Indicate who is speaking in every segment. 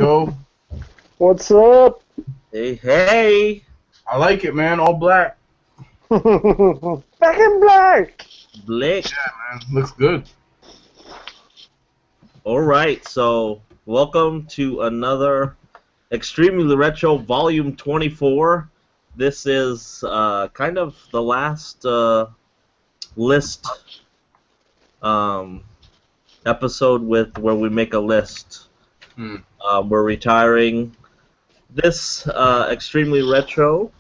Speaker 1: Joe.
Speaker 2: What's up?
Speaker 3: Hey, hey!
Speaker 1: I like it, man. All black.
Speaker 2: Back in black.
Speaker 3: Blake.
Speaker 1: Yeah, man. Looks good.
Speaker 3: Alright, so welcome to another Extremely Retro Volume 24. This is kind of the last list episode where we make a list. We're retiring this Extremely Retro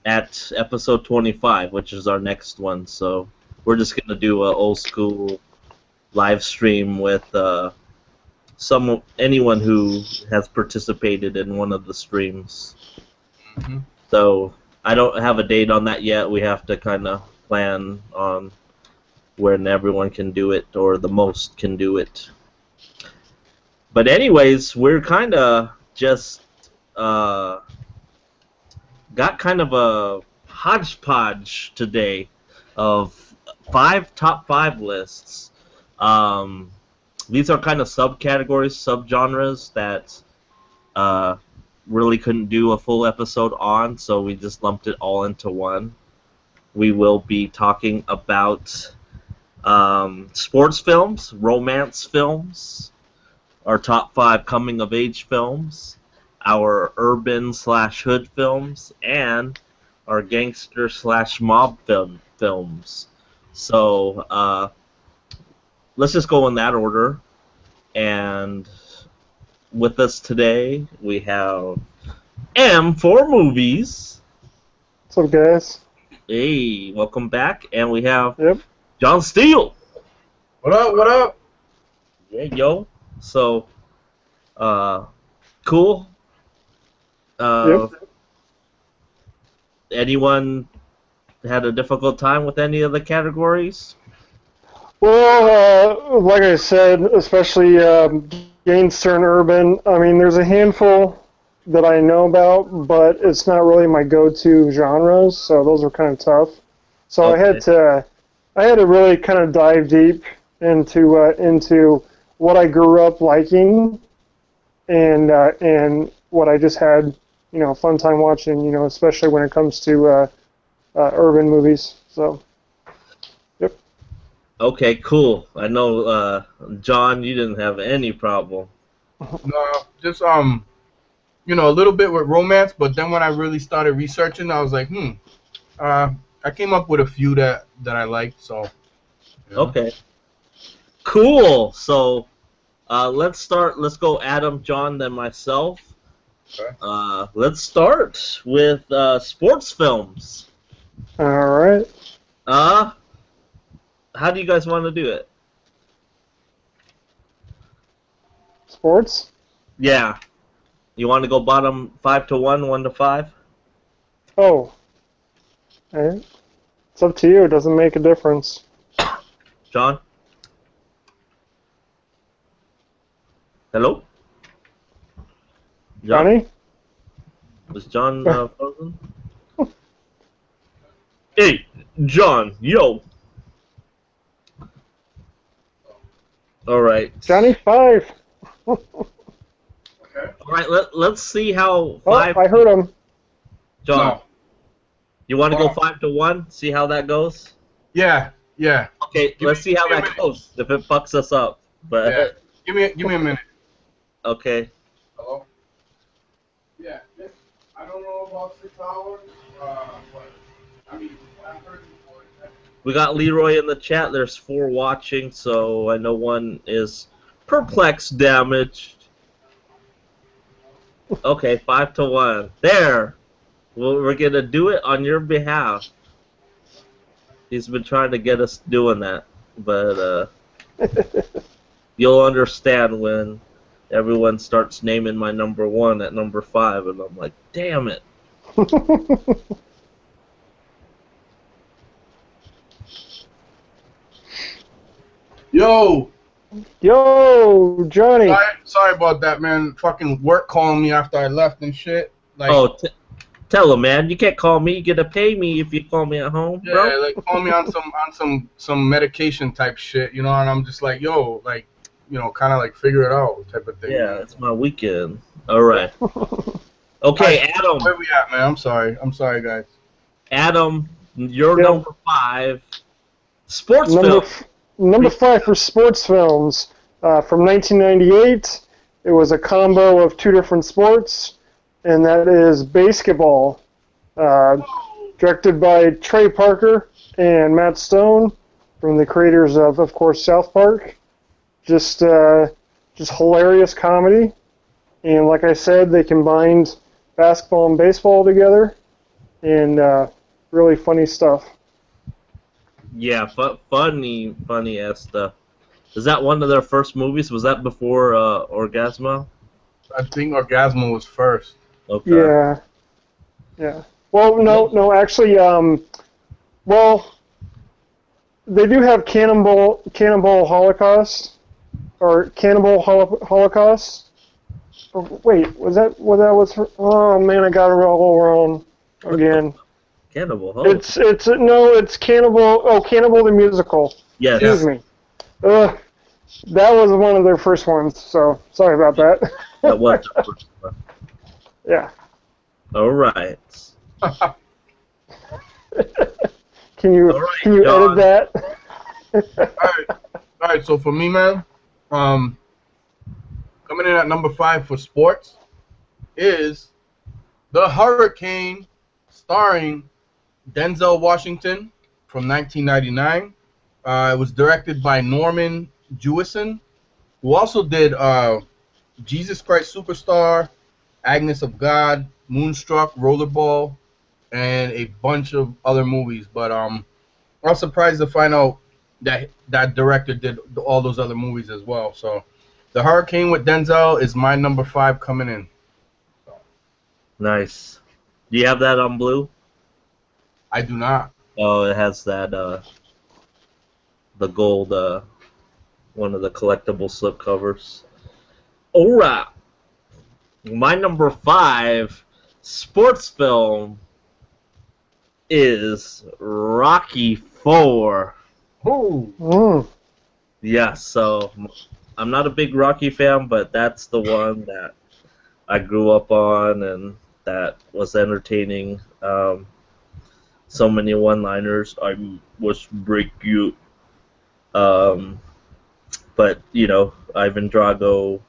Speaker 3: at episode 25, which is our next one. So we're just going to do an old school live stream with anyone who has participated in one of the streams.
Speaker 1: Mm-hmm.
Speaker 3: So I don't have a date on that yet. We have to kind of plan on when everyone can do it, or the most can do it. But anyways, we're kind of just got kind of a hodgepodge today of top five lists. These are kind of subcategories, subgenres that really couldn't do a full episode on, so we just lumped it all into one. We will be talking about sports films, romance films, our top five coming-of-age films, our urban/hood films, and our gangster/mob films. So let's just go in that order. And with us today, we have M4 Movies.
Speaker 2: What's up, guys?
Speaker 3: Hey, welcome back. And we have
Speaker 2: Yep.
Speaker 3: John Steele.
Speaker 1: What up? What up?
Speaker 3: Yeah, yo. So, cool.
Speaker 2: Yep.
Speaker 3: Anyone had a difficult time with any of the categories?
Speaker 2: Well, like I said, especially gangster and urban. I mean, there's a handful that I know about, but it's not really my go-to genres, so those were kind of tough. So
Speaker 3: Okay.
Speaker 2: I had to really kind of dive deep into what I grew up liking, and what I just had, fun time watching, especially when it comes to urban movies. So, yep.
Speaker 3: Okay, cool. I know, John, you didn't have any problem.
Speaker 1: No, just a little bit with romance, but then when I really started researching, I was like, I came up with a few that I liked. So. You know.
Speaker 3: Okay. Cool. So, let's start. Let's go Adam, John, then myself.
Speaker 1: Okay.
Speaker 3: Let's start with sports films.
Speaker 2: All right.
Speaker 3: How do you guys want to do it?
Speaker 2: Sports?
Speaker 3: Yeah. You want to go bottom 5 to 1, 1 to 5?
Speaker 2: Oh. All right. It's up to you. It doesn't make a difference.
Speaker 3: John? Hello? John?
Speaker 2: Johnny?
Speaker 3: Was John frozen? Hey, John, yo. All right.
Speaker 2: Johnny, 5.
Speaker 1: Okay.
Speaker 3: All right, let's see how
Speaker 2: Oh,
Speaker 3: 5...
Speaker 2: I heard him.
Speaker 3: John,
Speaker 1: No.
Speaker 3: you want to go 5 to 1? See how that goes?
Speaker 1: Yeah.
Speaker 3: Okay, let's see how that goes. If it fucks us up, but
Speaker 1: Yeah. Give me a minute.
Speaker 3: okay.
Speaker 1: Hello. Yeah. I don't know about 6 hours. But I mean, I heard before.
Speaker 3: We got Leroy in the chat. There's 4 watching, so I know one is perplexed, damaged. Okay, 5 to 1. There. Well, we're gonna do it on your behalf. He's been trying to get us doing that, but you'll understand when everyone starts naming my number 1 at number 5, and I'm like, damn it.
Speaker 1: Yo.
Speaker 2: Yo, Johnny.
Speaker 1: Sorry about that, man. Fucking work calling me after I left and shit. Like,
Speaker 3: Oh, tell him, man. You can't call me. You gotta pay me if you call me at home,
Speaker 1: yeah,
Speaker 3: bro.
Speaker 1: like call me on some medication type shit, and I'm just like, yo, like, kind of like figure it out type of thing,
Speaker 3: Yeah,
Speaker 1: man.
Speaker 3: it's my weekend. All right. Okay,
Speaker 1: Alright,
Speaker 3: Adam.
Speaker 1: where we at, man? I'm sorry, guys.
Speaker 3: Adam, you're
Speaker 2: Yeah.
Speaker 3: number 5. Sports
Speaker 2: Number
Speaker 3: film.
Speaker 2: f- number 5 for sports films from 1998. It was a combo of two different sports, and that is basketball. Uh, Directed by Trey Parker and Matt Stone, from the creators of course, South Park. Just hilarious comedy, and like I said, they combined basketball and baseball together, and really funny stuff.
Speaker 3: Yeah, funny ass stuff. Is that one of their first movies? Was that before Orgasmo?
Speaker 1: I think Orgasmo was first.
Speaker 3: Okay.
Speaker 2: Yeah, yeah. Well, no, actually, well, they do have Cannibal Holocaust, or Cannibal Holocaust. Or, wait, was that what that was? Oh man, I got it all wrong again.
Speaker 3: Cannibal
Speaker 2: It's
Speaker 3: Holocaust.
Speaker 2: it's Cannibal. Oh, Cannibal the musical.
Speaker 3: Yes.
Speaker 2: Excuse me. Ugh, that was one of their first ones. So sorry about that.
Speaker 3: That was the first one.
Speaker 2: Yeah.
Speaker 3: All right.
Speaker 2: Can you
Speaker 3: All right,
Speaker 2: can you
Speaker 3: John.
Speaker 2: edit that?
Speaker 1: All right. So for me, man, um, coming in at number 5 for sports is The Hurricane, starring Denzel Washington from 1999. It was directed by Norman Jewison, who also did Jesus Christ Superstar, Agnes of God, Moonstruck, Rollerball, and a bunch of other movies. But I was surprised to find out that that director did all those other movies as well. So, The Hurricane with Denzel is my number 5 coming in.
Speaker 3: Nice. Do you have that on blue?
Speaker 1: I do not.
Speaker 3: Oh, it has that the gold one of the collectible slipcovers. All right. My number 5 sports film is Rocky 4.
Speaker 1: Oh,
Speaker 2: Mm.
Speaker 3: Yeah, so I'm not a big Rocky fan, but that's the one that I grew up on and that was entertaining. So many one-liners. I must break you. But Ivan Drago,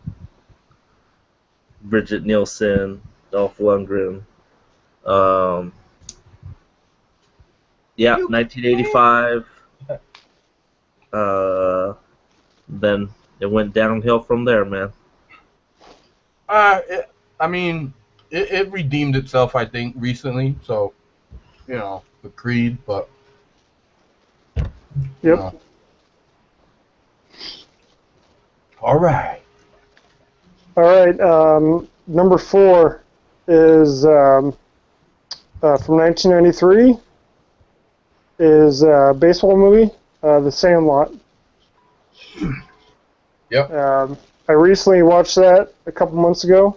Speaker 3: Bridget Nielsen, Dolph Lundgren. Um, yeah, 1985. Then it went downhill from there, man.
Speaker 1: I mean, it redeemed itself, I think, recently. So, the Creed, but you
Speaker 2: Yep.
Speaker 1: know. All right.
Speaker 2: All right. Number 4 is from 1993. Is a baseball movie, The Sandlot.
Speaker 1: Yep.
Speaker 2: I recently watched that a couple months ago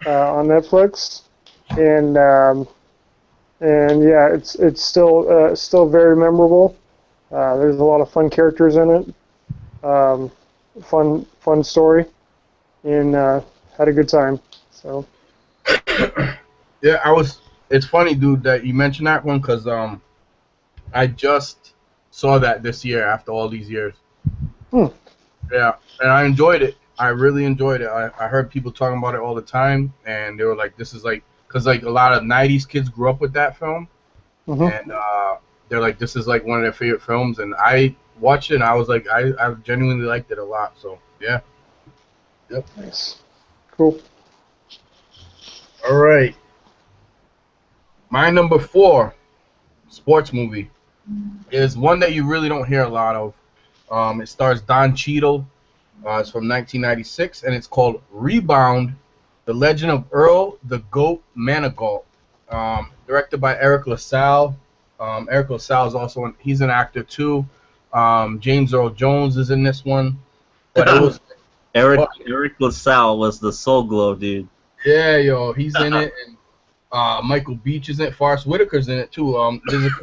Speaker 2: on Netflix, and yeah, it's still very memorable. There's a lot of fun characters in it. Fun story, and had a good time. So
Speaker 1: Yeah, It's funny, dude, that you mentioned that one because I just saw that this year after all these years.
Speaker 2: Hmm.
Speaker 1: Yeah, and I enjoyed it. I really enjoyed it. I heard people talking about it all the time, and they were like, "This is like," because like a lot of '90s kids grew up with that film,
Speaker 2: Mhm.
Speaker 1: and they're like, "This is like one of their favorite films." And I watched it, and I was like, I genuinely liked it a lot. So yeah. Yep.
Speaker 2: Nice, cool.
Speaker 1: All right. My number 4 sports movie is one that you really don't hear a lot of. It stars Don Cheadle. It's from 1996, and it's called Rebound: The Legend of Earl the Goat Manigault. Directed by Eric LaSalle. Eric LaSalle is also he's an actor too. James Earl Jones is in this one, but it was
Speaker 3: Eric LaSalle was the Soul Glow dude.
Speaker 1: yeah, yo, he's in it, and Michael Beach is in it. Forrest Whitaker's in it too.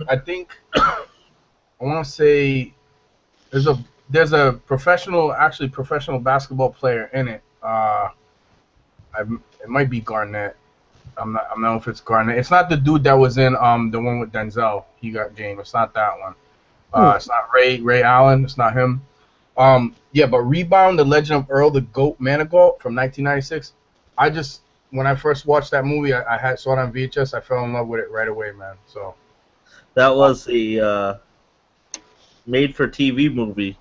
Speaker 1: I think I want to say there's there's a professional basketball player in it. It might be Garnett. I'm not know if it's Garnett. It's not the dude that was in the one with Denzel. He got game. It's not that one.
Speaker 2: Hmm.
Speaker 1: It's not Ray Allen. It's not him. Yeah, but Rebound, The Legend of Earl the Goat Manigault from 1996. When I first watched that movie, I saw it on VHS. I fell in love with it right away, man. So
Speaker 3: That was the made-for-TV movie.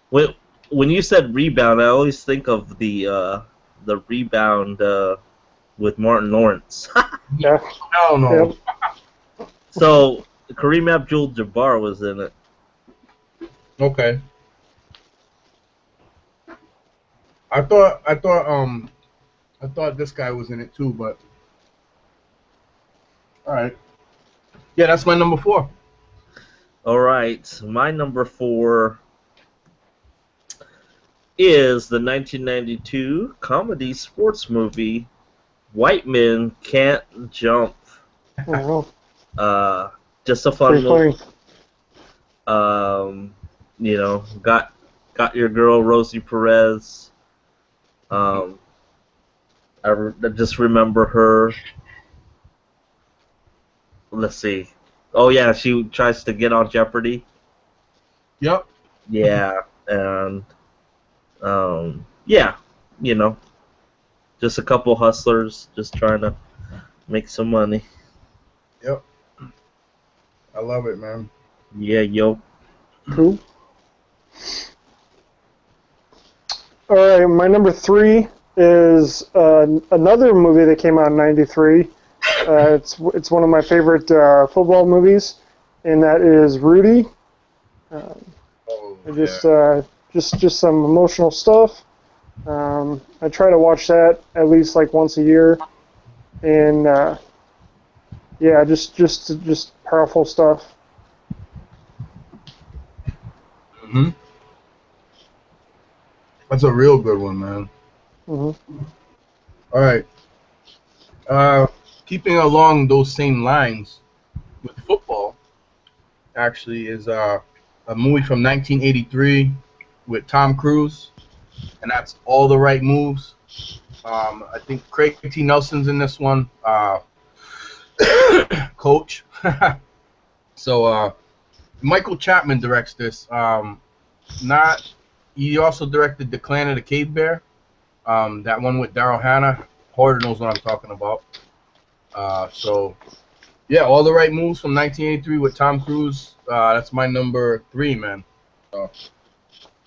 Speaker 3: When you said Rebound, I always think of the Rebound with Martin Lawrence.
Speaker 2: Yeah.
Speaker 1: hell no.
Speaker 2: Yep.
Speaker 3: So Kareem Abdul-Jabbar was in it.
Speaker 1: Okay. I thought this guy was in it too, but all right. Yeah, that's my number 4.
Speaker 3: All right, my number 4 is the 1992 comedy sports movie White Men Can't Jump.
Speaker 2: Oh,
Speaker 3: Just a fun
Speaker 2: pretty
Speaker 3: movie.
Speaker 2: funny.
Speaker 3: Got your girl Rosie Perez. I just remember her. Let's see. Oh yeah, she tries to get on Jeopardy.
Speaker 1: Yep.
Speaker 3: Yeah, and yeah, just a couple hustlers just trying to make some money.
Speaker 1: Yep. I love it, man.
Speaker 3: Yeah, yo.
Speaker 2: Cool. All right, my number 3 is another movie that came out in '93. It's one of my favorite football movies, and that is Rudy.
Speaker 1: Oh,
Speaker 2: Just some emotional stuff. I try to watch that at least like once a year, and yeah, just powerful stuff.
Speaker 1: hmm That's a real good one, man.
Speaker 2: Hmm.
Speaker 1: All right. Keeping along those same lines with football, actually, is a movie from 1983 with Tom Cruise, and that's All the Right Moves. I think Craig T. Nelson's in this one. Coach. So Michael Chapman directs this. He also directed The Clan of the Cave Bear. That one with Daryl Hannah. Horder knows what I'm talking about. So yeah, All the Right Moves from 1983 with Tom Cruise. That's my number 3, man. So,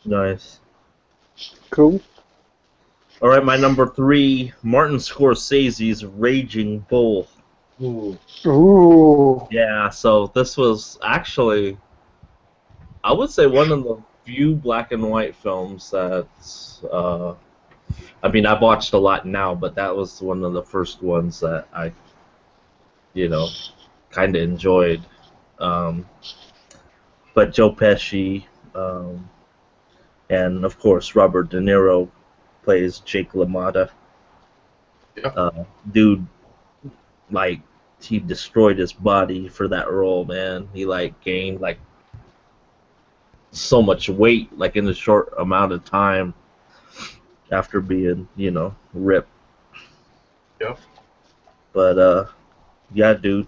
Speaker 3: Nice.
Speaker 2: Cool.
Speaker 3: All right, my number 3, Martin Scorsese's Raging Bull.
Speaker 1: ooh.
Speaker 2: Ooh.
Speaker 3: Yeah, so this was actually, I would say, one of the few black and white films that's, I mean, I've watched a lot now, but that was one of the first ones that I, kind of enjoyed. But Joe Pesci, and of course Robert De Niro plays Jake LaMotta.
Speaker 1: Yep.
Speaker 3: Dude, like, he destroyed his body for that role, man. He gained so much weight in a short amount of time after being ripped.
Speaker 1: Yep.
Speaker 3: But yeah, dude.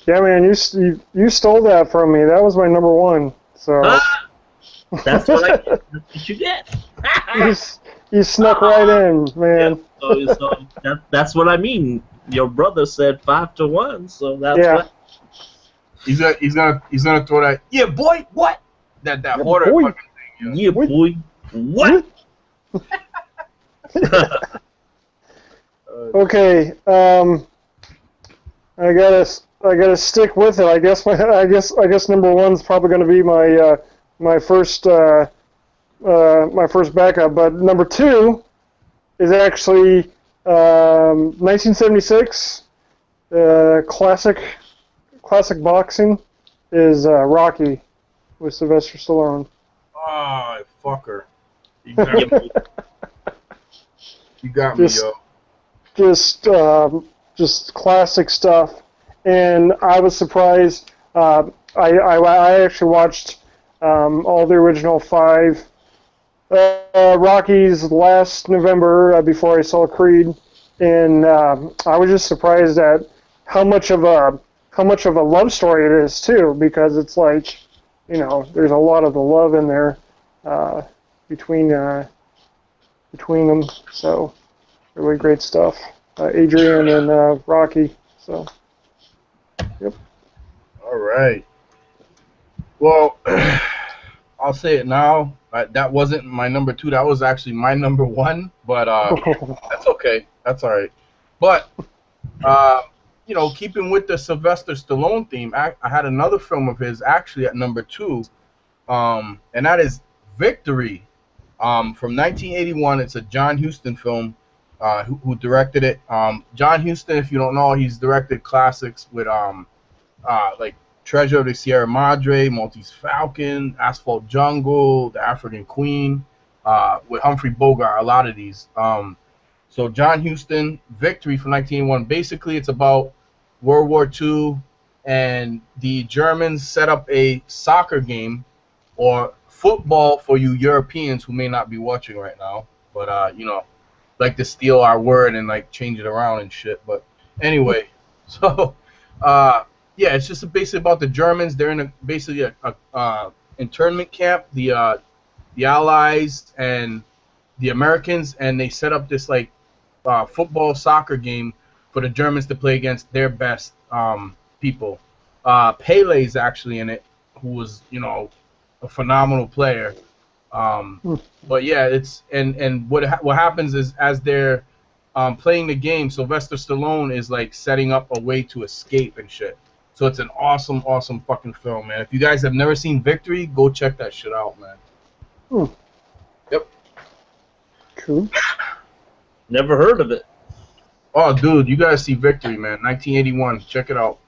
Speaker 2: Yeah, man, you stole that from me. That was my number 1. So
Speaker 3: Ah! That's what that's what you get.
Speaker 2: you snuck right in, man.
Speaker 3: Yeah, so that's what I mean. Your brother said 5-1, so that's
Speaker 2: Yeah.
Speaker 3: what.
Speaker 1: He's gonna throw that. Yeah, boy. What? That
Speaker 2: Yeah,
Speaker 1: Horder
Speaker 2: boy.
Speaker 1: fucking thing.
Speaker 3: Yeah, boy. What?
Speaker 2: Okay, I gotta stick with it. I guess number 1's probably gonna be my first backup, but number 2 is actually 1976 classic boxing is Rocky with Sylvester Stallone.
Speaker 1: Oh, fucker. You got me, yo.
Speaker 2: Just classic stuff, and I was surprised. I actually watched all the original 5. Rockies last November before I saw Creed, and I was just surprised at how much of a love story it is too, because it's like, there's a lot of the love in there between them. So really great stuff. Adrian and Rocky. So yep.
Speaker 1: All right. Well, I'll say it now. That wasn't my number 2. That was actually my number 1. But that's okay. That's all right. But keeping with the Sylvester Stallone theme, I had another film of his actually at number 2, and that is Victory, from 1981. It's a John Huston film. Who directed it? John Huston, if you don't know, he's directed classics with like Treasure of the Sierra Madre, Maltese Falcon, Asphalt Jungle, The African Queen, with Humphrey Bogart. A lot of these. So John Huston, Victory from 1981. Basically, it's about World War II, and the Germans set up a soccer game, or football for you Europeans who may not be watching right now, but like to steal our word and like change it around and shit. But anyway, so yeah, it's just basically about the Germans. They're in basically a internment camp, the Allies and the Americans, and they set up this like football soccer game for the Germans to play against their best people. Pele's actually in it, who was a phenomenal player. But yeah, it's and what happens is, as they're playing the game, Sylvester Stallone is like setting up a way to escape and shit. So it's an awesome fucking film, man. If you guys have never seen Victory, go check that shit out, man. Yep.
Speaker 2: Cool.
Speaker 3: Never heard of it.
Speaker 1: Oh, dude, you gotta see Victory, man. 1981. Check it out.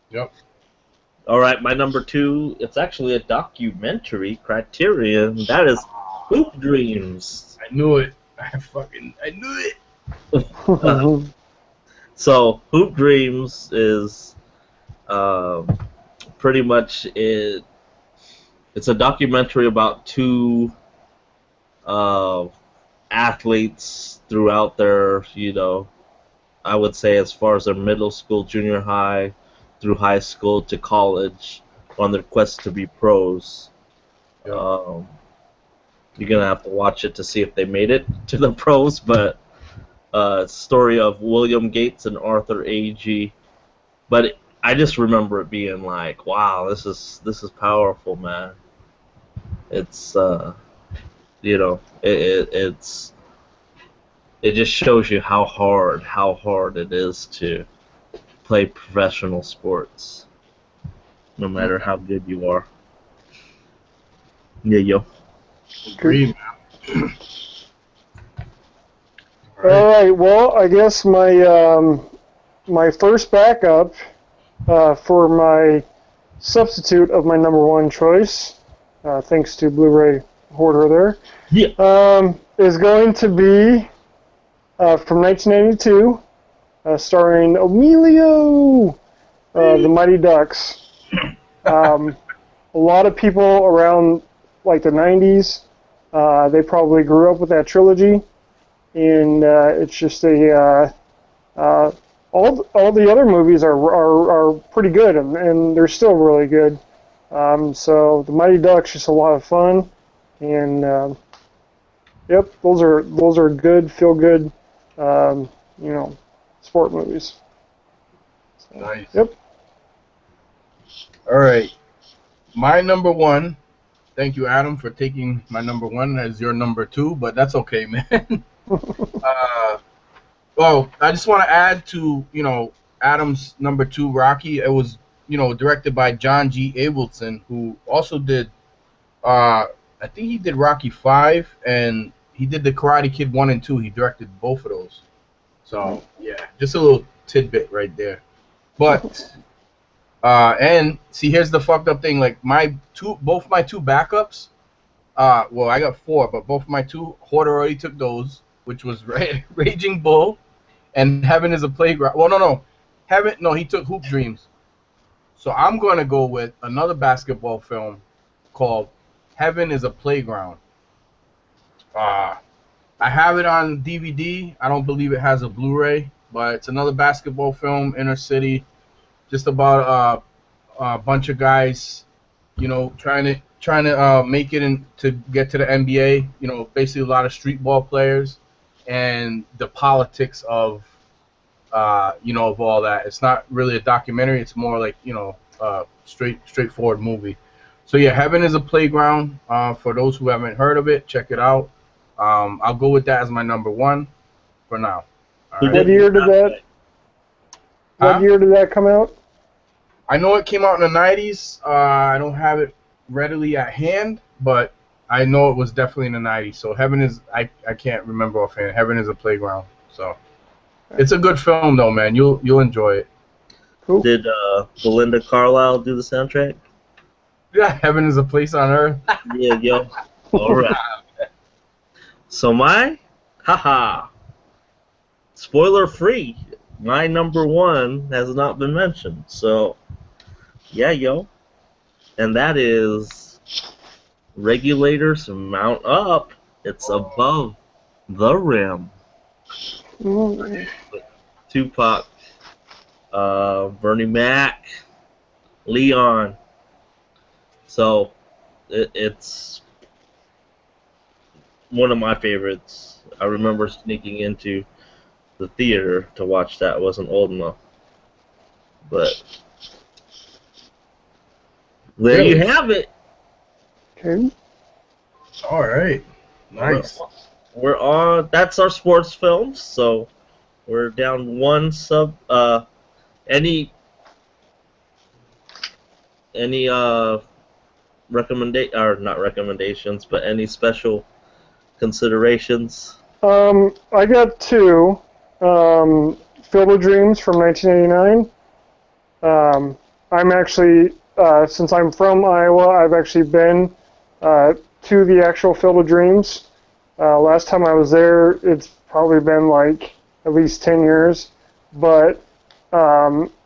Speaker 1: Yep.
Speaker 3: All right, my number 2. It's actually a documentary, Criterion. That is Hoop Dreams.
Speaker 1: I knew it. I knew it.
Speaker 3: So Hoop Dreams is pretty much it. It's a documentary about 2 athletes throughout their, I would say as far as their middle school, junior high, through high school to college, on their quest to be pros.
Speaker 1: Yep.
Speaker 3: You're gonna have to watch it to see if they made it to the pros, but story of William Gates and Arthur Agee. But I just remember it being like, wow, this is powerful, man. It's it just shows you how hard it is to play professional sports, no matter how good you are. Yeah, yo.
Speaker 1: Agree, man.
Speaker 2: All right. Well, I guess my first backup for my substitute of my number 1 choice, thanks to Blu-ray Hoarder there, is going to be from 1992, starring Emilio, The Mighty Ducks. A lot of people around like the 90s, they probably grew up with that trilogy, and it's just all the other movies are pretty good, and they're still really good. So The Mighty Ducks, just a lot of fun, and yep, those are good, feel good, sport movies. So,
Speaker 1: Nice.
Speaker 2: Yep.
Speaker 1: All right. My number 1. Thank you, Adam, for taking my number 1 as your number 2, but that's okay, man. Well, I just want to add to, Adam's number 2, Rocky. It was, directed by John G. Avildsen, who also did, I think he did Rocky 5, and he did the Karate Kid 1 and 2. He directed both of those. So, yeah, just a little tidbit right there. But, and see, here's the fucked up thing. Like, both my 2 backups, well, I got 4, but both my 2, Hoarder already took those, which was Raging Bull and Heaven is a Playground. Well, no, he took Hoop Dreams. So I'm gonna go with another basketball film called Heaven is a Playground. Uh, I have it on DVD. I don't believe it has a Blu-ray, but it's another basketball film, inner city, just about a bunch of guys, trying to make it in to get to the NBA. Basically a lot of street ball players, and the politics of all that. It's not really a documentary. It's more like straightforward movie. So yeah, Heaven is a Playground. For those who haven't heard of it, check it out. I'll go with that as my number one for now. All
Speaker 3: Who
Speaker 1: right.
Speaker 2: What
Speaker 3: did
Speaker 2: year did that? What
Speaker 1: Huh?
Speaker 2: year did that come out?
Speaker 1: I know it came out in the '90s. I don't have it readily at hand, but I know it was definitely in the '90s. So Heaven is I can't remember offhand. Heaven is a Playground. So it's a good film though, man. You'll enjoy it.
Speaker 2: Cool.
Speaker 3: Did Belinda Carlisle do the soundtrack?
Speaker 1: Yeah, Heaven is a Place on Earth.
Speaker 3: Yeah, yo. All right. So haha, spoiler free. My number one has not been mentioned. So, yeah, yo. And that is Regulators Mount Up. It's above the rim.
Speaker 2: Mm.
Speaker 3: Tupac, Bernie Mac, Leon. So it's one of my favorites. I remember sneaking into the theater to watch that. I wasn't old enough. But there you
Speaker 1: Really?
Speaker 3: have it.
Speaker 2: Okay.
Speaker 1: All right. Nice.
Speaker 3: We're on. That's our sports films. So we're down one sub. Any or not recommendations, but any special considerations?
Speaker 2: I got two. Field of Dreams from 1989. I'm actually, since I'm from Iowa, I've actually been to the actual Field of Dreams. Last time I was there, it's probably been like at least 10 years. But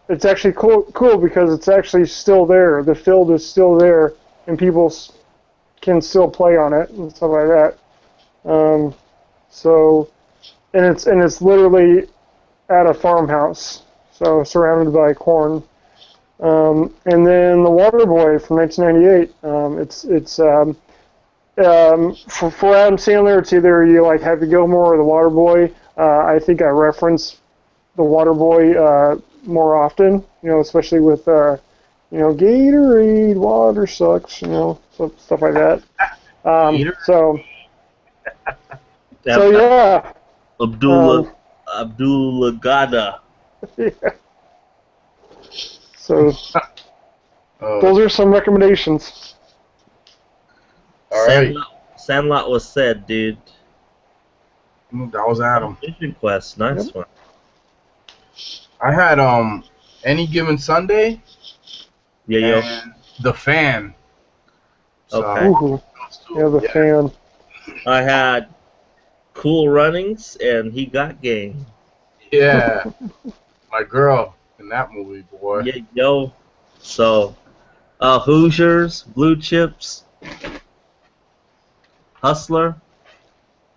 Speaker 2: it's actually cool because it's actually still there. The field is still there, and people can still play on it and stuff like that. So, and it's literally at a farmhouse, so surrounded by corn. And then The Waterboy from 1998. For Adam Sandler, it's either you like Happy Gilmore or The Waterboy. I think I reference The Waterboy more often, especially with Gatorade, water sucks, stuff like that. So yeah.
Speaker 3: Abdullah Gada.
Speaker 2: Yeah. So
Speaker 1: Oh,
Speaker 2: those are some recommendations.
Speaker 1: all right.
Speaker 3: Sandlot was said, dude.
Speaker 1: That was Adam.
Speaker 3: Vision Quest, nice
Speaker 2: Yep.
Speaker 3: one.
Speaker 1: I had Any Given Sunday
Speaker 3: Yeah, yo.
Speaker 1: and The Fan. So,
Speaker 3: Okay.
Speaker 2: Ooh,
Speaker 1: those two,
Speaker 2: yeah, the fan.
Speaker 3: I had Cool Runnings and He Got Game.
Speaker 1: Yeah, my girl in that movie, boy.
Speaker 3: Yeah, yo. So, Hoosiers, Blue Chips, Hustler.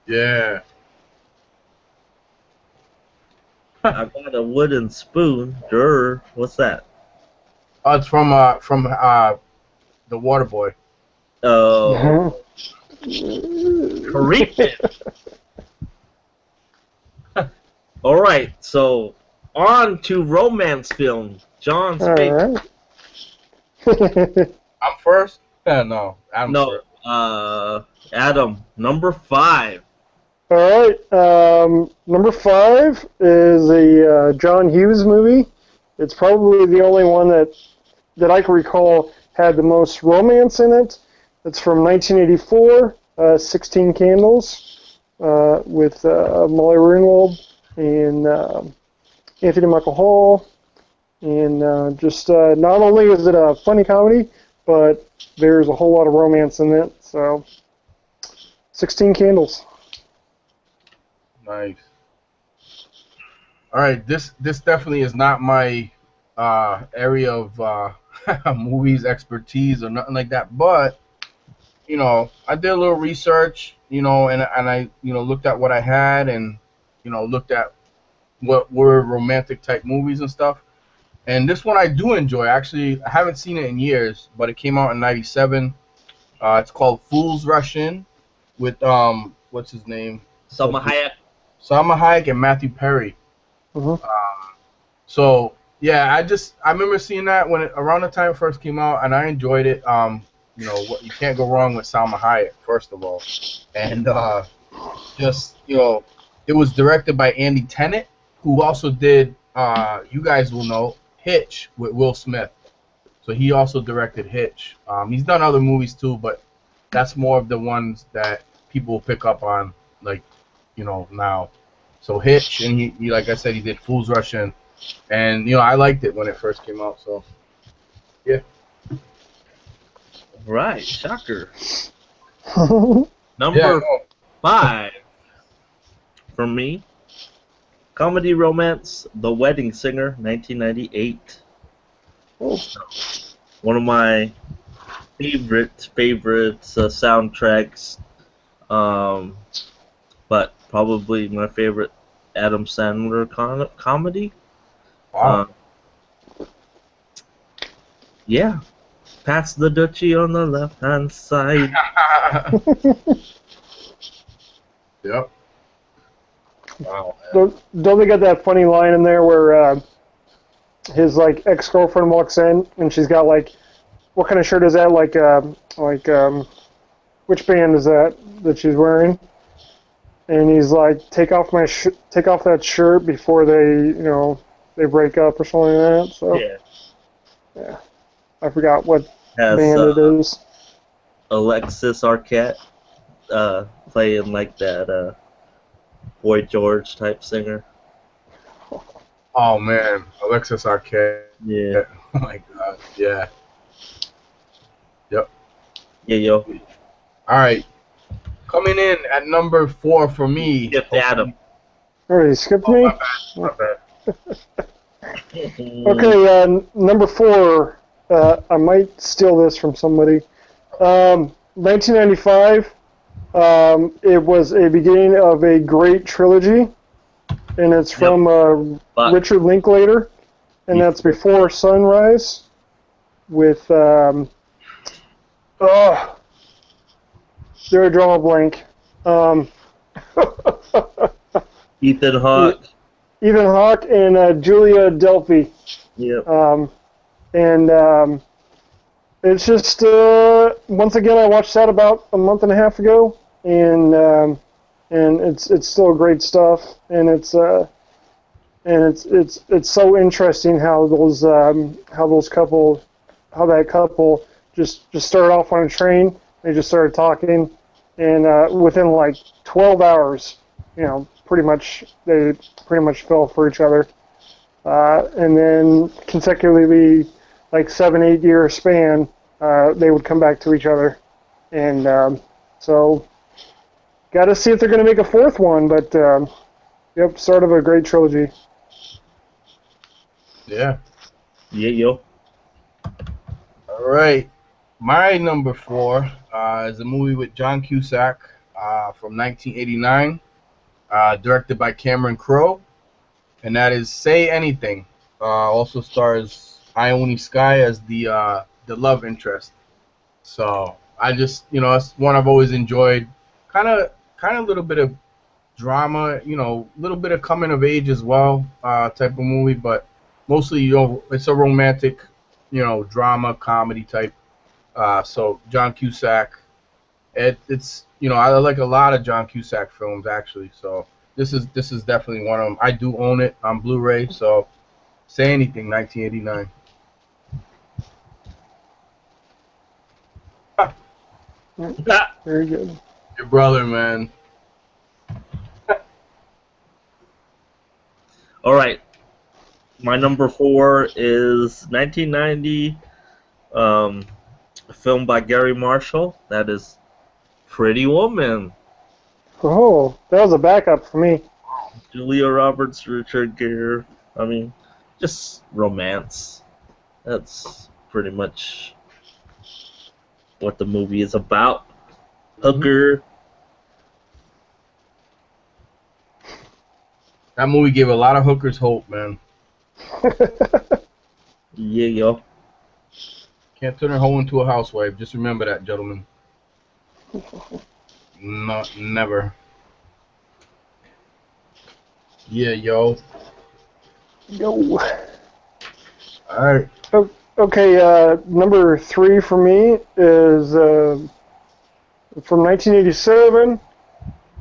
Speaker 1: Yeah.
Speaker 3: I got a wooden spoon. Durr. What's that?
Speaker 1: Oh, it's from The Waterboy.
Speaker 3: Oh,
Speaker 2: Mhm.
Speaker 3: creeping. All right, so on to romance film. John's
Speaker 2: All
Speaker 3: favorite.
Speaker 2: right.
Speaker 1: I'm first? Yeah, no. I'm
Speaker 3: No,
Speaker 1: first.
Speaker 3: Adam, number 5.
Speaker 2: All right. Number 5 is a John Hughes movie. It's probably the only one that I can recall had the most romance in it. It's from 1984, 16 Candles, with Molly Ringwald and Anthony Michael Hall. And just not only is it a funny comedy, but there's a whole lot of romance in it. So, 16 Candles.
Speaker 1: Nice. All right, this definitely is not my area of movies expertise or nothing like that, but I did a little research, and I looked at what I had, and looked at what were romantic type movies and stuff. And this one I do enjoy. Actually, I haven't seen it in years, but it came out in '97. It's called Fools Rush In with what's his name?
Speaker 3: Selma Hayek.
Speaker 1: Salma Hayek and Matthew Perry.
Speaker 2: Mhm.
Speaker 1: So yeah, I remember seeing that around the time it first came out, and I enjoyed it. You can't go wrong with Salma Hayek, first of all, and just it was directed by Andy Tennant, who also did you guys will know Hitch with Will Smith. So he also directed Hitch. He's done other movies too, but that's more of the ones that people pick up on, like now. So Hitch, and he like I said, he did Fools Rush In, and I liked it when it first came out. So yeah.
Speaker 3: Right, shocker.
Speaker 2: Mhm.
Speaker 3: Number
Speaker 1: Yeah, no.
Speaker 3: 5 for me, comedy romance, The Wedding Singer, 1998.
Speaker 2: Oh,
Speaker 3: One of my favorite soundtracks, but probably my favorite Adam Sandler comedy.
Speaker 1: Wow.
Speaker 3: Yeah, pass the Dutchie on the left hand side.
Speaker 1: Yep. Wow.
Speaker 2: don't they got that funny line in there where his like ex-girlfriend walks in and she's got like, what kind of shirt is that? Which band is that she's wearing? And he's like, take off that shirt before they break up or something like that. So
Speaker 3: Yeah,
Speaker 2: yeah, I forgot what
Speaker 3: has
Speaker 2: band it is.
Speaker 3: Alexis Arquette playing like that Boy George type singer.
Speaker 1: Oh man, Alexis Arquette.
Speaker 3: Yeah,
Speaker 1: Oh my God. Yeah. Yep.
Speaker 3: yeah, yo.
Speaker 1: All right. Coming in at number 4 for me.
Speaker 3: Skip Adam.
Speaker 2: Oh, you skipped
Speaker 1: Oh,
Speaker 2: me?
Speaker 1: my bad.
Speaker 2: Okay, number 4. I might steal this from somebody. 1995. It was a beginning of a great trilogy, and it's from Richard Linklater, and that's Before Sunrise with they're a draw a blank.
Speaker 3: Ethan Hawke.
Speaker 2: Ethan Hawke and Julia Delpy.
Speaker 3: Yep.
Speaker 2: And it's just once again I watched that about a month and a half ago, and it's still great stuff, and it's so interesting how that couple just started off on a train. They just started talking, and within like 12 hours, they pretty much fell for each other, and then consecutively, like 7-8 year span, they would come back to each other, and so got to see if they're going to make a fourth one. But yep, start of a great trilogy.
Speaker 1: Yeah.
Speaker 3: Yeah, yo.
Speaker 1: All right. My number 4 is a movie with John Cusack from 1989, directed by Cameron Crowe, and that is Say Anything. Also stars Ione Skye as the love interest. So I just, it's one I've always enjoyed. Kind of a little bit of drama, a little bit of coming of age as well, type of movie, but mostly, it's a romantic, drama comedy type. So John Cusack, it's I like a lot of John Cusack films actually. So this is definitely one of them. I do own it on Blu-ray. So Say Anything, 1989.
Speaker 2: Very good.
Speaker 1: Your brother, man.
Speaker 3: All right. My number 4 is 1990, a film by Gary Marshall. That is Pretty Woman.
Speaker 2: Oh, that was a backup for me.
Speaker 3: Julia Roberts, Richard Gere. I mean, just romance. That's pretty much what the movie is about. Hooker.
Speaker 1: That movie gave a lot of hookers hope, man.
Speaker 3: Yeah, yo.
Speaker 1: Can't turn a hoe into a housewife. Just remember that, gentlemen. Not never. Yeah, yo.
Speaker 2: Yo.
Speaker 1: All right.
Speaker 2: Okay, number 3 for me is from 1987.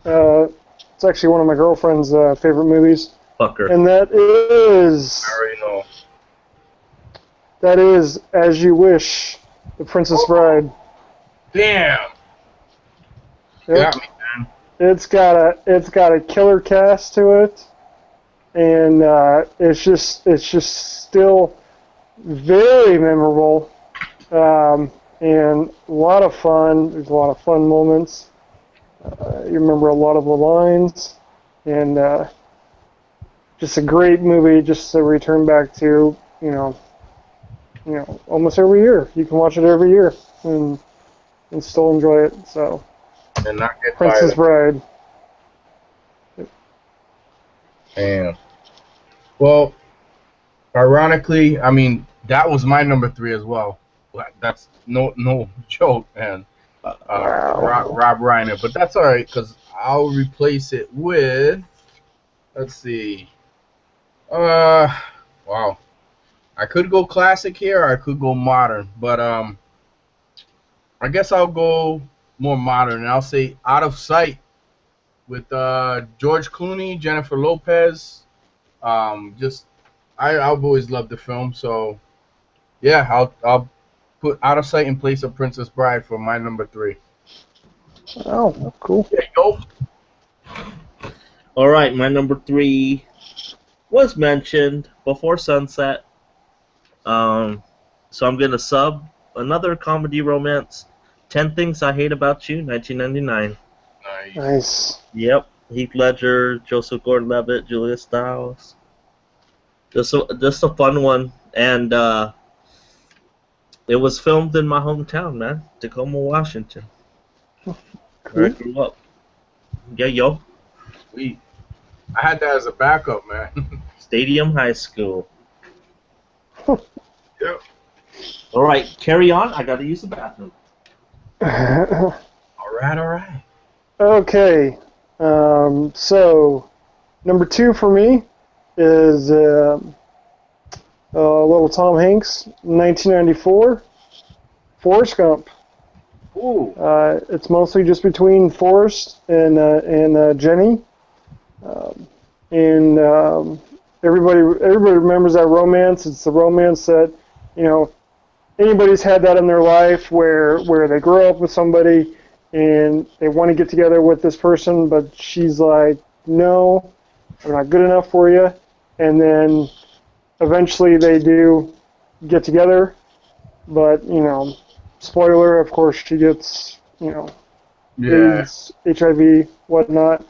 Speaker 2: It's actually one of my girlfriend's favorite movies,
Speaker 3: Fucker.
Speaker 2: and
Speaker 1: I already know.
Speaker 2: that is As You Wish, The Princess Bride.
Speaker 1: Damn.
Speaker 2: Yep.
Speaker 1: Got me, man.
Speaker 2: It's got a killer cast to it, and it's just still very memorable, and a lot of fun. There's a lot of fun moments. You remember a lot of the lines, and just a great movie just to return back to. Almost every year. You can watch it every year and still enjoy it. So,
Speaker 1: And not get
Speaker 2: Princess
Speaker 1: tired.
Speaker 2: Bride.
Speaker 1: Damn. Well, ironically, I mean, that was my number 3 as well. That's no joke, man.
Speaker 2: Wow.
Speaker 1: Rob Reiner. But that's all right, because I'll replace it with, let's see. Wow. I could go classic here, or I could go modern. But I guess I'll go more modern, and I'll say Out of Sight with George Clooney, Jennifer Lopez. I've always loved the film, so yeah, I'll put Out of Sight in place of Princess Bride for my number 3.
Speaker 2: Oh, cool.
Speaker 1: Yeah, yo.
Speaker 3: All right, my number 3 was mentioned Before Sunset. So I'm gonna sub another comedy romance, 10 Things I Hate About You, 1999.
Speaker 2: Nice.
Speaker 3: Yep, Heath Ledger, Joseph Gordon-Levitt, Julia Stiles. Just a fun one, and it was filmed in my hometown, man, Tacoma, Washington, where I grew up. Yeah, yo.
Speaker 1: Sweet. I had that as a backup, man.
Speaker 3: Stadium High School.
Speaker 1: Yep.
Speaker 3: All right, carry on. I gotta use the bathroom.
Speaker 1: All right.
Speaker 2: Okay. So, number 2 for me is little Tom Hanks, 1994, Forrest Gump.
Speaker 1: Ooh.
Speaker 2: It's mostly just between Forrest and Jenny, and everybody remembers that romance. It's the romance that anybody's had that in their life where they grow up with somebody and they want to get together with this person, but she's like, no, I'm not good enough for you, and then eventually they do get together, but spoiler, of course, she gets
Speaker 1: Yeah.
Speaker 2: AIDS, HIV, whatnot.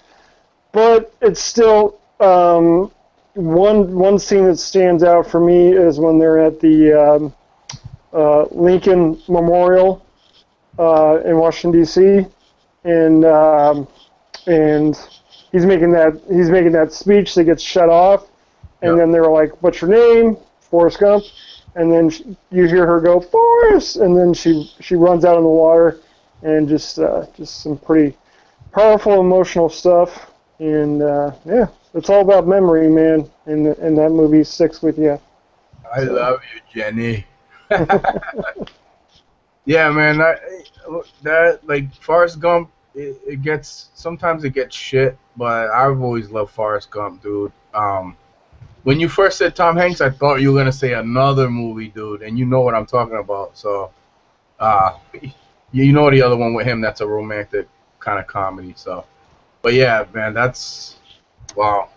Speaker 2: But it's still one scene that stands out for me is when they're at the Lincoln Memorial in Washington D.C. and he's making that speech that gets shut off, and then they're like, "What's your name?" Forrest Gump, and then you hear her go, "Forrest," and then she runs out in the water, and just some pretty powerful emotional stuff, and yeah, it's all about memory, man, and that movie sticks with you.
Speaker 1: I love you, Jenny. Yeah, man. That like Forrest Gump, it gets sometimes it gets shit, but I've always loved Forrest Gump, dude. When you first said Tom Hanks, I thought you were gonna say another movie, dude, and you know what I'm talking about. So, you know the other one with him that's a romantic kind of comedy. So, but yeah, man, that's wow.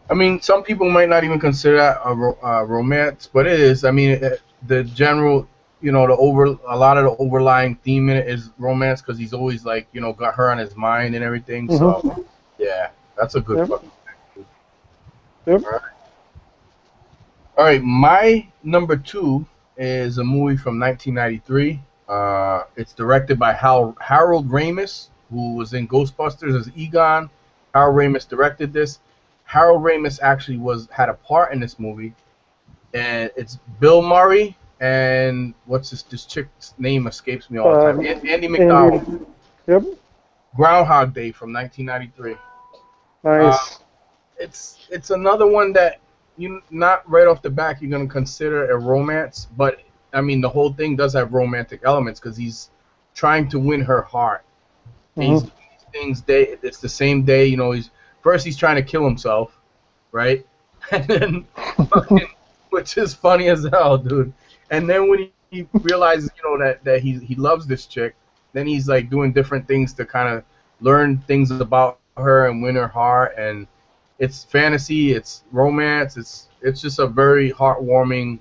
Speaker 1: I mean, some people might not even consider that a romance, but it is. I mean, the general, a lot of the overlying theme in it is romance because he's always like, got her on his mind and everything.
Speaker 2: Mm-hmm.
Speaker 1: So, yeah, that's a good
Speaker 2: Yep.
Speaker 1: fucking thing.
Speaker 2: Yep.
Speaker 1: All right, my number 2 is a movie from 1993. It's directed by Harold Ramis, who was in Ghostbusters as Egon. Harold Ramis directed this. Harold Ramis actually had a part in this movie, and it's Bill Murray and what's this chick's name escapes me all the time. Andy McDowell.
Speaker 2: Andy, yep,
Speaker 1: Groundhog Day from 1993. Uh,
Speaker 2: nice.
Speaker 1: it's another one that you not right off the back you're gonna consider a romance, but I mean the whole thing does have romantic elements because he's trying to win her heart. And he's
Speaker 2: Mhm.
Speaker 1: doing these things day. It's the same day, you know. He's trying to kill himself, right? And then fucking, which is funny as hell, dude. And then when he realizes, you know, that he loves this chick, then he's like doing different things to kind of learn things about her and win her heart. And it's fantasy, it's romance, it's just a very heartwarming,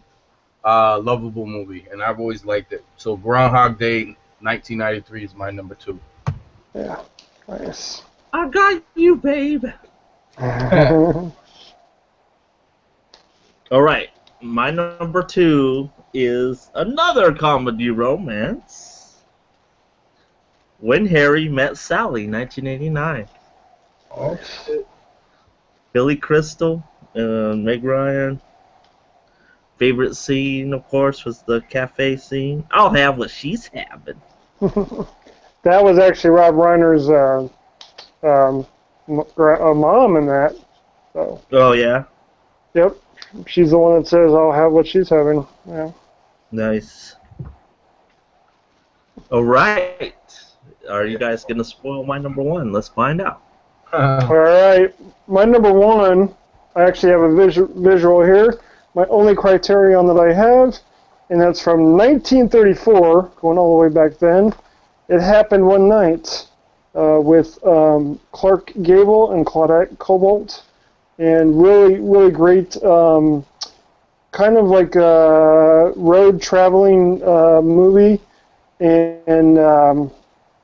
Speaker 1: lovable movie, and I've always liked it. So Groundhog Day, 1993 is my number two.
Speaker 2: Yeah, nice.
Speaker 3: I got you, babe. All right, my number two is another comedy romance. When Harry Met Sally, 1989.
Speaker 1: Oh shit.
Speaker 3: Billy Crystal and Meg Ryan. Favorite scene, of course, was the cafe scene. I'll have what she's having.
Speaker 2: That was actually Rob Reiner's mom in that. So,
Speaker 3: Oh, yeah?
Speaker 2: yep, she's the one that says, "I'll have what she's having." Yeah.
Speaker 3: Nice. All right. Are you guys going to spoil my number one? Let's find out.
Speaker 2: All right, my number one. I actually have a visual here. My only criterion that I have, and that's from 1934, going all the way back then. It happened one night with Clark Gable and Claudette Cobalt, and really great, kind of like a road traveling movie, and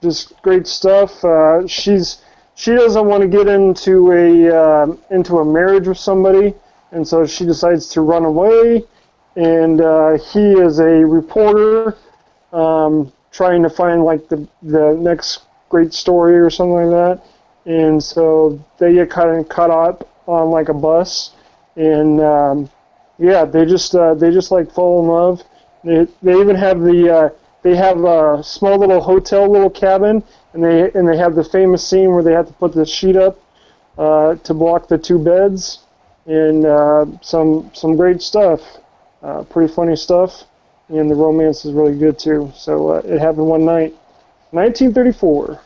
Speaker 2: just great stuff. She doesn't want to get into a marriage with somebody, and so she decides to run away. And he is a reporter trying to find like the next great story or something like that. And so they get kind of caught up on like a bus, and yeah, they just like fall in love. They even have they have a small little cabin, and they have the famous scene where they have to put the sheet up to block the two beds, and some great stuff, pretty funny stuff, and the romance is really good too. So it happened one night, 1934.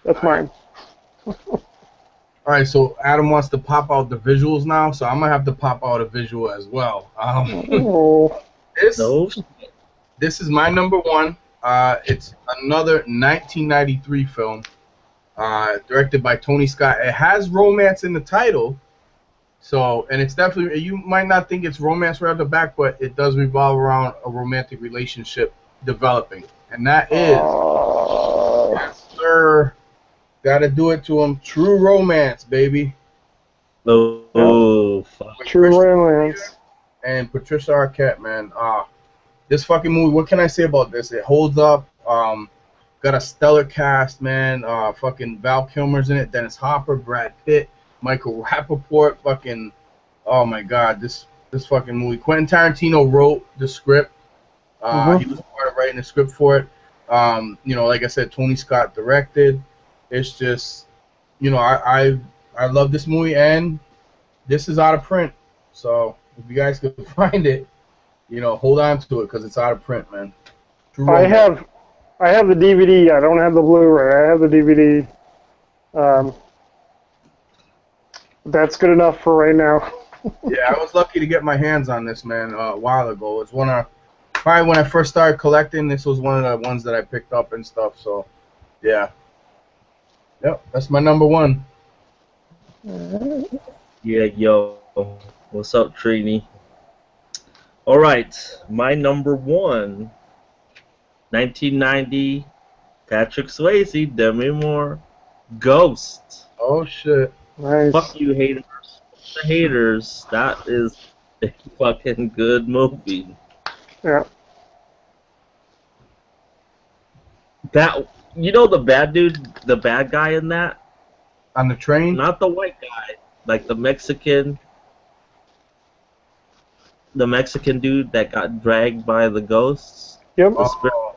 Speaker 2: That's mine.
Speaker 1: All right, so Adam wants to pop out the visuals now, so I'm gonna have to pop out a visual as well.
Speaker 2: Oh,
Speaker 1: This
Speaker 3: No.
Speaker 1: this is my number one. It's another 1993 film, directed by Tony Scott. It has romance in the title, so and it's definitely you might not think it's romance right off the back, but it does revolve around a romantic relationship developing, and that is, sir, gotta do it to him. True Romance, baby.
Speaker 3: Oh, fuck.
Speaker 1: With
Speaker 2: true
Speaker 1: Christian
Speaker 2: romance.
Speaker 1: and Patricia Arquette, man. This fucking movie. What can I say about this? It holds up. Got a stellar cast, man. Fucking Val Kilmer's in it. Dennis Hopper, Brad Pitt, Michael Rappaport. Fucking, oh my God, this fucking movie. Quentin Tarantino wrote the script. He was part of writing the script for it. You know, like I said, Tony Scott directed. It's just, you know, I love this movie, and this is out of print. So if you guys could find it, you know, hold on to it because it's out of print, man. True
Speaker 2: I
Speaker 1: Romance.
Speaker 2: have the DVD. I don't have the Blu-ray. I have the DVD. That's good enough for right now.
Speaker 1: Yeah, I was lucky to get my hands on this, man, a while ago. It's probably when I first started collecting, this was one of the ones that I picked up and stuff. So, yeah. Yep, that's my number one.
Speaker 3: Yeah, yo. What's up, Trini? All right, my number one, 1990, Patrick Swayze, Demi Moore, Ghost.
Speaker 1: Oh, shit.
Speaker 2: Nice.
Speaker 3: Fuck you, haters. The haters. That is a fucking good movie.
Speaker 2: Yeah.
Speaker 3: That the bad dude, the bad guy in that,
Speaker 1: On the train?
Speaker 3: not the white guy, like the Mexican dude that got dragged by the ghosts,
Speaker 2: Yep.
Speaker 3: the spirit.
Speaker 1: Oh,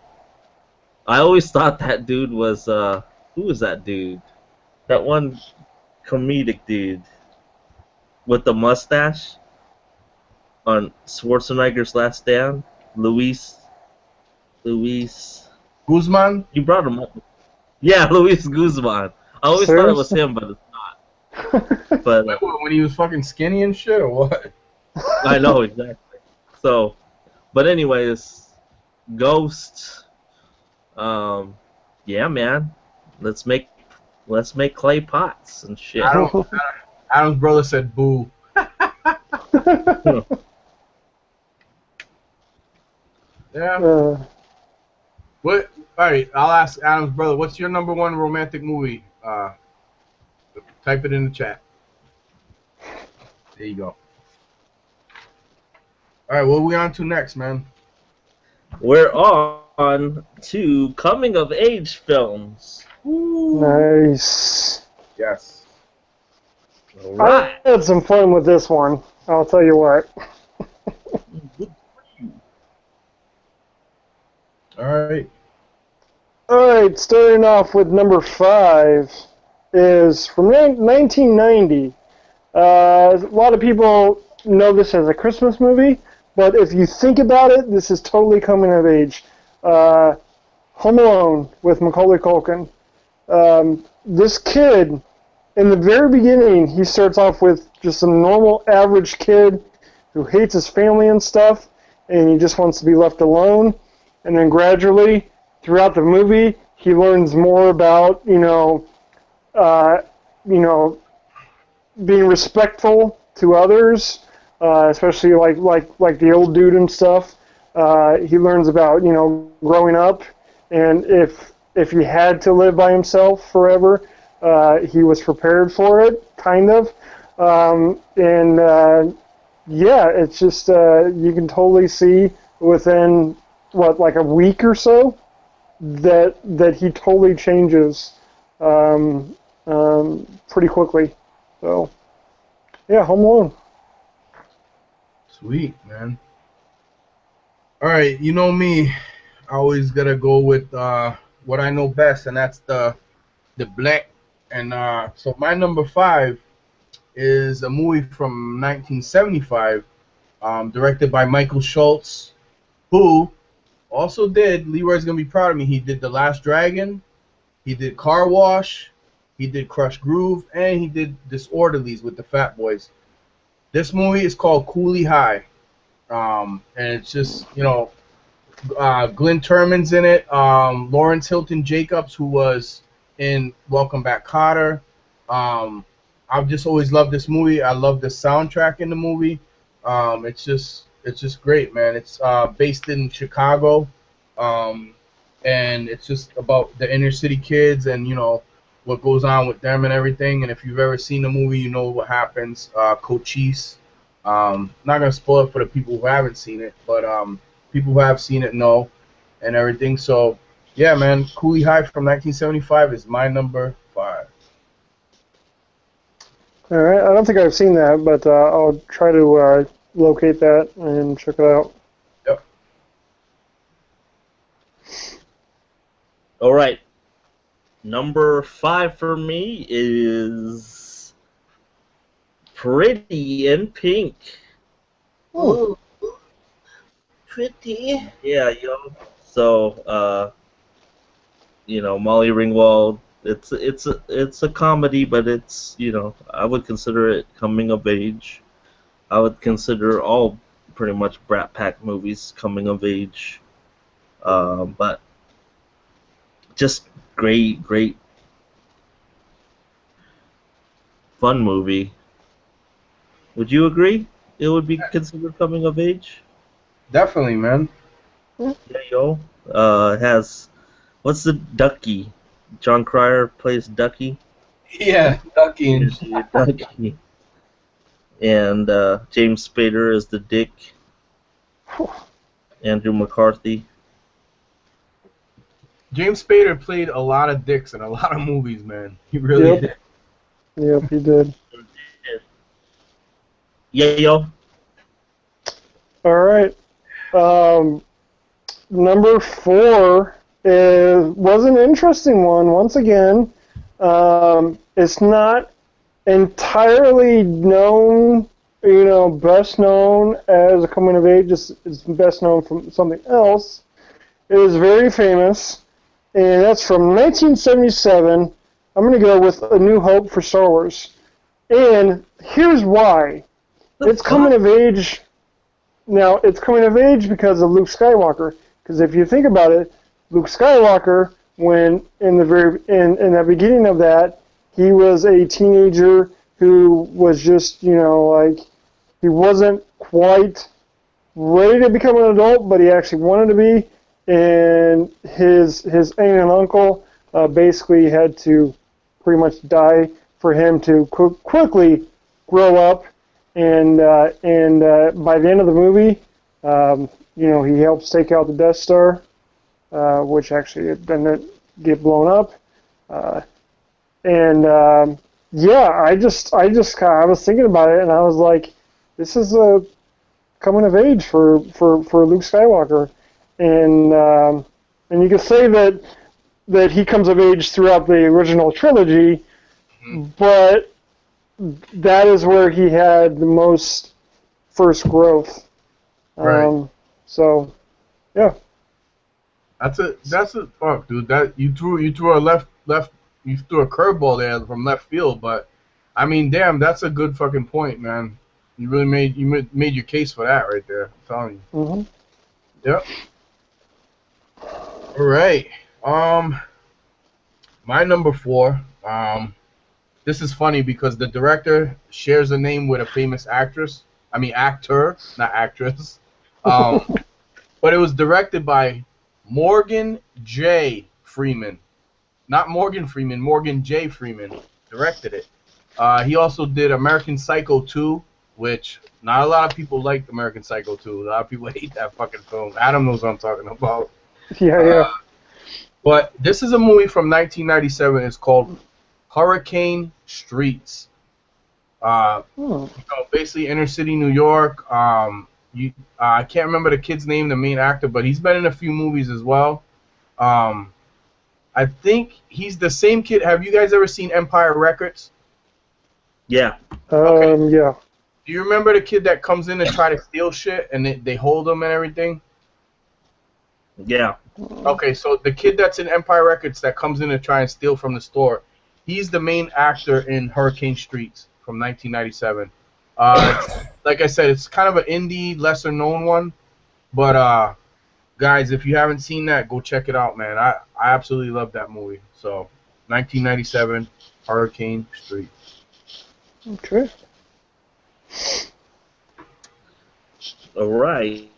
Speaker 3: I always thought that dude was who was that dude? That one comedic dude with the mustache on Schwarzenegger's Last Stand, Luis.
Speaker 1: Guzman?
Speaker 3: You brought him up. Yeah, Luis Guzman. I always thought it was
Speaker 2: Seriously?
Speaker 3: him, but it's not. But
Speaker 1: Wait, when he was fucking skinny and shit, or what?
Speaker 3: I know exactly. So, but anyways, Ghost. Yeah, man. Let's make clay pots and shit.
Speaker 1: Adam's brother said boo. Yeah. What? All right, I'll ask Adam's brother. What's your number one romantic movie? Type it in the chat. There you go. All right, what are we on to next, man?
Speaker 3: We're on to coming of age films.
Speaker 2: Nice.
Speaker 1: Yes.
Speaker 3: All right.
Speaker 2: I had some fun with this one. I'll tell you what.
Speaker 1: All right.
Speaker 2: All right, starting off with number 5 is from 1990. A lot of people know this as a Christmas movie, but if you think about it, this is totally coming of age. Home Alone with Macaulay Culkin. This kid, in the very beginning, he starts off with just a normal, average kid who hates his family and stuff, and he just wants to be left alone. And then gradually, throughout the movie, he learns more about, being respectful to others, especially like the old dude and stuff. He learns about growing up, and if he had to live by himself forever, he was prepared for it, kind of. Yeah, it's just you can totally see within like a week or so that he totally changes pretty quickly. So yeah, Home Alone.
Speaker 1: Sweet, man. All right, you know me. I always gotta go with what I know best, and that's the black. And so my number 5 is a movie from 1975, directed by Michael Schultz, who also did. Leroy's gonna be proud of me. He did The Last Dragon. He did Car Wash. He did Crush Groove, and he did Disorderlies with the Fat Boys. This movie is called Coolie High, and it's just Glenn Turman's in it. Lawrence Hilton Jacobs, who was in Welcome Back, Kotter. I've just always loved this movie. I love the soundtrack in the movie. It's just great, man. It's based in Chicago, and it's just about the inner city kids and what goes on with them and everything. And if you've ever seen the movie, you know what happens. Cochise. Not gonna spoil it for the people who haven't seen it, but people who have seen it know and everything. So yeah, man, Coolie High from 1975 is my number 5.
Speaker 2: All right, I don't think I've seen that, but I'll try to locate that and check it out.
Speaker 1: Yep.
Speaker 3: All right. Number 5 for me is Pretty in Pink.
Speaker 2: Oh.
Speaker 1: Pretty.
Speaker 3: Yeah, So, Molly Ringwald. It's a comedy, but it's I would consider it coming of age. I would consider all pretty much Brat Pack movies coming of age, but just great fun movie. Would you agree? It would be considered coming of age.
Speaker 1: Definitely, man.
Speaker 3: Yeah, it has what's the Ducky? John Cryer plays Ducky.
Speaker 1: Yeah, Ducky and
Speaker 3: Ducky. And James Spader as the Dick. Andrew McCarthy.
Speaker 1: James Spader played a lot of dicks in a lot of movies, man. He really
Speaker 2: Yep.
Speaker 1: did.
Speaker 2: Yep, he did.
Speaker 3: Yeah, yo.
Speaker 2: All right. Number 4 was an interesting one. Once again, it's not entirely known, best known as a coming of age. It's best known from something else. It is very famous, and that's from 1977. I'm going to go with A New Hope for Star Wars. And here's why. It's coming of age. Now, it's coming of age because of Luke Skywalker. Because if you think about it, Luke Skywalker, when in the beginning of that, he was a teenager who was just, he wasn't quite ready to become an adult, but he actually wanted to be. And his aunt and uncle basically had to pretty much die for him to quickly grow up. And by the end of the movie, he helps take out the Death Star, which actually didn't get blown up. I was thinking about it, and I was like, this is a coming of age for Luke Skywalker, and you could say that he comes of age throughout the original trilogy, but that is where he had the most first growth.
Speaker 1: Right.
Speaker 2: So, yeah.
Speaker 1: That's a fuck, dude. That you threw a you threw a curveball there from left field, but I mean, damn, that's a good fucking point, man. You really made your case for that right there. I'm telling you.
Speaker 2: Mm-hmm.
Speaker 1: Yep. All right. My number 4. This is funny because the director shares a name with a famous actress. I mean, actor, not actress. But it was directed by Morgan J. Freeman. Not Morgan Freeman, Morgan J. Freeman directed it. He also did American Psycho 2, which not a lot of people liked American Psycho 2. A lot of people hate that fucking film. Adam knows what I'm talking about.
Speaker 2: Yeah.
Speaker 1: But this is a movie from 1997. It's called Hurricane Streets. Basically inner city New York. I can't remember the kid's name, the main actor, but he's been in a few movies as well. I think he's the same kid. Have you guys ever seen Empire Records?
Speaker 3: Yeah.
Speaker 1: Okay.
Speaker 2: Yeah.
Speaker 1: Do you remember the kid that comes in to try to steal shit and they hold him and everything?
Speaker 3: Yeah.
Speaker 1: Okay, so the kid that's in Empire Records that comes in to try and steal from the store, he's the main actor in Hurricane Streets from 1997. Like I said, it's kind of an indie, lesser-known one. But, guys, if you haven't seen that, go check it out, man. I absolutely love that movie. So, 1997, Hurricane Streets.
Speaker 2: Okay.
Speaker 3: All right.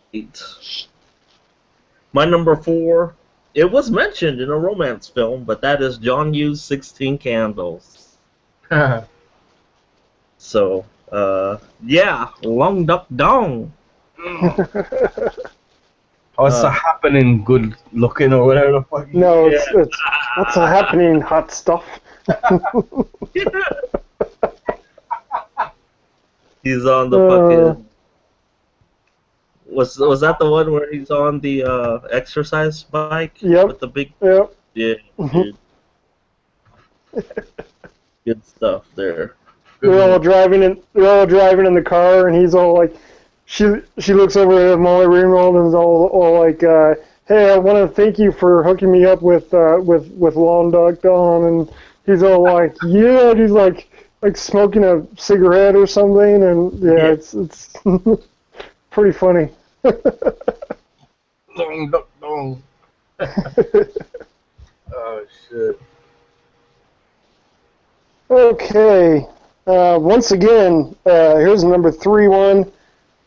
Speaker 3: My number 4, it was mentioned in a romance film, but that is John Hughes' 16 Candles. So, yeah, Long Duck Dong.
Speaker 1: What's happening, good looking, or whatever the fuck?
Speaker 2: No, it's what's happening, hot stuff.
Speaker 3: He's on the fucking... Was that the one where he's on the exercise bike?
Speaker 2: Yep.
Speaker 3: With the big...
Speaker 2: Yep.
Speaker 3: Yeah, dude. Good stuff there.
Speaker 2: They're all driving in the car, and he's all like, she looks over at Molly Ringwald and is all like, hey, I want to thank you for hooking me up with Long Duck Dawn, and he's all like, yeah, and he's like smoking a cigarette or something, and yeah. It's pretty funny.
Speaker 1: Long Duck Dong. Oh shit.
Speaker 2: Okay. Once again, here's number 3 one.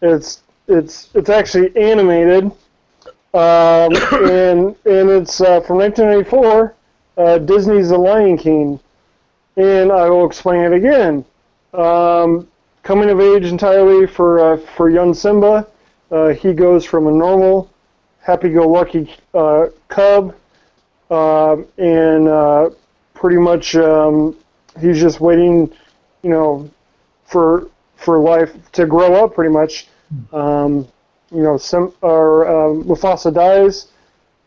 Speaker 2: It's actually animated, and it's from 1994. Disney's The Lion King, and I will explain it again. coming of age entirely for young Simba. He goes from a normal, happy-go-lucky cub, and pretty much he's just waiting, for life to grow up. Pretty much, Mufasa dies,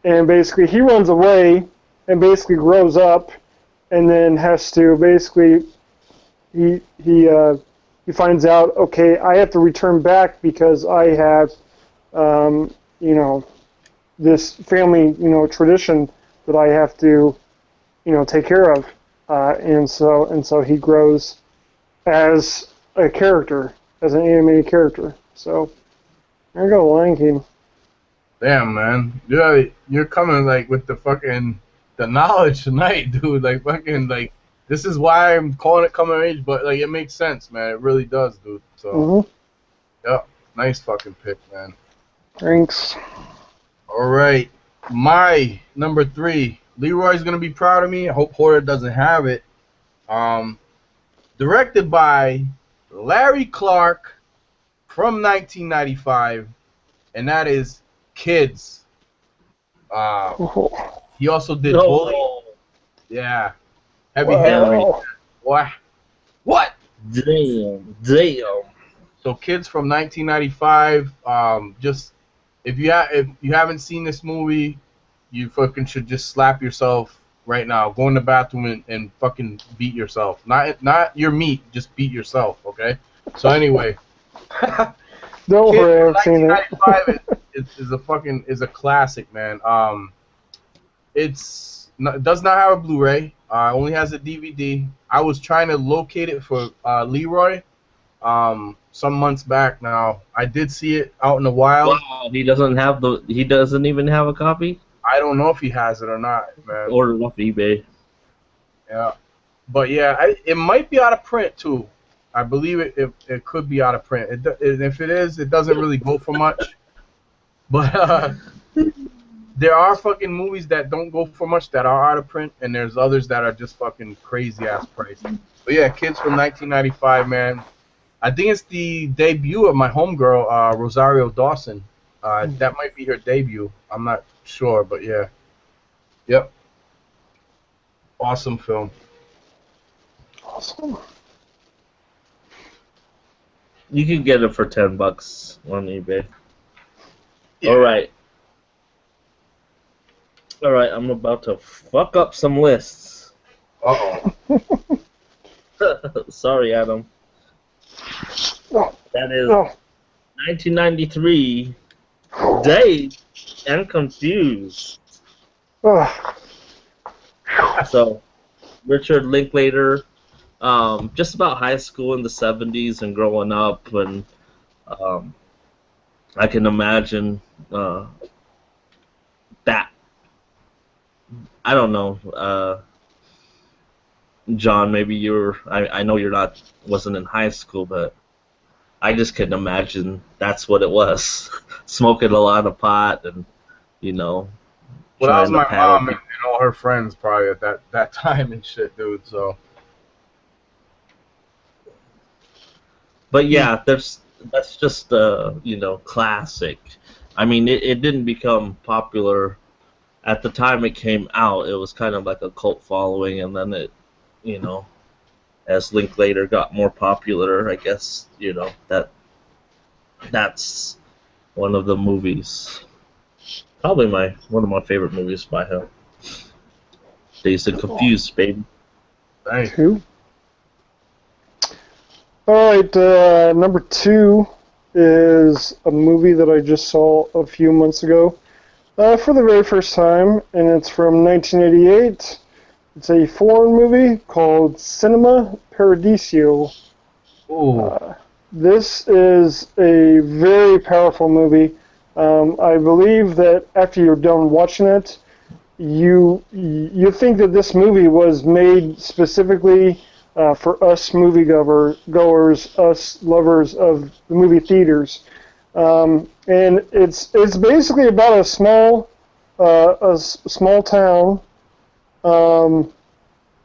Speaker 2: and basically he runs away, and basically grows up, and then has to basically he finds out, okay, I have to return back because I have this family tradition that I have to take care of, and so he grows as a character, as an animated character. So there you go, Lion King.
Speaker 1: Damn, man. You're coming like with the knowledge tonight, dude. Like fucking like this is why I'm calling it coming of age, but like it makes sense, man. It really does, dude. So yeah, nice fucking pick, man.
Speaker 2: Thanks.
Speaker 1: All right, my number 3. Leroy's gonna be proud of me. I hope Horror doesn't have it. Directed by Larry Clark from 1995, and that is Kids. He also did Bully. Yeah. Heavy hitter. What?
Speaker 3: Damn.
Speaker 1: So Kids from 1995. Just if you haven't seen this movie, you fucking should just slap yourself right now. Go in the bathroom and fucking beat yourself. Not your meat, just beat yourself. Okay. So anyway.
Speaker 2: Don't worry, I've seen it.
Speaker 1: 1995 is a classic, man. It does not have a Blu-ray. Only has a DVD. I was trying to locate it for Leroy some months back now. I did see it out in the wild.
Speaker 3: Wow, he doesn't even have a copy?
Speaker 1: I don't know if he has it or not, man.
Speaker 3: Ordered off eBay.
Speaker 1: Yeah. But yeah, it might be out of print too. I believe it could be out of print. If it is, it doesn't really go for much. But there are fucking movies that don't go for much that are out of print, and there's others that are just fucking crazy ass price. But yeah, Kids from 1995, man. I think it's the debut of my homegirl, Rosario Dawson. That might be her debut. I'm not sure, but yeah. Yep. Awesome film.
Speaker 2: Awesome.
Speaker 3: You can get it for $10 on eBay.
Speaker 1: Yeah.
Speaker 3: All right, I'm about to fuck up some lists.
Speaker 1: Uh-oh.
Speaker 3: Sorry, Adam. That is 1993, Dazed and Confused. So, Richard Linklater, just about high school in the 70s and growing up, and I can imagine that. I don't know, John. Maybe I know you're wasn't in high school, but I just can imagine that's what it was. Smoking a lot of pot and
Speaker 1: Well, that was my mom and all her friends probably at that time and shit, dude. So.
Speaker 3: But yeah, that's just classic. I mean, it didn't become popular at the time it came out. It was kind of like a cult following, and then it, as Linklater got more popular, I guess that's one of the movies. Probably one of my favorite movies by him. Dazed and Confused, baby.
Speaker 1: Thanks.
Speaker 2: Two. All right, number 2 is a movie that I just saw a few months ago for the very first time, and it's from 1988. It's a foreign movie called Cinema Paradiso. This is a very powerful movie. I believe that after you're done watching it, you think that this movie was made specifically for us moviegoers, us lovers of the movie theaters, and it's basically about a small town,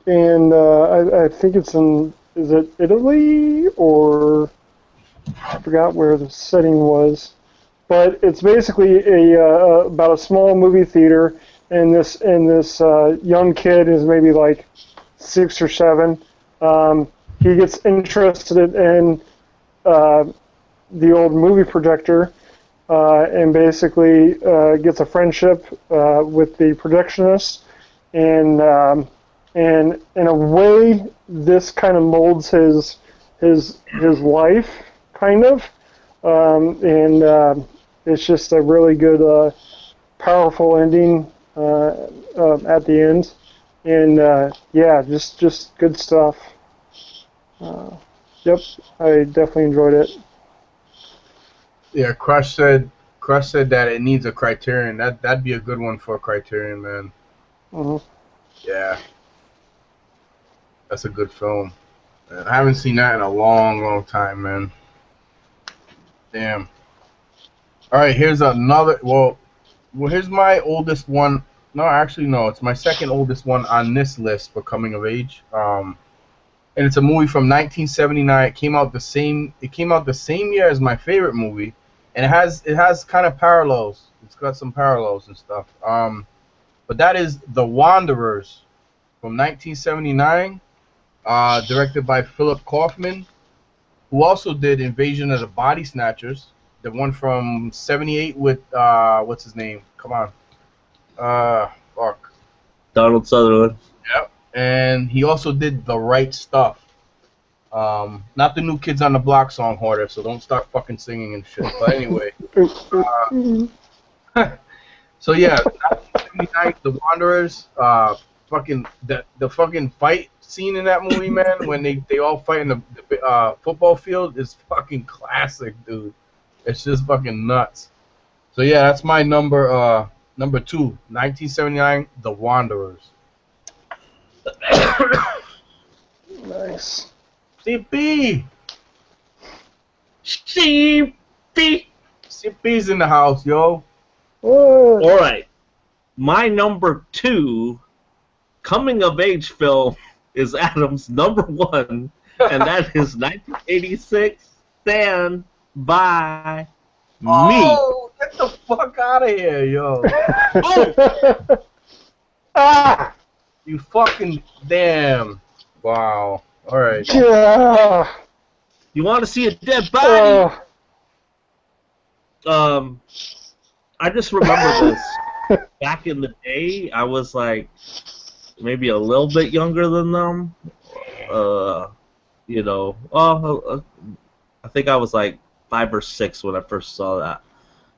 Speaker 2: and I think it's is it Italy or I forgot where the setting was, but it's basically about a small movie theater, and this young kid is maybe like 6 or 7. He gets interested in uh, the old movie projector, and basically gets a friendship with the projectionist, and in a way, this kind of molds his life, kind of, and it's just a really good, powerful ending at the end, and yeah, just good stuff. Uh, yep, I definitely enjoyed it.
Speaker 1: Yeah, Crush said that it needs a Criterion. That'd be a good one for a Criterion, man.
Speaker 2: Hmm.
Speaker 1: Yeah, that's a good film. Man, I haven't seen that in a long time, man. Damn. All right, here's another. Well, here's my oldest one. No, actually, no. It's my second oldest one on this list for coming of age. And it's a movie from 1979. It came out the same. It came out the same year as my favorite movie, and it has kind of parallels. It's got some parallels and stuff. But that is The Wanderers from 1979, directed by Philip Kaufman, who also did Invasion of the Body Snatchers, the one from '78 with what's his name? Come on, fuck.
Speaker 3: Donald Sutherland.
Speaker 1: Yep. And he also did The Right Stuff. Not the New Kids on the Block song, Hoarder, so don't start fucking singing and shit. But anyway, so yeah, 1979, The Wanderers, fucking the fucking fight scene in that movie, man, when they all fight in the football field is fucking classic, dude. It's just fucking nuts. So yeah, that's my number 2, 1979, The Wanderers.
Speaker 2: Nice.
Speaker 1: CP!
Speaker 3: CP.
Speaker 1: CP's in the house, yo.
Speaker 2: What?
Speaker 3: All right. My number 2 coming of age film is Adam's number 1, and that is 1986 Stand By Me.
Speaker 1: Oh, get the fuck out of here, yo.
Speaker 2: Ah!
Speaker 1: You fucking damn. Wow. All right.
Speaker 2: Yeah.
Speaker 3: You want to see a dead body?
Speaker 2: Uh,
Speaker 3: I just remember this. Back in the day, I was like maybe a little bit younger than them. I think I was like 5 or 6 when I first saw that,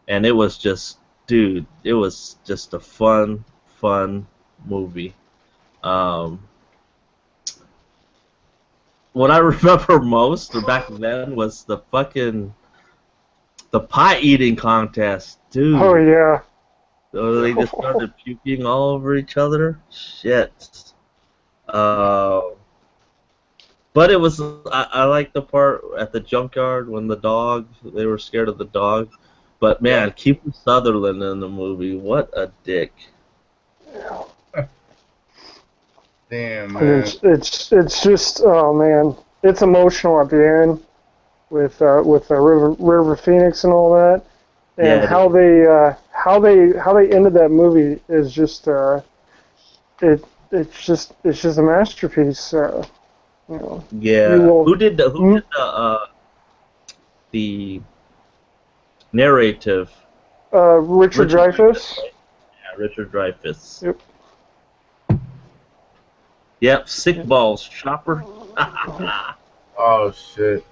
Speaker 3: and it was just, dude, it was just a fun movie. What I remember most back then was the pie eating contest, dude.
Speaker 2: oh yeah.
Speaker 3: They just started puking all over each other. Shit. But it was, I like the part at the junkyard when they were scared of the dog. But man, Kiefer Sutherland in the movie, what a dick.
Speaker 1: Damn,
Speaker 2: And
Speaker 1: man.
Speaker 2: it's just, oh man, it's emotional at the end with the River Phoenix and all that, and
Speaker 3: Yeah,
Speaker 2: how they ended that movie is just it's just a masterpiece. You know,
Speaker 3: Yeah.
Speaker 2: you will.
Speaker 3: Who did the narrative?
Speaker 2: Richard Dreyfuss.
Speaker 3: Yeah, Richard Dreyfuss.
Speaker 2: Yep.
Speaker 3: Yep, Sick Balls Chopper.
Speaker 1: Oh shit.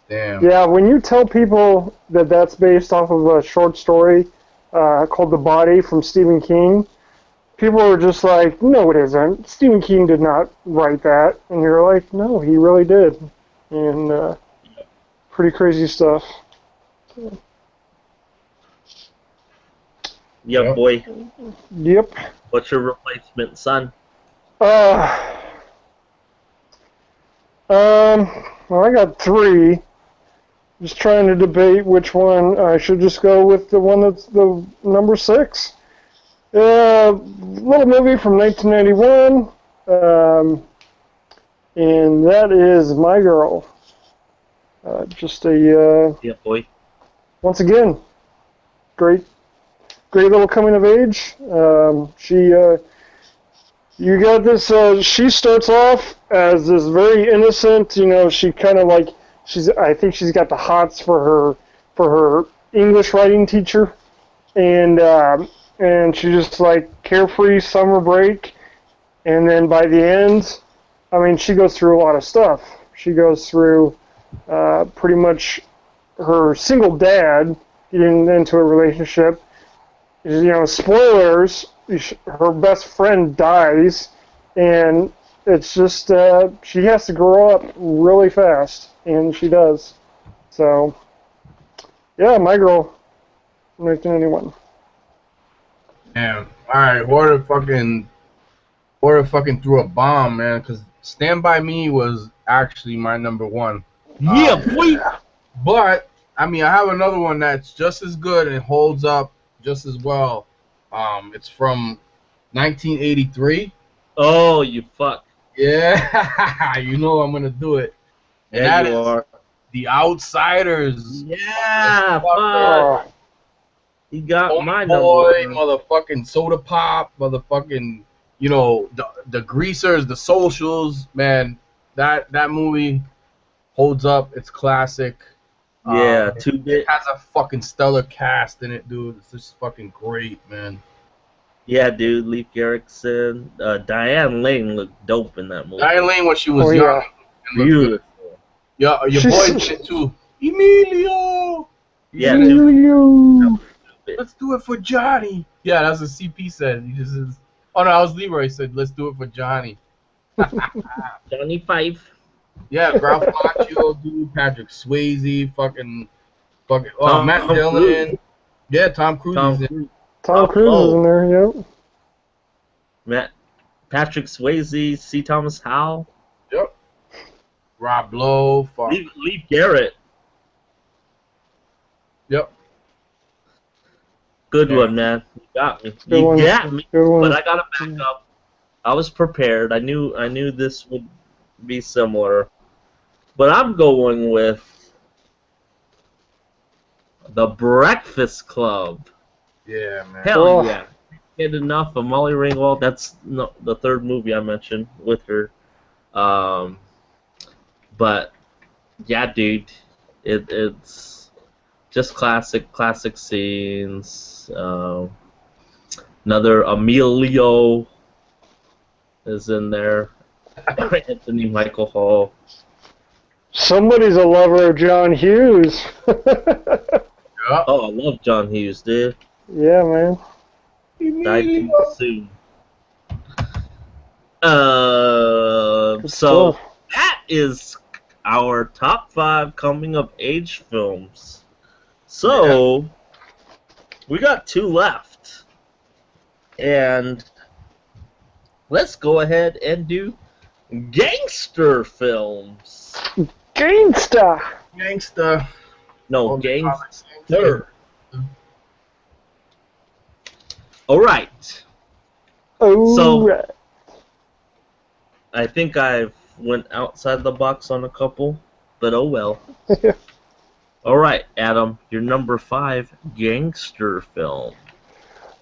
Speaker 1: Damn.
Speaker 2: Yeah, when you tell people that that's based off of a short story called The Body from Stephen King, people are just like, no, it isn't. Stephen King did not write that. And you're like, no, he really did. And pretty crazy stuff.
Speaker 3: Yeah, boy.
Speaker 2: Yep.
Speaker 3: What's your replacement, son?
Speaker 2: Well, I got 3. Just trying to debate which one I should just go with the one that's the number 6. Little movie from 1991, and that is My Girl. Just a
Speaker 3: Yeah, boy.
Speaker 2: once again, great little coming of age. You got this. She starts off as this very innocent. She kind of like I think she's got the hots for her English writing teacher, and she's just like carefree summer break. And then by the end, I mean, she goes through a lot of stuff. She goes through pretty much her single dad getting into a relationship. Spoilers, her best friend dies, and it's just she has to grow up really fast, and she does. So, yeah, my girl, making anyone.
Speaker 1: Damn. All right, Warder fucking threw a bomb, man. Because Stand By Me was actually my number one.
Speaker 3: Yeah, boy.
Speaker 1: But I mean, I have another one that's just as good and holds up just as well. It's from 1983.
Speaker 3: Oh, you fuck.
Speaker 1: Yeah, you know I'm gonna do it. And
Speaker 3: Yeah,
Speaker 1: that
Speaker 3: you
Speaker 1: is
Speaker 3: are.
Speaker 1: The Outsiders.
Speaker 3: Yeah, fuck.
Speaker 2: Oh,
Speaker 3: You got
Speaker 1: Pony
Speaker 3: my
Speaker 1: Boy,
Speaker 3: number.
Speaker 1: motherfucking Soda Pop, motherfucking, the Greasers, the Socials, man. That movie holds up. It's classic.
Speaker 3: Yeah,
Speaker 1: It
Speaker 3: 2-bit.
Speaker 1: has a fucking stellar cast in it, dude. It's just fucking great, man.
Speaker 3: Yeah, dude. Leif Erikson. Diane Lane looked dope in that movie.
Speaker 1: Diane Lane, when she was
Speaker 2: Oh,
Speaker 1: young,
Speaker 2: yeah.
Speaker 1: and looked good.
Speaker 3: Beautiful.
Speaker 1: Yeah, your
Speaker 2: She's-
Speaker 1: boy's in it too. Emilio!
Speaker 3: Yeah,
Speaker 2: You.
Speaker 1: Let's do it for Johnny. Yeah, that's what CP said. He just is. Oh no, I was Leroy. He said, let's do it for Johnny.
Speaker 3: Johnny Five.
Speaker 1: Yeah, Ralph Macchio, dude, Patrick Swayze, fucking,
Speaker 3: Tom
Speaker 1: Matt
Speaker 3: Cruise.
Speaker 1: Dillon. Yeah, Tom Cruise
Speaker 3: Tom
Speaker 1: is in.
Speaker 3: Cruise.
Speaker 2: Tom Cruise is in there, yep.
Speaker 3: Matt, Patrick Swayze, C. Thomas Howell,
Speaker 1: Yep. Rob Lowe. Fuck.
Speaker 3: Leif Garrett.
Speaker 1: Yep.
Speaker 3: Good
Speaker 1: Yeah.
Speaker 3: one, man. You got me.
Speaker 2: Good
Speaker 3: You
Speaker 2: one.
Speaker 3: got me.
Speaker 2: Good one.
Speaker 3: But I gotta back up. I was prepared. I knew this would be similar. But I'm going with The Breakfast Club.
Speaker 1: Yeah, man.
Speaker 3: Hell
Speaker 2: Oh.
Speaker 3: yeah. Get enough of Molly Ringwald. That's the third movie I mentioned with her. But yeah, dude, it's just classic scenes. Another Emilio is in there. Anthony Michael Hall.
Speaker 2: Somebody's a lover of John Hughes.
Speaker 1: Yep.
Speaker 3: Oh, I love John Hughes, dude.
Speaker 2: Yeah, man.
Speaker 3: Died too soon.
Speaker 2: Good
Speaker 3: So
Speaker 2: stuff.
Speaker 3: that is our top 5 coming of age films. So we got 2 left. And let's go ahead and do gangster films.
Speaker 2: Gangsta.
Speaker 1: Gangsta.
Speaker 3: No,
Speaker 1: Oh,
Speaker 3: gangster. All right.
Speaker 2: Oh,
Speaker 3: So-
Speaker 2: right.
Speaker 3: I think I've went outside the box on a couple, but oh well. All right, Adam, your number 5 gangster film.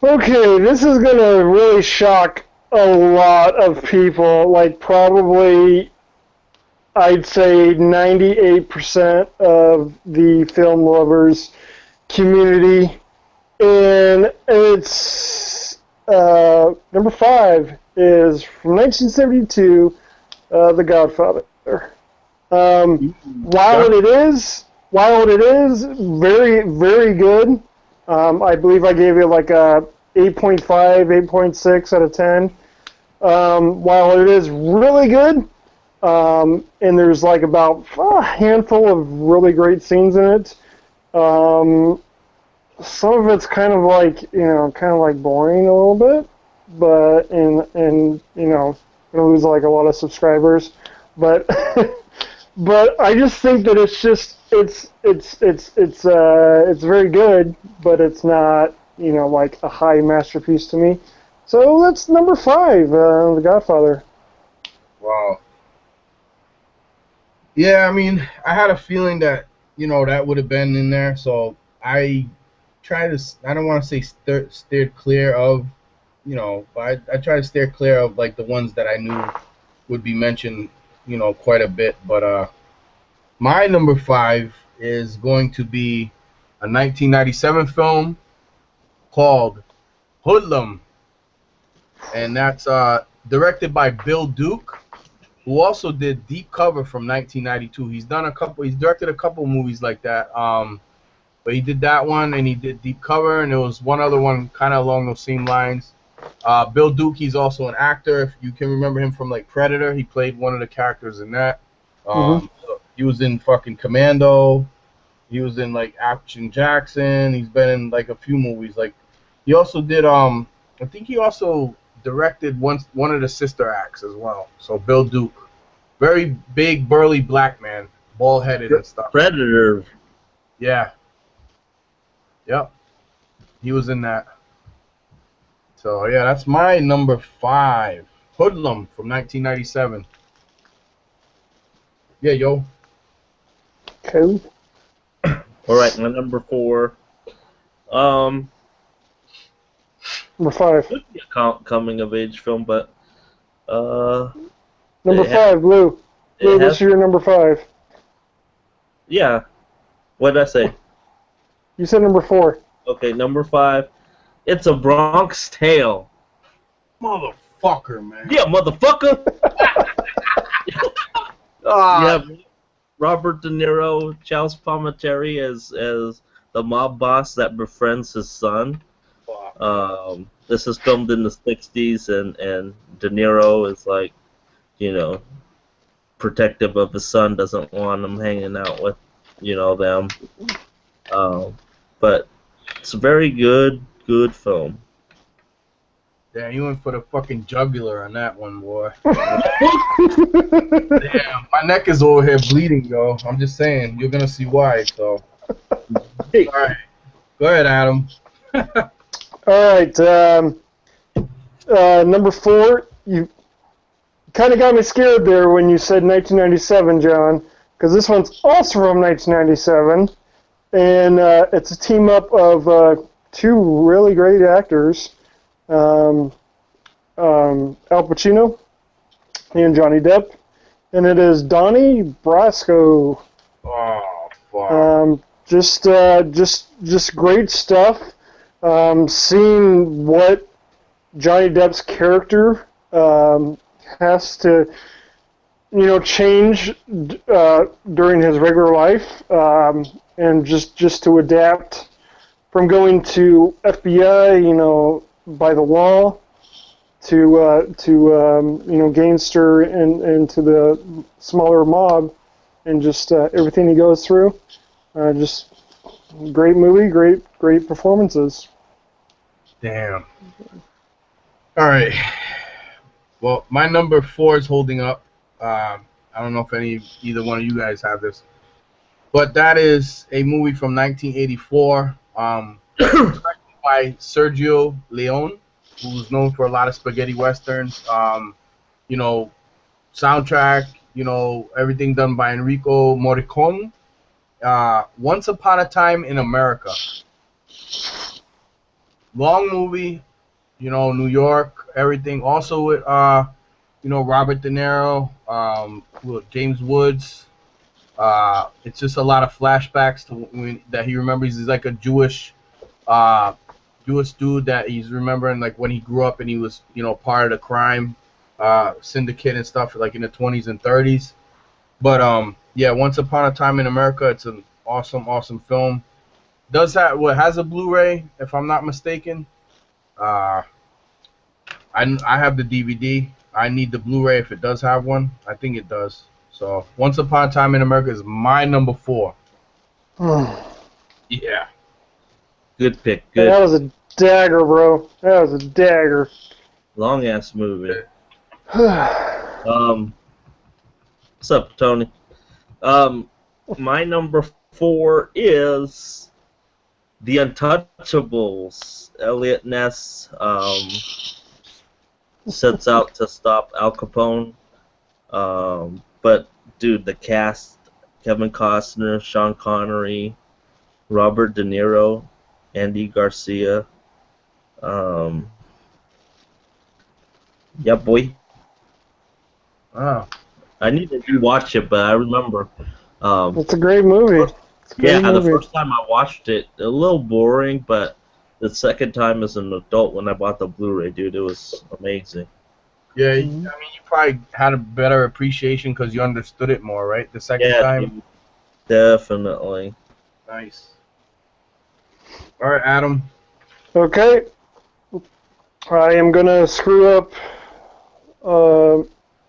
Speaker 2: Okay, this is gonna really shock a lot of people. Like probably, I'd say 98% of the film lovers community, and it's number 5 is from 1972, The Godfather. While it is very, very good, I believe I gave it like a 8.5, 8.6 out of 10. While it is really good, and there's like about a handful of really great scenes in it, some of it's kind of like boring a little bit, but and gonna lose like a lot of subscribers, but but I just think that it's very good, but it's not like a high masterpiece to me. So that's number 5, The Godfather.
Speaker 1: Wow. Yeah, I mean, I had a feeling that that would have been in there, so I try to. I don't want to say steered clear of, but I try to steer clear of like the ones that I knew would be mentioned, quite a bit. But my number five is going to be a 1997 film called Hoodlum, and that's directed by Bill Duke, who also did Deep Cover from 1992. He's done a couple. He's directed a couple movies like that. But he did that one, and he did Deep Cover, and there was one other one kind of along those same lines. Bill Duke, he's also an actor. If you can remember him from like Predator, he played one of the characters in that.
Speaker 2: Hmm.
Speaker 1: So he was in fucking Commando. He was in like Action Jackson. He's been in like a few movies. Like he also did I think he also directed one of the Sister Acts as well. So Bill Duke, very big burly black man, bald headed and stuff.
Speaker 3: Predator.
Speaker 1: Yeah, yep, he was in that. So yeah, that's my number five. Hoodlum from 1997. Yeah, yo.
Speaker 2: Cool.
Speaker 3: All right, my number four. Um,
Speaker 2: Number five.
Speaker 3: Could be a coming of age film, but uh,
Speaker 2: Number
Speaker 3: it has,
Speaker 2: five, Lou. Lou,
Speaker 3: it
Speaker 2: this
Speaker 3: has
Speaker 2: is your number five.
Speaker 3: yeah. What did I say?
Speaker 2: You said number four.
Speaker 3: Okay, number five. It's a Bronx Tale.
Speaker 1: Motherfucker, man.
Speaker 3: Yeah, motherfucker. You
Speaker 1: Ah,
Speaker 3: have Robert De Niro, Charles Palminteri as the mob boss that befriends his son.
Speaker 1: fuck.
Speaker 3: This is filmed in the '60s, and De Niro is like, you know, protective of his son, doesn't want him hanging out with, them. Um, but it's a very good film.
Speaker 1: Damn, you went for the fucking jugular on that one, boy.
Speaker 2: All
Speaker 1: Damn, my neck is over here bleeding, yo. I'm just saying, you're gonna see why. So,
Speaker 3: Hey,
Speaker 1: all right, go ahead, Adam.
Speaker 2: right. Number four. You kind of got me scared there when you said 1997, John, because this one's also from 1997, and it's a team up of two really great actors, um, Al Pacino and Johnny Depp, and it is Donnie Brasco.
Speaker 1: Oh, fuck.
Speaker 2: Just great stuff. Seeing what Johnny Depp's character has to, change during his regular life, and just to adapt from going to FBI, by the law, to Gangster and to the smaller mob, and just everything he goes through. Just great movie, great performances.
Speaker 1: Damn. All right. Well, my number four is holding up. I don't know if either one of you guys have this, but that is a movie from 1984, directed by Sergio Leone, who's known for a lot of spaghetti westerns. You know, soundtrack. Everything done by Enrico Morricone. Once Upon a Time in America. Long movie. New York, everything. Also with Robert De Niro, with James Woods. It's just a lot of flashbacks to that he remembers. He's like a uh, Jewish dude that he's remembering like when he grew up and he was part of the crime syndicate and stuff like in the 20s and 30s. But yeah, Once Upon a Time in America. It's an awesome film. Has a Blu-ray if I'm not mistaken. Uh, I have the DVD. I need the Blu-ray if it does have one. I think it does. So Once Upon a Time in America is my number four. Yeah.
Speaker 3: good pick.
Speaker 2: That
Speaker 3: Good
Speaker 2: was a dagger, bro. That was a dagger.
Speaker 3: long ass movie. Um, what's up, Tony? My number four is The Untouchables. Elliot Ness sets out to stop Al Capone, but dude, the cast: Kevin Costner, Sean Connery, Robert De Niro, Andy Garcia. Um, yeah, boy.
Speaker 1: Oh.
Speaker 3: I need to rewatch it, but I remember. Um,
Speaker 2: It's a great movie.
Speaker 3: first,
Speaker 2: It's a great
Speaker 3: yeah, the
Speaker 2: movie.
Speaker 3: first time I watched it, a little boring, but the second time as an adult when I bought the Blu-ray, dude, it was amazing.
Speaker 1: Yeah, I mean,
Speaker 2: Mhm.
Speaker 1: you probably had a better appreciation because you understood it more, right? The second
Speaker 3: Yeah,
Speaker 1: time.
Speaker 3: dude, definitely.
Speaker 1: Nice. All right, Adam.
Speaker 2: Okay, I am gonna screw up uh,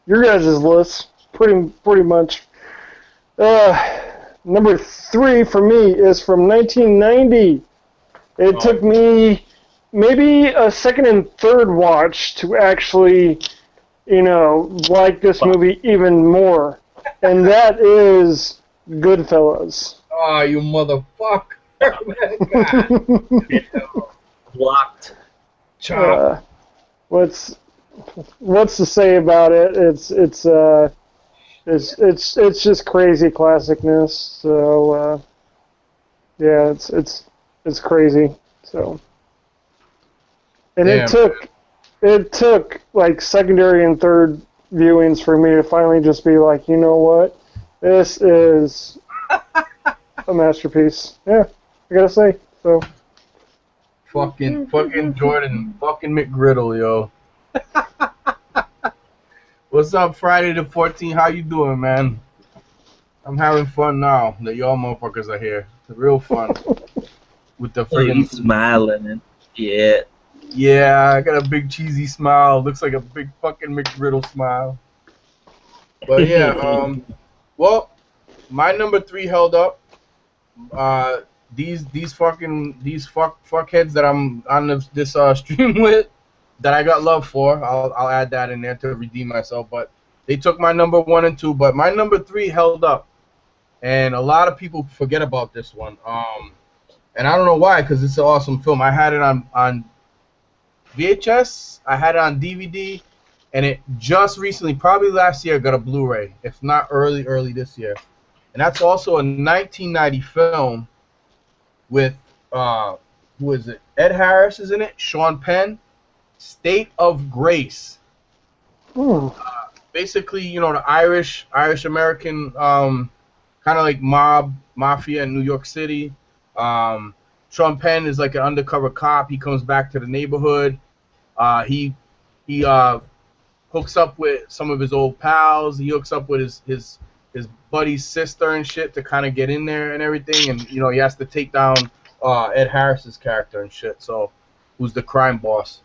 Speaker 2: your guys' list pretty much. Uh, number 3 for me is from 1990. It
Speaker 1: Oh,
Speaker 2: took me maybe a second and third watch to actually, like this movie even more, and that is Goodfellas.
Speaker 1: oh, you motherfucker, man.
Speaker 3: Yeah, blocked.
Speaker 1: Chop.
Speaker 2: uh, what's what's to say about it? It's just crazy classicness. So yeah, it's crazy. So and
Speaker 1: Damn.
Speaker 2: it took like secondary and third viewings for me to finally just be like, you know what, this is a masterpiece. Yeah, I gotta say. So
Speaker 1: Fucking Jordan. Fucking McGriddle, yo. What's up, Friday the 14th? How you doing, man? I'm having fun now that y'all motherfuckers are here. It's real fun with the
Speaker 3: Oh, he's
Speaker 1: friggin'
Speaker 3: smiling and yeah.
Speaker 1: yeah. I got a big cheesy smile. Looks like a big fucking McGriddle smile. But yeah, well, my number 3 held up. Uh, these fuckheads that I'm on this stream with that I got love for. I'll add that in there to redeem myself. But they took my number 1 and 2, but my number 3 held up, and a lot of people forget about this one. And I don't know why, because it's an awesome film. I had it on VHS, I had it on DVD, and it just recently, probably last year, got a Blu-ray. If not early this year. And that's also a 1990 film with who is it? Ed Harris is in it. Sean Penn. State of Grace.
Speaker 2: hmm.
Speaker 1: Basically, the Irish American kind of like mafia in New York City. Sean Penn is like an undercover cop. He comes back to the neighborhood. He hooks up with some of his old pals. He hooks up with his buddy's sister and shit to kind of get in there and everything. And he has to take down Ed Harris's character and shit. So who's the crime boss?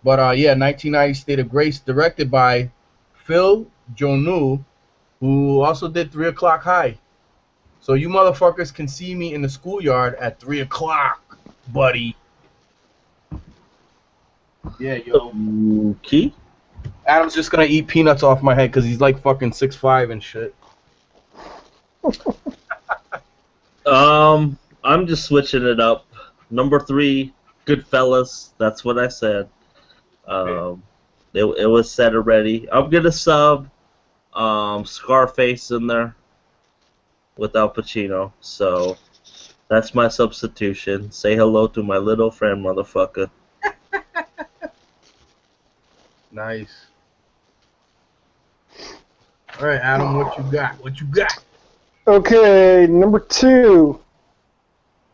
Speaker 1: But yeah, 1990 State of Grace, directed by Phil Jonu, who also did 3 O'clock High. So you motherfuckers can see me in the schoolyard at 3 o'clock, buddy. Yeah, yo.
Speaker 3: Okay.
Speaker 1: Adam's just gonna eat peanuts off my head because he's like fucking 6'5" and shit.
Speaker 3: I'm just switching it up. Number 3, Goodfellas. That's what I said. It was said already. I'm gonna sub Scarface in there with Al Pacino. So that's my substitution. Say hello to my little friend, motherfucker.
Speaker 1: Nice. All right, Adam, what you got? What you got?
Speaker 2: Okay, number 2.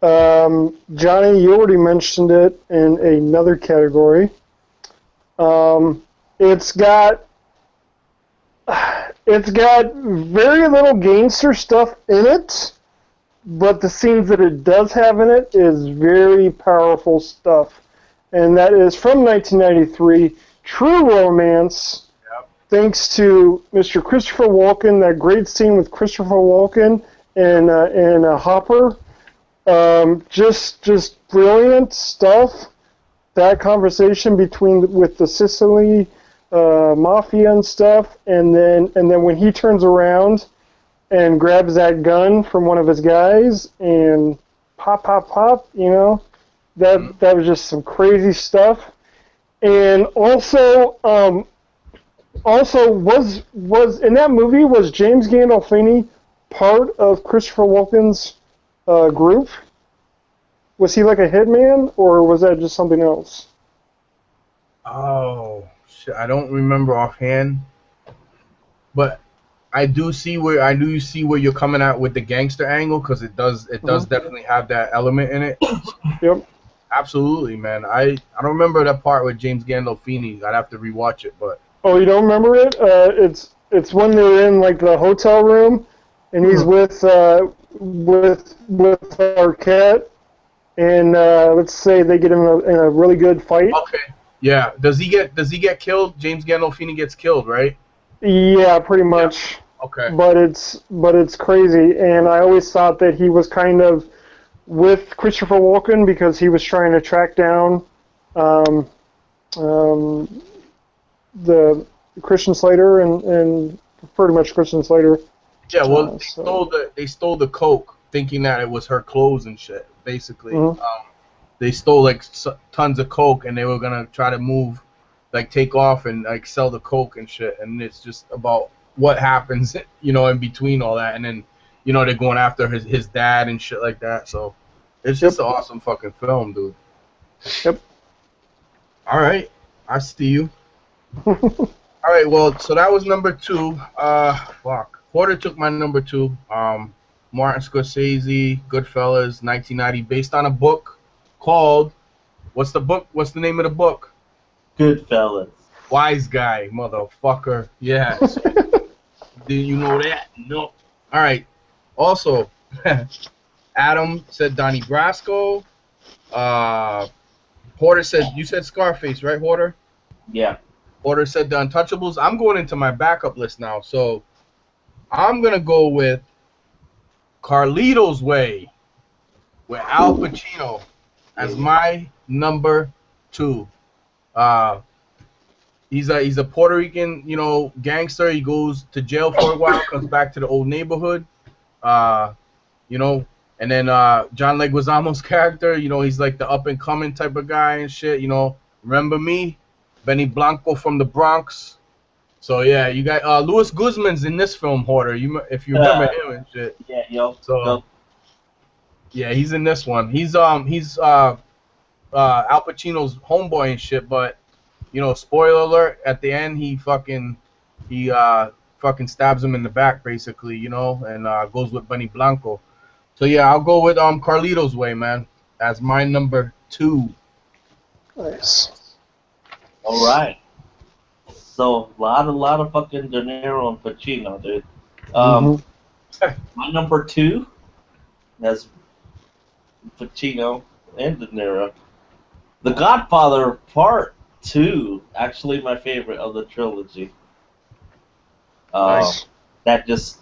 Speaker 2: Johnny, you already mentioned it in another category. It's got very little gangster stuff in it, but the scenes that it does have in it is very powerful stuff. And that is from 1993, True Romance,
Speaker 1: Yep.
Speaker 2: thanks to Mr. Christopher Walken, that great scene with Christopher Walken and Hopper. Just brilliant stuff. That conversation with the Sicily mafia and stuff, and then when he turns around and grabs that gun from one of his guys and pop, that was just some crazy stuff. And also, Also, was in that movie was James Gandolfini part of Christopher Walken's group? Was he like a hitman, or was that just something else?
Speaker 1: Oh shit, I don't remember offhand, but I do see where you're coming at with the gangster angle because it does
Speaker 2: Hmm.
Speaker 1: definitely have that element in it.
Speaker 2: Yep.
Speaker 1: Absolutely, man. I don't remember that part with James Gandolfini. I'd have to rewatch it, but
Speaker 2: Oh, you don't remember it? It's when they're in like the hotel room, and he's with Arquette, and let's say they get in a really good fight.
Speaker 1: okay. Yeah. Does he get killed? James Gandolfini gets killed, right?
Speaker 2: Yeah, pretty
Speaker 1: Yeah.
Speaker 2: much.
Speaker 1: Okay.
Speaker 2: But it's crazy, and I always thought that he was kind of with Christopher Walken because he was trying to track down um, um, the Christian Slater and pretty much Christian Slater.
Speaker 1: Yeah. Well, they
Speaker 2: So
Speaker 1: stole the coke, thinking that it was her clothes and shit. Basically,
Speaker 2: mhm.
Speaker 1: they stole like tons of coke, and they were gonna try to move, like take off and like sell the coke and shit. And it's just about what happens, in between all that, and then, they're going after his dad and shit like that. So it's
Speaker 2: Yep,
Speaker 1: just an awesome fucking film, dude.
Speaker 2: yep.
Speaker 1: All right, I see you. All right, well, so that was number two. Fuck. Porter took my number two. Martin Scorsese, Goodfellas, 1990, based on a book called. What's the book? What's the name of the book?
Speaker 3: Goodfellas.
Speaker 1: Wise Guy, motherfucker. Yeah. So, did you know that? No. All right. Also, Adam said Donnie Brasco. Porter said you said Scarface, right, Porter?
Speaker 3: Yeah.
Speaker 1: Porter said The Untouchables. I'm going into my backup list now, so I'm gonna go with Carlito's Way with Al Pacino as my number two. Uh, he's a Puerto Rican, gangster. He goes to jail for a while, comes back to the old neighborhood. Uh, you know, and then John Leguizamo's character, he's like the up and coming type of guy and shit. Remember me, Benny Blanco from the Bronx. So yeah, you got Luis Guzman's in this film, Hoarder. If you remember
Speaker 3: Uh,
Speaker 1: him and shit.
Speaker 3: yeah, yo.
Speaker 1: So
Speaker 3: Yo.
Speaker 1: yeah, he's in this one. He's Al Pacino's homeboy and shit. But spoiler alert, at the end he fucking stabs him in the back basically, and goes with Benny Blanco. So yeah, I'll go with Carlito's Way, man, as my number two.
Speaker 2: Nice.
Speaker 3: All right. So lot of fucking De Niro and Pacino, dude.
Speaker 2: Hmm.
Speaker 3: My number two has Pacino and De Niro. The Godfather Part Two, actually my favorite of the trilogy.
Speaker 1: Nice.
Speaker 3: That just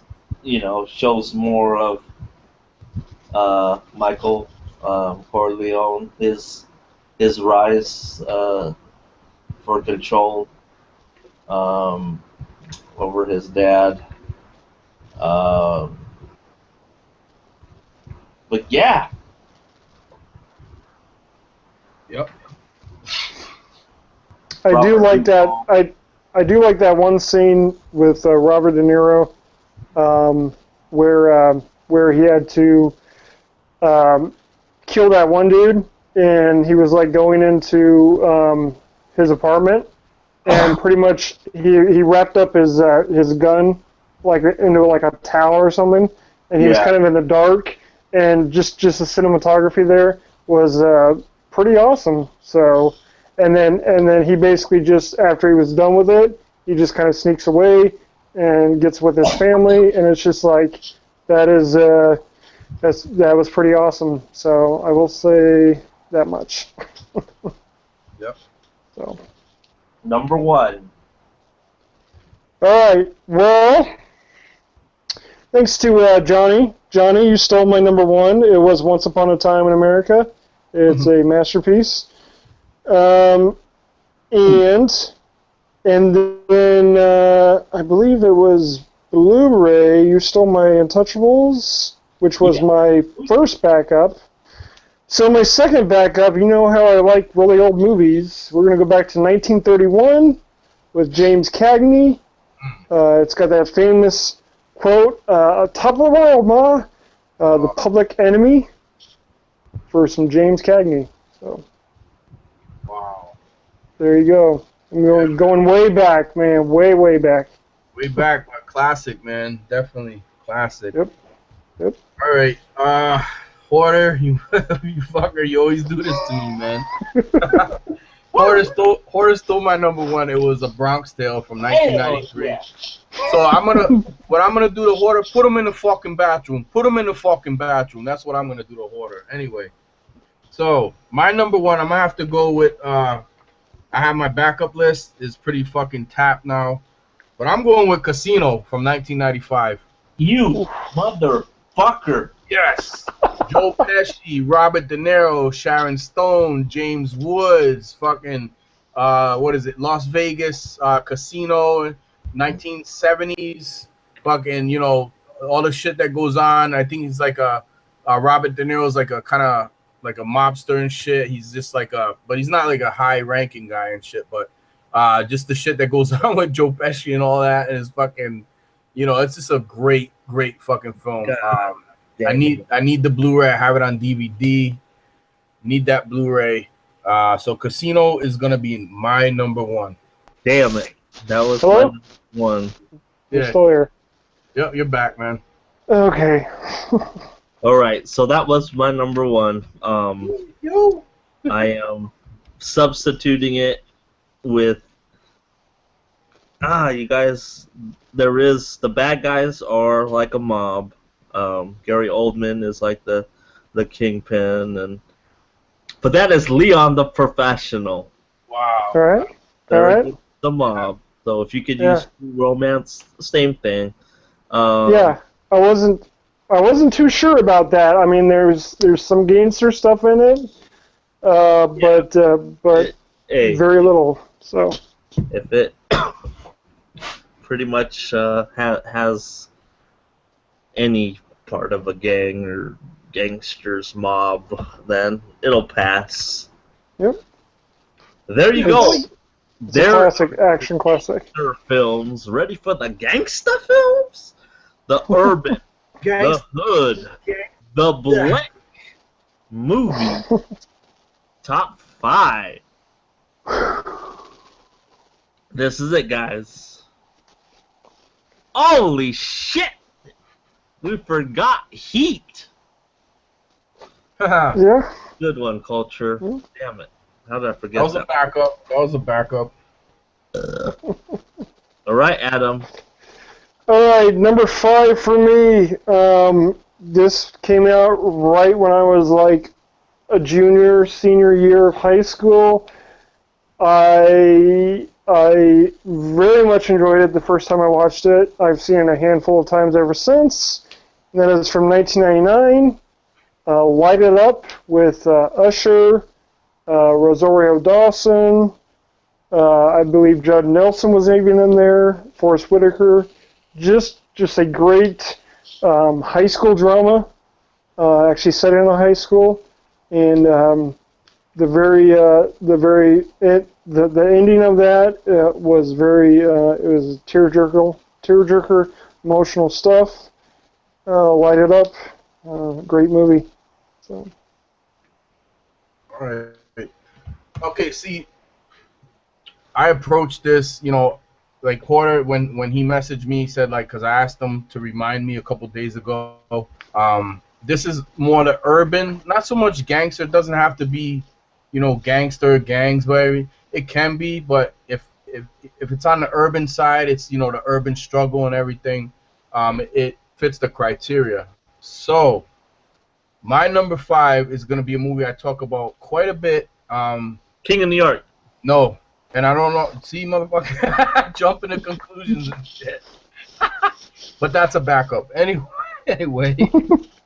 Speaker 3: shows more of Michael Corleone, his rise for control um, over his dad. Um, but yeah,
Speaker 1: Yep.
Speaker 2: I do
Speaker 3: Robert
Speaker 2: like that.
Speaker 3: Duvall.
Speaker 2: I do like that one scene with Robert De Niro, um, where he had to um, kill that one dude, and he was like going into his apartment, and pretty much he wrapped up his gun like into like a towel or something, and he was
Speaker 3: Yeah.
Speaker 2: kind of in the dark, and just the cinematography there was pretty awesome. So, and then he basically just after he was done with it, he just kind of sneaks away and gets with his family, and it's just like that is that was pretty awesome. So I will say that much.
Speaker 1: Yep.
Speaker 2: So.
Speaker 3: Number one.
Speaker 2: All right. Well, thanks to Johnny. Johnny, you stole my number one. It was Once Upon a Time in America. It's a masterpiece. Um, and then I believe it was Blu-ray. You stole my Untouchables, which was
Speaker 3: Yeah.
Speaker 2: my first backup. So my second backup, you know how I like really old movies. We're gonna go back to 1931 with James Cagney. It's got that famous quote, "Top of the world, ma." The Public Enemy for some James Cagney. So
Speaker 1: Wow.
Speaker 2: there you go. I'm going way back, man. Way back.
Speaker 1: Way back, but classic, man. Definitely classic.
Speaker 2: Yep.
Speaker 1: All right. Hoarder, you you fucker, you always do this to me, man. Hoarder stole my number one. It was A Bronx Tale from 1993. So what I'm gonna do to Hoarder, put him in the fucking bathroom. Put him in the fucking bathroom. That's what I'm gonna do to Hoarder. Anyway, so my number one, I'm gonna have to go with. I have my backup list is pretty fucking tapped now, but I'm going with Casino from 1995.
Speaker 3: You motherfucker.
Speaker 1: Yes. Joe Pesci, Robert De Niro, Sharon Stone, James Woods, fucking, what is it? Las Vegas Casino, 1970s, fucking, you know, all the shit that goes on. I think he's like Robert De Niro's like a kind of like a mobster and shit. He's just like but he's not like a high-ranking guy and shit. But just the shit that goes on with Joe Pesci and all that, and it's fucking, you know, it's just a great fucking film. I need the Blu-ray. I have it on DVD. Need that Blu-ray. So Casino is gonna be my number one.
Speaker 3: Damn it. That was
Speaker 2: Hello?
Speaker 3: my number one.
Speaker 2: You're still here.
Speaker 1: Yep, you're back, man.
Speaker 2: Okay.
Speaker 3: Alright, so that was my number one.
Speaker 1: Yo.
Speaker 3: I am substituting it with you guys, the bad guys are like a mob. Gary Oldman is like the kingpin, but that is Leon the Professional.
Speaker 1: Wow.
Speaker 2: All right.
Speaker 3: The mob. So if you could use romance, same thing.
Speaker 2: Yeah, I wasn't too sure about that. I mean, there's some gangster stuff in it, but very little. So
Speaker 3: if it pretty much has any part of a gang or gangster's mob, then it'll pass.
Speaker 2: Yep.
Speaker 3: There you go.
Speaker 2: It's a classic, action classic.
Speaker 3: Films ready for the gangster films? The urban, the hood, the black movie top 5. This is it, guys. Holy shit! We forgot Heat.
Speaker 2: Yeah.
Speaker 3: Good one, Culture. Damn it. How did I forget
Speaker 1: That was a backup. That was a backup.
Speaker 3: All right, Adam.
Speaker 2: All right, number 5 for me. This came out right when I was like a senior year of high school. I very much enjoyed it the first time I watched it. I've seen it a handful of times ever since. And that is from 1999. Light It Up with Usher, Rosario Dawson. I believe Judd Nelson was even in there. Forrest Whitaker. Just a great high school drama. Actually set in a high school, and the ending of that was very it was tearjerker, emotional stuff. Light It Up, great movie. So.
Speaker 1: All right. Okay. See, I approached this, you know, like Porter when he messaged me, he said like, because I asked him to remind me a couple days ago. This is more the urban, not so much gangster. It doesn't have to be, you know, gangster gangs, but it can be. But if it's on the urban side, it's, you know, the urban struggle and everything. It fits the criteria. So my number 5 is gonna be a movie I talk about quite a bit.
Speaker 3: King of New York.
Speaker 1: No. And I don't know. See, motherfucker, jumping to conclusions and shit. But that's a backup. Anyway,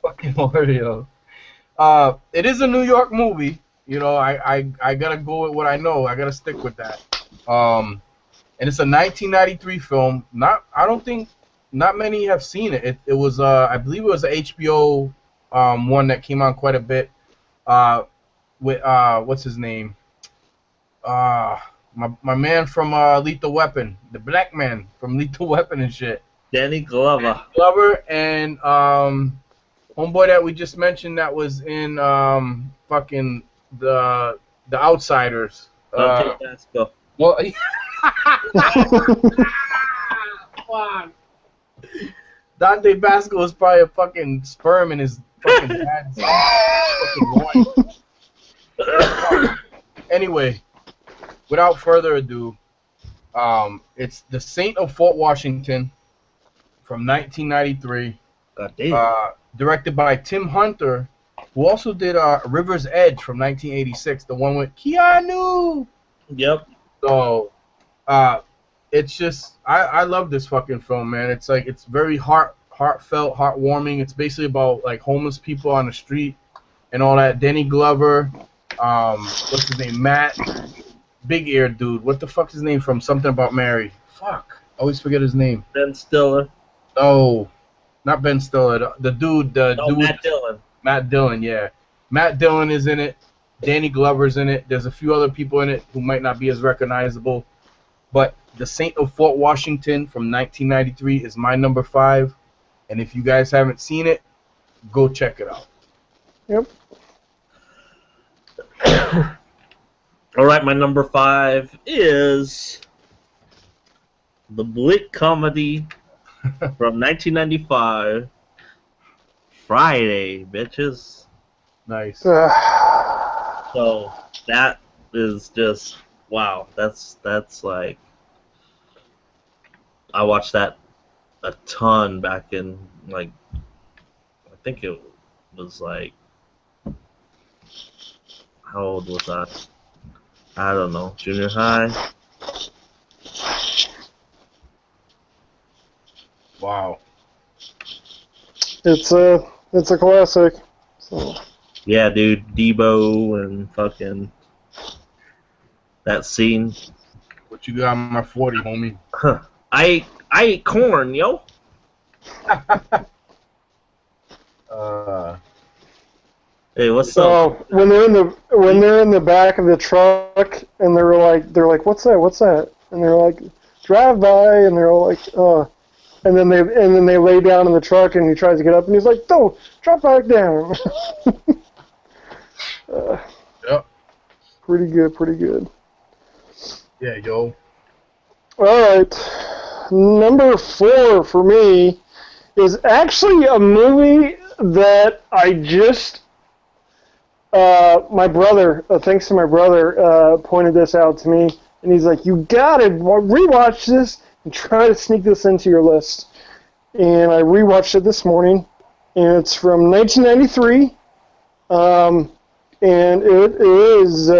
Speaker 1: fucking Oreo. It is a New York movie. You know, I gotta go with what I know. I gotta stick with that. And it's a 1993 film. I don't think not many have seen it. It was I believe it was an HBO one that came on quite a bit. With what's his name? My man from Lethal Weapon, the black man from Lethal Weapon and shit.
Speaker 3: Danny Glover.
Speaker 1: Glover and homeboy that we just mentioned that was in fucking the Outsiders.
Speaker 3: Dante Basco.
Speaker 1: Well, fuck. Dante Basco is probably a fucking sperm in his fucking dad's fucking loin. Anyway, without further ado, it's The Saint of Fort Washington from 1993.
Speaker 3: God damn.
Speaker 1: Directed by Tim Hunter, who also did River's Edge from 1986, the one with Keanu.
Speaker 3: Yep.
Speaker 1: So, it's just I love this fucking film, man. It's like it's very heartfelt, heartwarming. It's basically about like homeless people on the street and all that. Danny Glover, what's his name? Matt, big ear dude. What the fuck's his name from Something About Mary? Fuck, always forget his name.
Speaker 3: Ben Stiller.
Speaker 1: Oh, not Ben Stiller. The dude,
Speaker 3: Matt Dillon.
Speaker 1: Matt Dillon, yeah. Matt Dillon is in it. Danny Glover's in it. There's a few other people in it who might not be as recognizable. But The Saint of Fort Washington from 1993 is my number 5. And if you guys haven't seen it, go check it out.
Speaker 2: Yep.
Speaker 3: All right, my number 5 is the Blick comedy from 1995, Friday, bitches.
Speaker 1: Nice.
Speaker 3: So that is just wow. That's like I watched that a ton back in like I think it was like how old was I? I don't know, junior high.
Speaker 1: Wow.
Speaker 2: It's a classic. So.
Speaker 3: Yeah, dude, Debo and fucking that scene.
Speaker 1: What you got on my 40, homie?
Speaker 3: Huh. I ate corn, yo. Hey, what's up?
Speaker 2: So when they're in the back of the truck and they're like what's that, and they're like drive by, and they're all like and then they lay down in the truck and he tries to get up and he's like, don't drop back down.
Speaker 1: Yep.
Speaker 2: Pretty good.
Speaker 1: Yeah, yo.
Speaker 2: All right, number 4 for me is actually a movie that I just my brother, thanks to my brother, pointed this out to me, and he's like, you gotta rewatch this and try to sneak this into your list. And I rewatched it this morning, and it's from 1993, and it is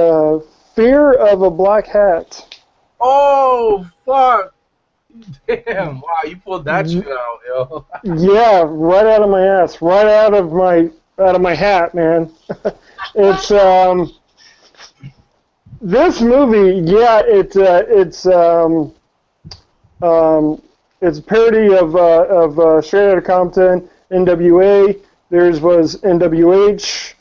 Speaker 2: Fear of a Black Hat.
Speaker 1: Oh, fuck. Damn, wow, you pulled that shit out, yo.
Speaker 2: Yeah, right out of my ass, right out of my hat, man. It's this movie. Yeah, it's a parody of Straight Outta Compton, NWA. Theirs was NWH,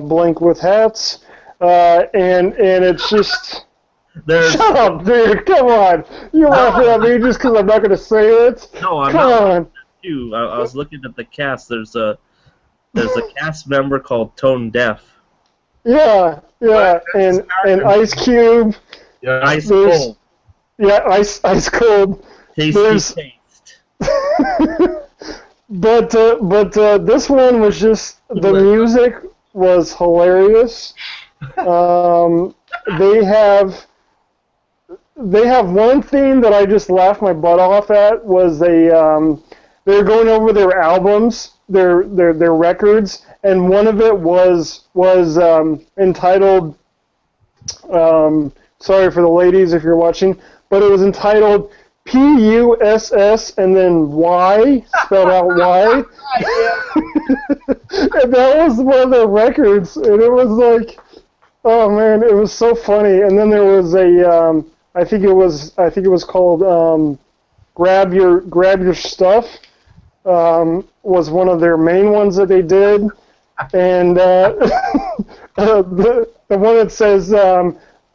Speaker 2: blank with hats, and it's just. Shut up, dude! Come on, you laughing at me just because I'm not gonna say it?
Speaker 3: No, I'm
Speaker 2: Come
Speaker 3: not.
Speaker 2: on.
Speaker 3: You. I was looking at the cast. There's a cast member called Tone Deaf.
Speaker 2: Yeah, and Ice Cube.
Speaker 1: Yeah.
Speaker 3: Ice Cold.
Speaker 2: Yeah, Ice Cold.
Speaker 3: Tasty taste.
Speaker 2: But this one was just the music was hilarious. They have one theme that I just laughed my butt off at was they were going over their albums, their records, and one of it was entitled sorry for the ladies if you're watching, but it was entitled PUSS and then Y, spelled out Y. And that was one of their records, and it was like, oh man, it was so funny. And then there was a I think it was called Grab Your Stuff, was one of their main ones that they did, and the one that says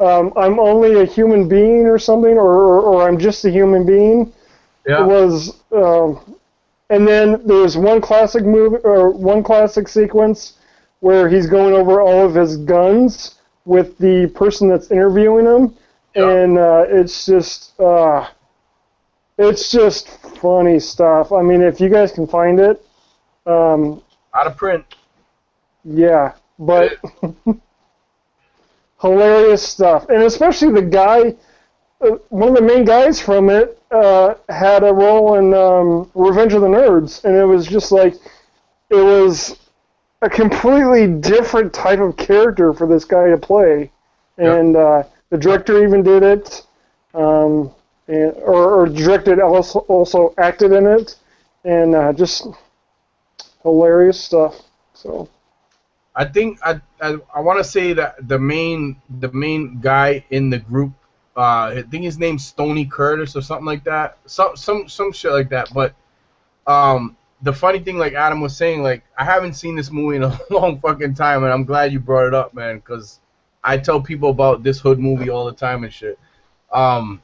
Speaker 2: I'm only a human being or something, or I'm just a human being. It
Speaker 1: Yeah.
Speaker 2: was, and then there was one classic movie or one classic sequence where he's going over all of his guns with the person that's interviewing him,
Speaker 1: Yeah.
Speaker 2: and it's just funny stuff. I mean, if you guys can find it, um,
Speaker 1: Out of print.
Speaker 2: yeah,
Speaker 1: It
Speaker 2: but
Speaker 1: is.
Speaker 2: hilarious stuff, and especially the guy, one of the main guys from it, had a role in Revenge of the Nerds, and it was just like it was a completely different type of character for this guy to play,
Speaker 1: Yep.
Speaker 2: and the director even did it, or directed also acted in it, and just hilarious stuff. So
Speaker 1: I think I want to say that the main guy in the group, I think his name's Stony Curtis or something like that. Some shit like that. But the funny thing, like Adam was saying, like I haven't seen this movie in a long fucking time, and I'm glad you brought it up, man, because I tell people about this hood movie all the time and shit. Um,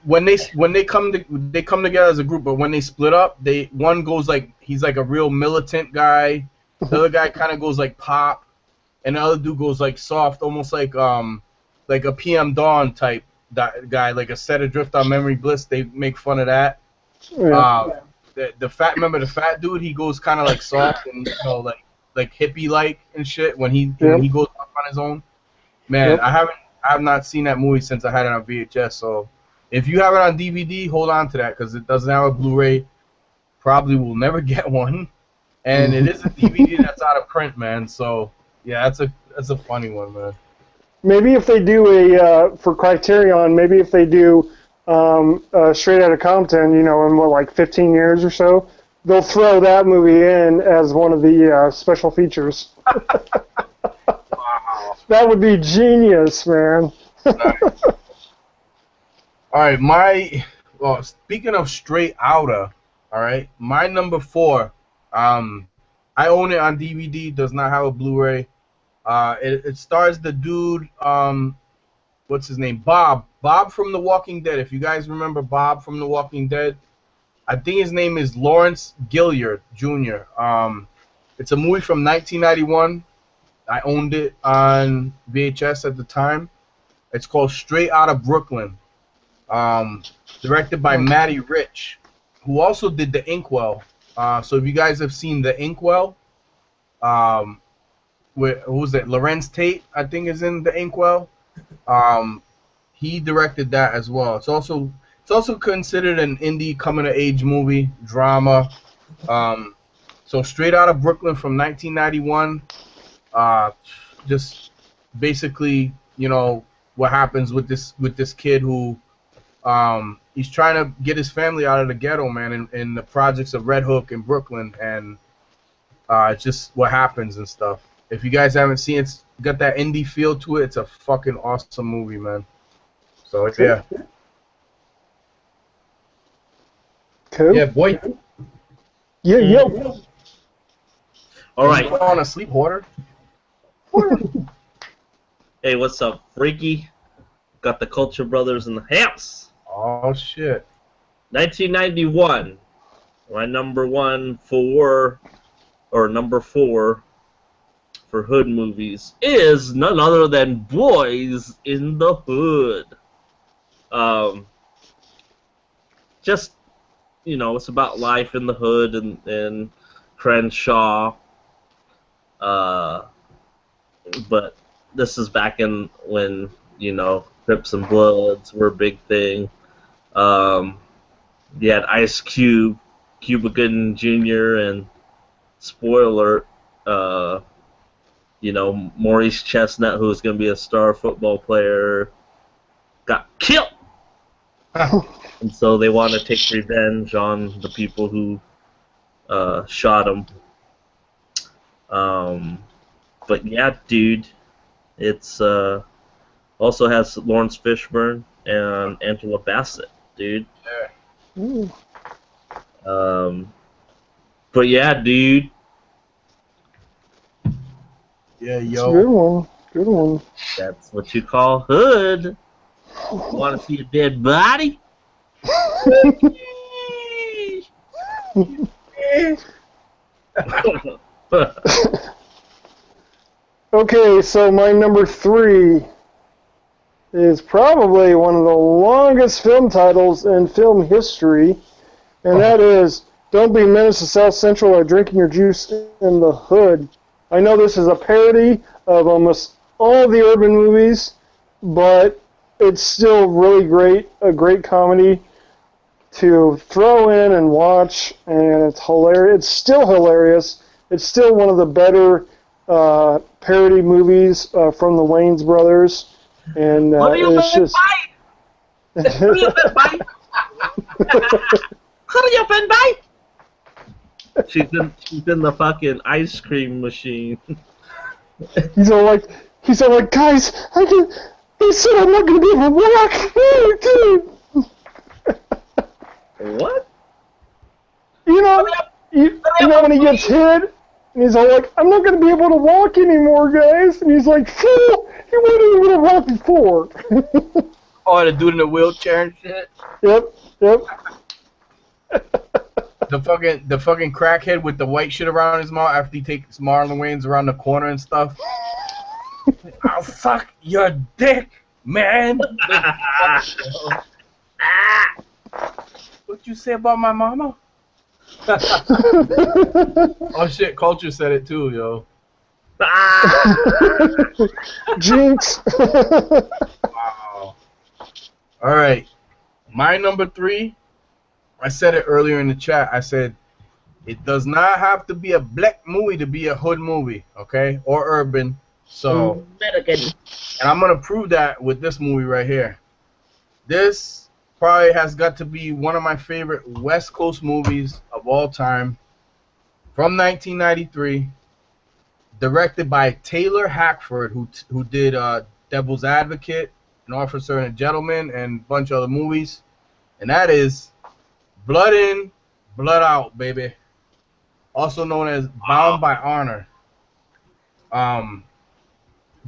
Speaker 1: when they come together as a group, but when they split up, one goes like he's like a real militant guy, the other guy kind of goes like pop, and the other dude goes like soft, almost like a PM Dawn type guy, like a set adrift on Memory Bliss. They make fun of that.
Speaker 2: yeah,
Speaker 1: Um, the fat remember the fat dude, he goes kind of like soft and like hippie like and shit when he
Speaker 2: yep,
Speaker 1: goes up on his own. Man,
Speaker 2: yep.
Speaker 1: I have not seen that movie since I had it on VHS. So if you have it on DVD, hold on to that because it doesn't have a Blu-ray. Probably will never get one, and it is a DVD that's out of print, man. So yeah, that's a funny one, man.
Speaker 2: Maybe if they do for Criterion, maybe if they do Straight Outta Compton, in what, like 15 years or so, they'll throw that movie in as one of the special features.
Speaker 1: Wow.
Speaker 2: That would be genius, man.
Speaker 1: Nice. All right, well, speaking of Straight Outta, all right, my number four. Um, I own it on DVD. Does not have a Blu-ray. It stars the dude. What's his name? Bob. Bob from The Walking Dead. If you guys remember Bob from The Walking Dead, I think his name is Lawrence Gilliard Jr. It's a movie from 1991. I owned it on VHS at the time. It's called Straight Outta Brooklyn. Um, Directed by Matty Rich, who also did The Inkwell. So if you guys have seen The Inkwell, um, who's it? Lorenz Tate, I think, is in The Inkwell. Um, he directed that as well. It's also considered an indie coming of age movie drama. Um, so Straight Outta Brooklyn from 1991. Just basically, what happens with this kid who he's trying to get his family out of the ghetto, man, in the projects of Red Hook in Brooklyn, and it's just what happens and stuff. If you guys haven't seen it, it's got that indie feel to it. It's a fucking awesome movie, man. So yeah,
Speaker 2: Cool.
Speaker 1: yeah, boy.
Speaker 2: Yeah, yeah.
Speaker 3: All right.
Speaker 1: You want to sleep, Hoarder?
Speaker 3: Hey, what's up, Freaky? Got the Culture Brothers in the house.
Speaker 1: Oh shit.
Speaker 3: 1991. My number four for hood movies is none other than Boys in the Hood. Just, it's about life in the hood and Crenshaw. But this is back in when, Crips and Bloods were a big thing. You had Ice Cube, Cuba Gooding Jr., and spoiler, Maurice Chestnut, who was going to be a star football player, got killed. And so they want to take revenge on the people who shot him. But yeah, dude, it's also has Lawrence Fishburne and Angela Bassett, dude.
Speaker 1: Yeah.
Speaker 2: Ooh,
Speaker 3: But yeah, dude.
Speaker 1: Yeah,
Speaker 2: it's a good
Speaker 1: yo.
Speaker 2: one. Good one.
Speaker 3: That's what you call hood. Want to see a dead body?
Speaker 2: Okay, so my number 3 is probably one of the longest film titles in film history, and that is Don't Be Menace to South Central or Drinking Your Juice in the Hood. I know this is a parody of almost all the urban movies, but it's still really great, a great comedy to throw in and watch, and it's hilarious. It's still hilarious. It's still one of the better parody movies from the Wayans brothers, and it's just.
Speaker 3: Hurry up and bite! Hurry up and bite! She's in the fucking ice cream machine.
Speaker 2: He's all like, guys, he said I'm not gonna be able to walk.
Speaker 3: What?
Speaker 2: You know when he gets hit, and he's all like, I'm not gonna be able to walk anymore, guys. And he's like, fool, he wasn't able to walk before.
Speaker 1: Oh, the dude in the wheelchair and shit.
Speaker 2: Yep.
Speaker 1: The fucking crackhead with the white shit around his mouth after he takes Marlon Wayans around the corner and stuff. I'll suck your dick, man. What you say about my mama? Oh shit, Culture said it too, yo.
Speaker 2: Jinx.
Speaker 1: Wow. All right, my number 3. I said it earlier in the chat. I said it does not have to be a black movie to be a hood movie, okay, or urban. So, and I'm gonna prove that with this movie right here. This probably has got to be one of my favorite West Coast movies of all time. From 1993, directed by Taylor Hackford, who did Devil's Advocate, An Officer and a Gentleman, and a bunch of other movies, and that is Blood In, Blood Out, baby. Also known as Bound by Honor.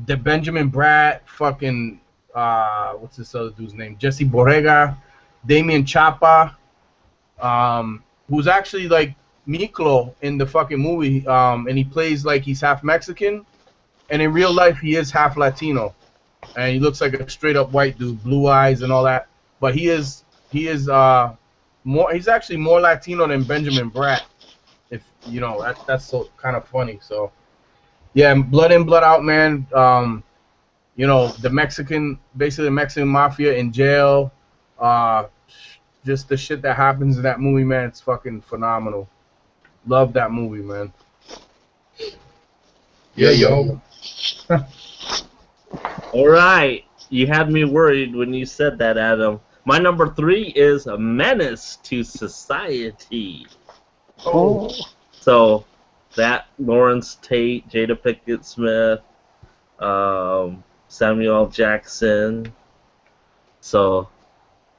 Speaker 1: The Benjamin Bratt, fucking, what's this other dude's name? Jesse Borrega, Damian Chapa, who's actually like Miklo in the fucking movie, and he plays like he's half Mexican, and in real life he is half Latino, and he looks like a straight up white dude, blue eyes and all that, but he's actually more Latino than Benjamin Bratt, if you know. That's so kind of funny. So yeah, Blood In, Blood Out, man. You know, basically the Mexican mafia in jail, just the shit that happens in that movie, man. It's fucking phenomenal. Love that movie, man. Yeah, yo.
Speaker 3: All right, you had me worried when you said that, Adam. My number 3 is A Menace to Society.
Speaker 2: Oh.
Speaker 3: So that Lawrence Tate, Jada Pinkett Smith, Samuel L. Jackson. So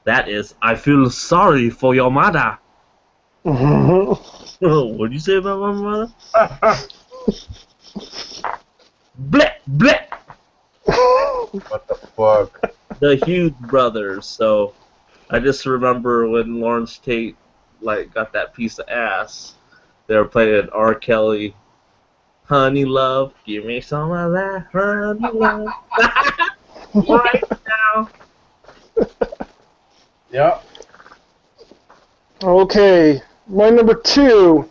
Speaker 3: that is I Feel Sorry for Your Mother. What did you say about my mother? Bleh, bleh.
Speaker 1: What the fuck?
Speaker 3: The Hughes brothers. So I just remember when Lawrence Tate got that piece of ass. They were playing R. Kelly. Honey love, give me some of that honey love. Right now.
Speaker 1: Yeah.
Speaker 2: Okay, my number 2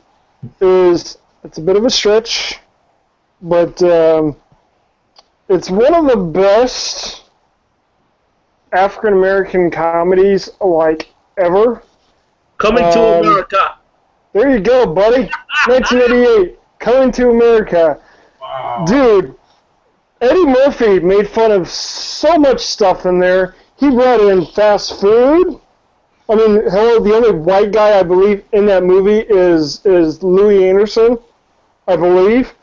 Speaker 2: is, it's a bit of a stretch, but it's one of the best African American comedies ever.
Speaker 3: Coming to America.
Speaker 2: There you go, buddy. 1988, Coming to America.
Speaker 1: Wow.
Speaker 2: Dude, Eddie Murphy made fun of so much stuff in there. He brought in fast food. I mean, hello, the only white guy I believe in that movie is Louis Anderson, I believe.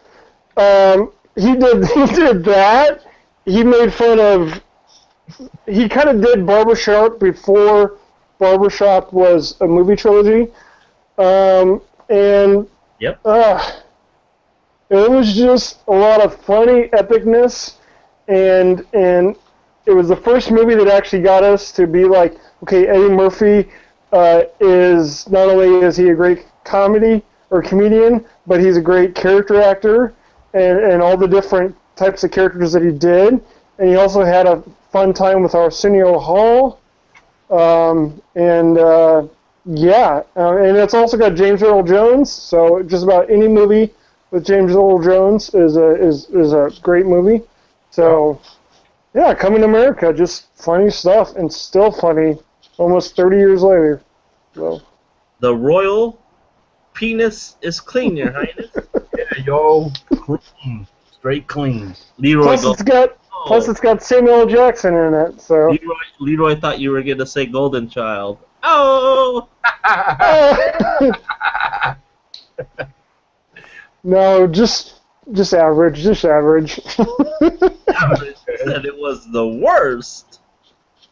Speaker 2: He did that. He made fun of. He kind of did Barbershop before Barbershop was a movie trilogy, and
Speaker 3: Yep.
Speaker 2: it was just a lot of funny epicness, and it was the first movie that actually got us to be like, okay, Eddie Murphy is not only is he a great comedian, but he's a great character actor, and all the different types of characters that he did, and he also had a fun time with Arsenio Hall, and it's also got James Earl Jones, so just about any movie with James Earl Jones is a great movie. So, yeah, Coming to America, just funny stuff, and still funny almost 30 years later. So.
Speaker 3: The royal penis is clean, Your Highness.
Speaker 1: Yeah, yo, clean, straight clean.
Speaker 3: Leroy
Speaker 2: Plus it's got Samuel L. Jackson in it. So.
Speaker 3: Leroy thought you were gonna say Golden Child. Oh.
Speaker 2: No, just average, just average.
Speaker 3: Said it was the worst.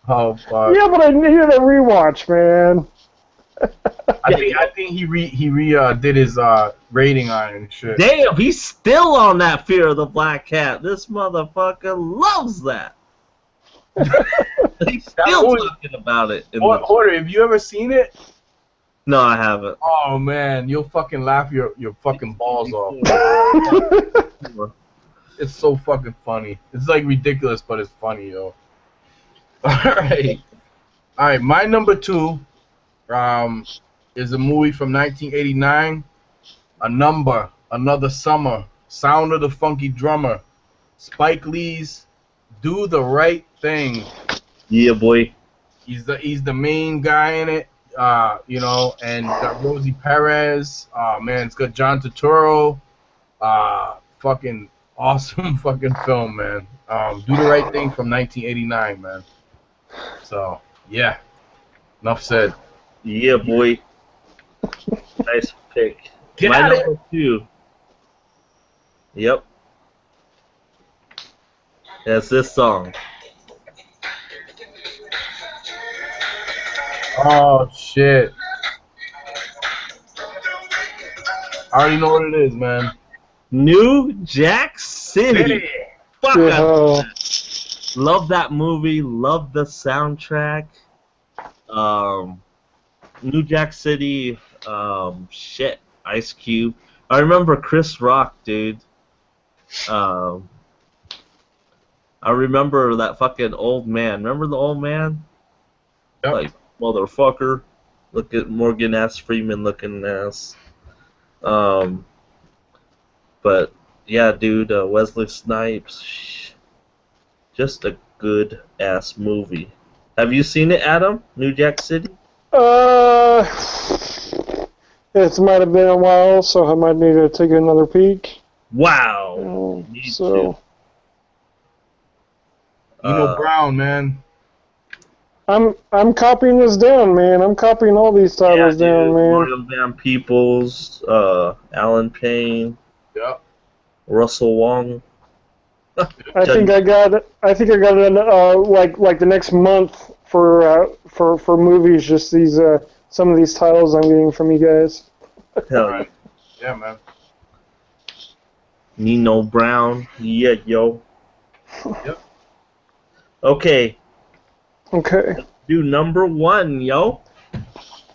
Speaker 1: Oh fuck.
Speaker 2: Yeah, but I needed a rewatch, man.
Speaker 1: I think he did his rating on it and shit.
Speaker 3: Damn, he's still on that Fear of the Black Cat. This motherfucker loves that. He's still talking about it.
Speaker 1: Order, have you ever seen it?
Speaker 3: No, I haven't.
Speaker 1: Oh man, you'll fucking laugh your fucking balls off. It's so fucking funny. It's like ridiculous, but it's funny, yo. Alright, my number 2 is a movie from 1989, Another Summer, Sound of the Funky Drummer, Spike Lee's Do the Right Thing.
Speaker 3: Yeah, boy.
Speaker 1: He's the main guy in it, and got Rosie Perez. Man, it's got John Turturro. Fucking awesome fucking film, man. Do the Right Thing from 1989, man. So, yeah. Enough said.
Speaker 3: Yeah, boy. Nice pick.
Speaker 1: Get
Speaker 3: My
Speaker 1: out
Speaker 3: number 2. Yep. That's this song.
Speaker 1: Oh, shit. I already know what it is, man.
Speaker 3: New Jack City. Fuck,
Speaker 2: Yeah.
Speaker 3: love that movie. Love the soundtrack. New Jack City. Shit. Ice Cube. I remember Chris Rock, dude. I remember that fucking old man. Remember the old man?
Speaker 1: Yep.
Speaker 3: Like, motherfucker. Look at Morgan S. Freeman looking ass. But yeah, dude, Wesley Snipes, just a good ass movie. Have you seen it, Adam? New Jack City?
Speaker 2: It might have been a while, so I might need to take another peek.
Speaker 3: Wow. Me
Speaker 2: So
Speaker 3: too.
Speaker 1: Brown, man.
Speaker 2: I'm copying this down, man. I'm copying all these titles down,
Speaker 3: dude,
Speaker 2: man.
Speaker 3: William Van Peebles, Alan Payne,
Speaker 1: Yep.
Speaker 3: Russell Wong.
Speaker 2: I think I got it. Like the next month for movies. Just these some of these titles I'm getting from you guys.
Speaker 3: Hell,
Speaker 1: Alright. Yeah, man.
Speaker 3: Nino Brown. Yeah, yo.
Speaker 1: Yep.
Speaker 3: Okay,
Speaker 2: Okay.
Speaker 3: do number 1, yo.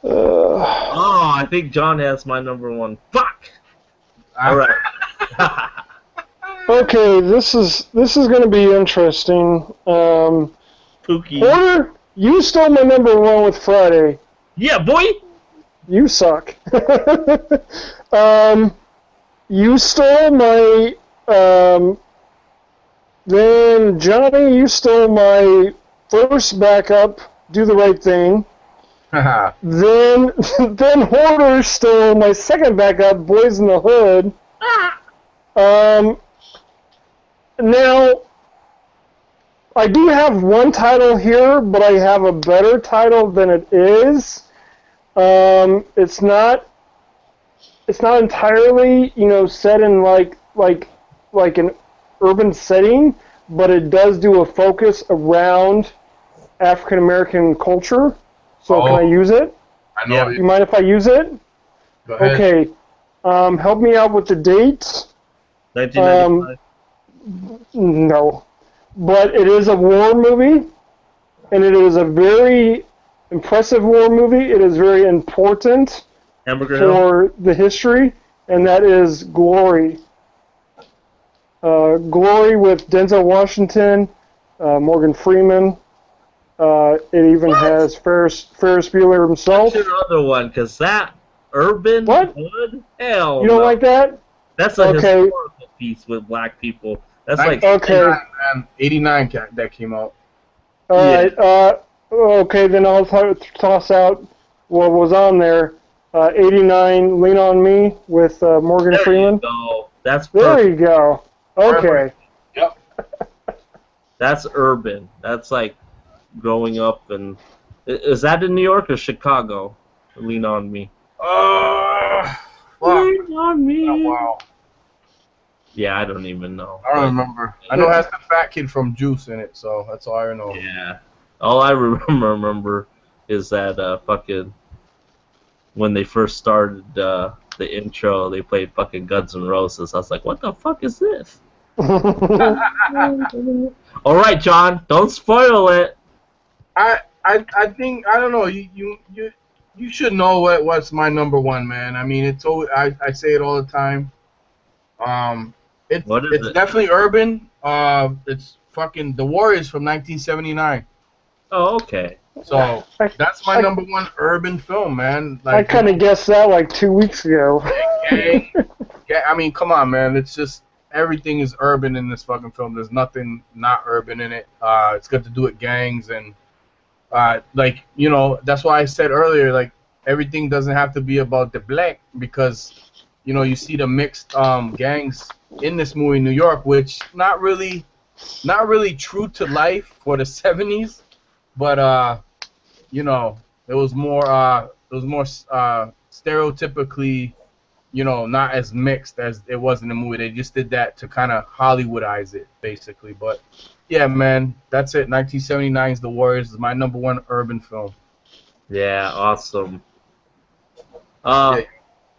Speaker 3: Oh, I think John has my number 1. Fuck. All right.
Speaker 2: Okay, this is going to be interesting.
Speaker 3: Pookie.
Speaker 2: Porter, you stole my number 1 with Friday.
Speaker 3: Yeah, boy.
Speaker 2: You suck. You stole my. Then Johnny, you stole my first backup. Do the Right Thing. Then Hoarder stole my second backup. Boys in the Hood. Now, I do have one title here, but I have a better title than it is. It's not entirely, set in like an urban setting, but it does do a focus around African American culture. So can I use it?
Speaker 1: I know.
Speaker 2: You mind if I use it?
Speaker 1: Go ahead.
Speaker 2: Okay. Help me out with the dates.
Speaker 3: 1995.
Speaker 2: No. but it is a war movie, and it is a very impressive war movie. It is very important
Speaker 3: Hamburger Hill.
Speaker 2: for the history, and that is Glory. Glory with Denzel Washington, Morgan Freeman. It even has Ferris Bueller himself.
Speaker 3: That's your other one, because that Urban
Speaker 2: What?
Speaker 3: Hood? Hell
Speaker 2: You don't
Speaker 3: no.
Speaker 2: like that?
Speaker 3: That's a
Speaker 2: Okay.
Speaker 3: historical piece with black people. That's like,
Speaker 2: Okay.
Speaker 1: 89 that came out.
Speaker 2: All right. Okay, then I'll toss out what was on there. 89, Lean on Me with Morgan
Speaker 3: there
Speaker 2: Freeman.
Speaker 3: you go. That's
Speaker 2: There
Speaker 3: perfect.
Speaker 2: you go. Okay.
Speaker 1: Yep.
Speaker 3: That's urban. That's like growing up. And is that in New York or Chicago? Lean on Me.
Speaker 1: Fuck.
Speaker 3: Lean on Me.
Speaker 1: Oh, wow.
Speaker 3: Yeah, I don't even know.
Speaker 1: I don't remember. I know it has the fat kid from Juice in it, so that's all I know.
Speaker 3: Yeah. All I remember is that fucking when they first started the intro, they played fucking Guns N' Roses. I was like, what the fuck is this? All right, John, don't spoil it.
Speaker 1: I think I don't know. You should know what's my number one, man. I mean, it's always, I say it all the time.
Speaker 3: What is
Speaker 1: It's
Speaker 3: it?
Speaker 1: definitely urban. It's fucking The Warriors from 1979.
Speaker 3: Oh, okay.
Speaker 1: So that's my
Speaker 2: I-
Speaker 1: number one urban film, man.
Speaker 2: I kind of guessed that like 2 weeks ago.
Speaker 1: Gang. Yeah, I mean, come on, man. It's just everything is urban in this fucking film. There's nothing not urban in it. It's got to do with gangs and like, you know, that's why I said earlier, like, everything doesn't have to be about the black, because you know, you see the mixed gangs in this movie, New York, which not really true to life for the 70s, but you know, it was more stereotypically, you know, not as mixed as it was in the movie. They just did that to kind of Hollywoodize it, basically. But yeah, man, that's it. 1979's The Warriors is my number one urban film.
Speaker 3: Yeah, awesome.
Speaker 1: Yeah.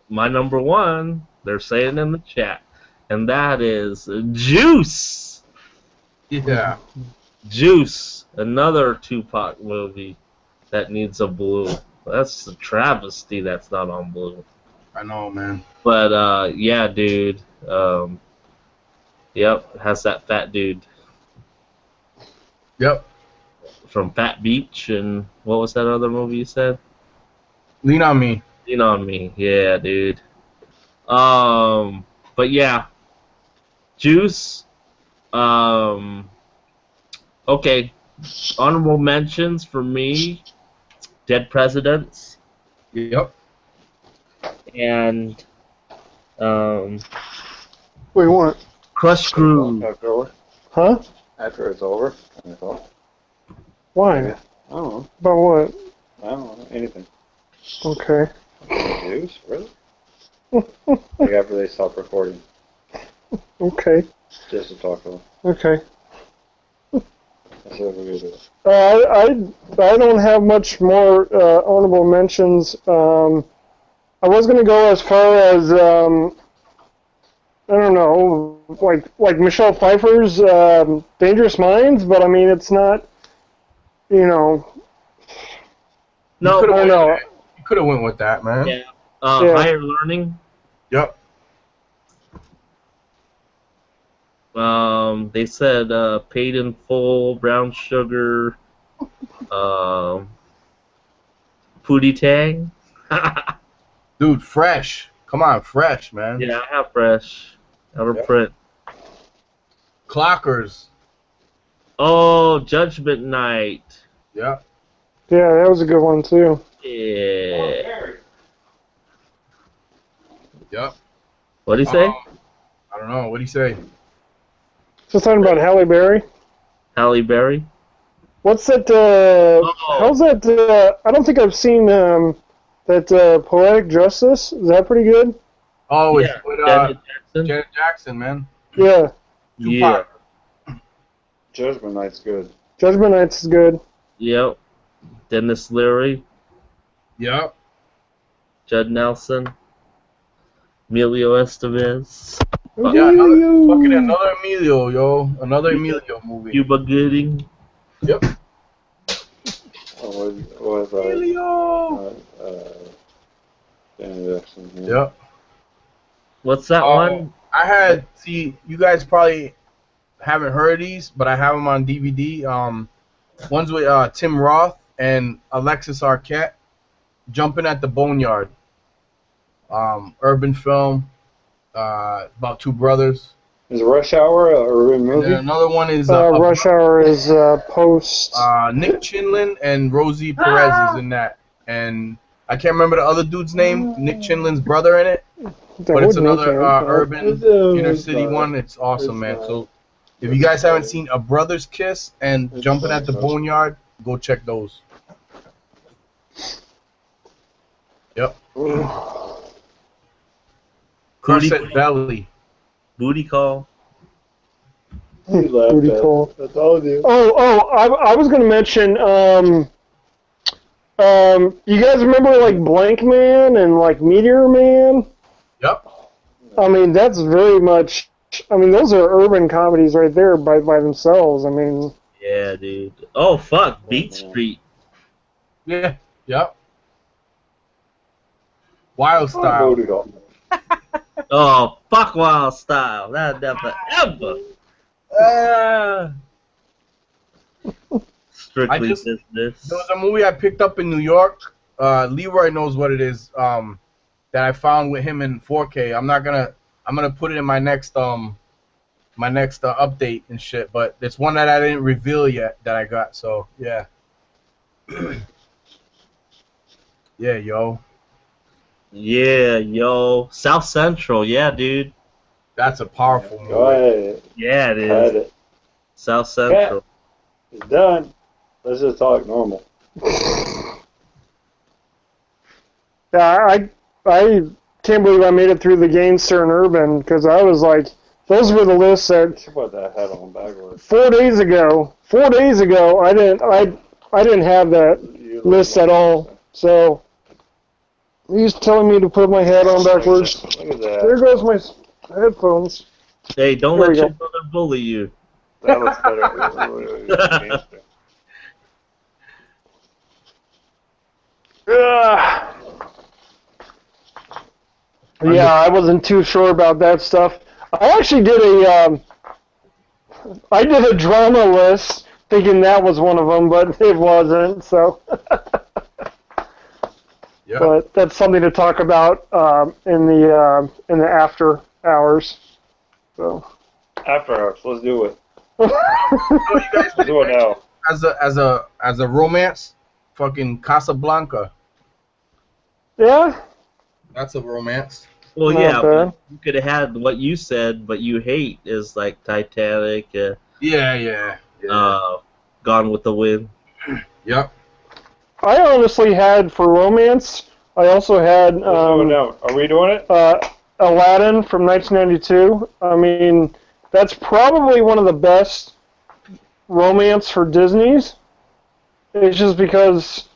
Speaker 3: My number one, they're saying in the chat, and that is Juice.
Speaker 1: Yeah.
Speaker 3: Juice, another Tupac movie that needs a blue. That's a travesty that's not on blue.
Speaker 1: I know, man.
Speaker 3: But yeah, dude. Yep, has that fat dude
Speaker 1: Yep.
Speaker 3: from Fat Beach, and what was that other movie you said?
Speaker 1: Lean on Me.
Speaker 3: Lean on Me. Yeah, dude. But yeah, Juice. Okay. Honorable mentions for me: Dead Presidents
Speaker 1: Yep.
Speaker 3: and
Speaker 2: Wait, what?
Speaker 3: Crush Groove.
Speaker 4: After,
Speaker 2: Huh?
Speaker 4: after it's over, kind of thought.
Speaker 2: Why?
Speaker 4: I don't know.
Speaker 2: About what?
Speaker 4: I don't know. Anything.
Speaker 2: Okay.
Speaker 4: News? Really? Like after they stop recording,
Speaker 2: Okay.
Speaker 4: just to talk to them.
Speaker 2: Okay.
Speaker 4: That's what we're gonna do.
Speaker 2: I don't have much more honorable mentions. I was gonna go as far as I don't know, like Michelle Pfeiffer's Dangerous Minds, but I mean it's not, you know.
Speaker 3: No,
Speaker 2: I don't know.
Speaker 1: You could have went with that, man.
Speaker 3: Yeah.
Speaker 2: Yeah.
Speaker 3: Higher Learning.
Speaker 1: Yep.
Speaker 3: They said Paid in Full, Brown Sugar, Pootie Tang.
Speaker 1: Dude, Fresh. Come on, Fresh, man.
Speaker 3: Yeah, I have Fresh. Out of
Speaker 1: Yep.
Speaker 3: print.
Speaker 1: Clockers.
Speaker 3: Oh, Judgment Night.
Speaker 1: Yep.
Speaker 2: Yeah, that was a good one too.
Speaker 3: Yeah.
Speaker 1: Yep.
Speaker 3: What'd he say?
Speaker 1: I don't know. What'd he say?
Speaker 2: Just talking about Halle Berry.
Speaker 3: Halle Berry.
Speaker 2: What's that?
Speaker 3: Oh.
Speaker 2: How's that? I don't think I've seen that Poetic Justice. Is that pretty good?
Speaker 1: Oh, it's
Speaker 3: Yeah,
Speaker 1: with
Speaker 3: Janet Jackson.
Speaker 1: Janet Jackson, man.
Speaker 2: Yeah.
Speaker 3: Yeah.
Speaker 1: Tupac.
Speaker 4: Judgment Night's good.
Speaker 2: Judgment Nights is good.
Speaker 3: Yep. Dennis Leary,
Speaker 1: Yep.
Speaker 3: Judd Nelson. Emilio Estevez.
Speaker 1: Yeah, another Emilio, yo. Another Emilio movie.
Speaker 3: Cuba Gooding.
Speaker 1: Yep.
Speaker 4: What was
Speaker 1: Emilio.
Speaker 4: Jackson? Yeah.
Speaker 1: Yep.
Speaker 3: What's that one?
Speaker 1: You guys probably haven't heard these, but I have them on DVD. One's with Tim Roth and Alexis Arquette, Jumping at the Boneyard. Urban film, about two brothers.
Speaker 4: Is Rush Hour a urban movie?
Speaker 1: And then another one is
Speaker 2: Rush Hour is post.
Speaker 1: Nick Chinlin and Rosie Perez is in that, and I can't remember the other dude's name. Nick Chinlin's brother in it, but it's another urban inner city one. It's awesome, man. So if you guys haven't seen A Brother's Kiss and Jumping at the Boneyard, go check those. Yep. Crescent Valley.
Speaker 3: Booty Call.
Speaker 2: Booty Call.
Speaker 4: That's all you.
Speaker 2: I was going to mention, you guys remember like Blank Man and like Meteor Man?
Speaker 1: Yep.
Speaker 2: I mean, that's very much. I mean, those are urban comedies right there by themselves. I mean.
Speaker 3: Yeah, dude. Oh fuck, Beat Street.
Speaker 1: Yeah. Yep. Wild Style.
Speaker 3: Oh fuck, Wild Style. That never ever. Strictly Business.
Speaker 1: There was a movie I picked up in New York. Leroy knows what it is. That I found with him in 4K. I'm gonna put it in my next update and shit. But it's one that I didn't reveal yet that I got. So yeah. Yeah, yo.
Speaker 3: Yeah, yo. South Central, yeah, dude.
Speaker 1: That's a powerful movie.
Speaker 4: Go ahead.
Speaker 3: Yeah, it
Speaker 4: Cut
Speaker 3: is.
Speaker 4: it.
Speaker 3: South Central.
Speaker 4: It's done. Let's just talk normal.
Speaker 2: Yeah, I can't believe I made it through the Gangster and Urban because I was like, those were the lists that
Speaker 4: You should put that head on backwards.
Speaker 2: 4 days ago. 4 days ago, I didn't have that list at all. So he's telling me to put my head on backwards.
Speaker 4: Look at that.
Speaker 2: There goes my headphones.
Speaker 3: Hey, don't
Speaker 2: There
Speaker 3: let
Speaker 2: we
Speaker 3: your
Speaker 2: go.
Speaker 3: brother bully you.
Speaker 4: That looks better.
Speaker 2: Yeah, I wasn't too sure about that stuff. I actually did I did a drama list thinking that was one of them, but it wasn't. So,
Speaker 1: Yeah.
Speaker 2: but that's something to talk about in the after hours. So,
Speaker 4: After hours, let's do it.
Speaker 1: So you guys
Speaker 4: Let's do it now.
Speaker 1: as a romance, fucking Casablanca.
Speaker 2: yeah,
Speaker 1: That's a romance.
Speaker 3: Well,
Speaker 2: Not
Speaker 3: yeah,
Speaker 2: bad.
Speaker 3: but you could have had what you said, but you hate is like Titanic,
Speaker 1: Yeah.
Speaker 3: Gone with the Wind.
Speaker 1: Yep.
Speaker 2: I honestly had for romance. I also had
Speaker 4: Let's do it now. Are we doing it?
Speaker 2: Aladdin from 1992. I mean, that's probably one of the best romance for Disney's. It's just because,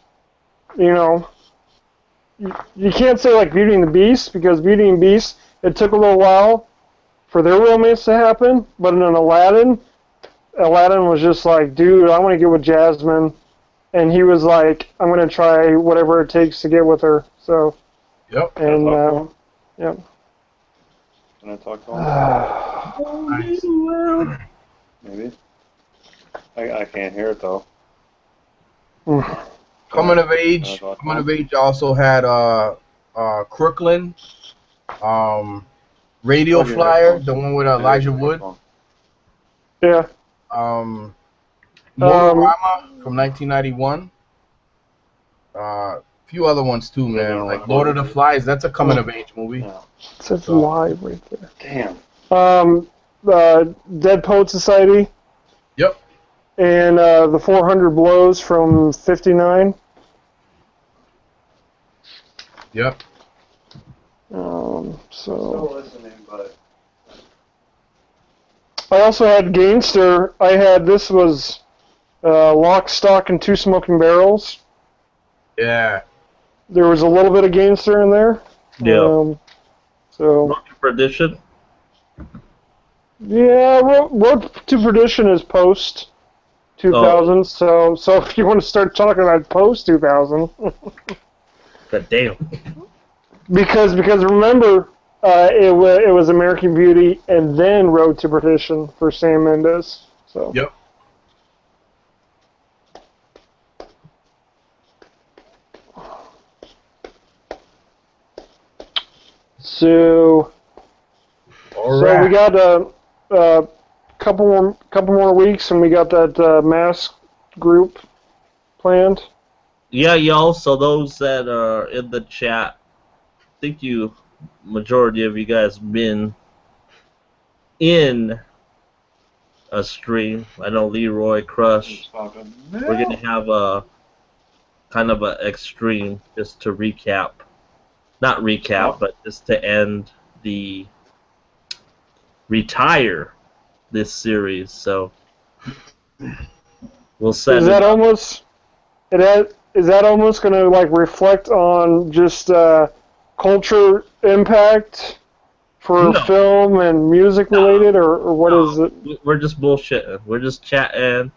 Speaker 2: you know, you can't say like Beauty and the Beast because Beauty and the Beast, it took a little while for their romance to happen. But in Aladdin was just like, dude, I want to get with Jasmine. And he was like, I'm going to try whatever it takes to get with her. So,
Speaker 1: Yep.
Speaker 2: and,
Speaker 4: Can I talk to him?
Speaker 1: Nice.
Speaker 4: Maybe. I can't hear it though.
Speaker 1: Coming of age also had Crooklyn, Radio Flyer, the one with Elijah Wood,
Speaker 2: yeah.
Speaker 1: Motorama from 1991. A few other ones too, man. Like Lord of the Flies. That's a coming of age movie.
Speaker 4: No.
Speaker 2: It says live right there.
Speaker 4: Damn.
Speaker 2: Dead Poet Society
Speaker 1: Yep.
Speaker 2: and the 400 Blows from '59.
Speaker 1: Yep.
Speaker 2: So
Speaker 4: Still listening, but
Speaker 2: I also had Gangster. This was Lock, Stock, and Two Smoking Barrels.
Speaker 1: Yeah.
Speaker 2: There was a little bit of Gangster in there.
Speaker 3: Yeah.
Speaker 2: So
Speaker 3: Road to Perdition.
Speaker 2: yeah, Road to Perdition is post 2000. So if you want to start talking about post 2000,
Speaker 3: God damn.
Speaker 2: because remember, it was American Beauty and then Road to Perdition for Sam Mendes. So
Speaker 1: Yep.
Speaker 2: So
Speaker 1: All
Speaker 2: so
Speaker 1: right.
Speaker 2: we got a couple more weeks, and we got that mask group planned.
Speaker 3: Yeah, y'all. So those that are in the chat, I think majority of you guys been in a stream. I know Leroy, Crush. We're gonna have a kind of a extreme just to recap. Not recap, but just to end the retire this series. So we'll set
Speaker 2: Is
Speaker 3: it
Speaker 2: that
Speaker 3: up.
Speaker 2: almost is that almost going to like reflect on just culture impact for
Speaker 3: No,
Speaker 2: film and music
Speaker 3: no,
Speaker 2: related, or what is it?
Speaker 3: we're just bullshitting. We're just chatting,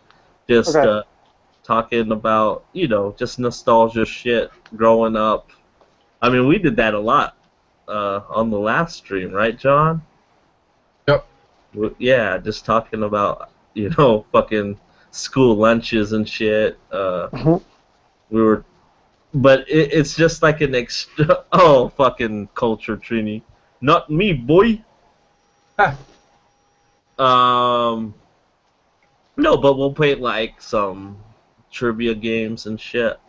Speaker 3: just
Speaker 2: Okay.
Speaker 3: talking about just nostalgia shit growing up. I mean, we did that a lot on the last stream, right, John?
Speaker 1: Yep.
Speaker 3: Yeah, just talking about fucking school lunches and shit. We were, but it's just like an extra. Oh, fucking culture, Trini. Not me, boy. Um, no, but we'll play like some trivia games and shit.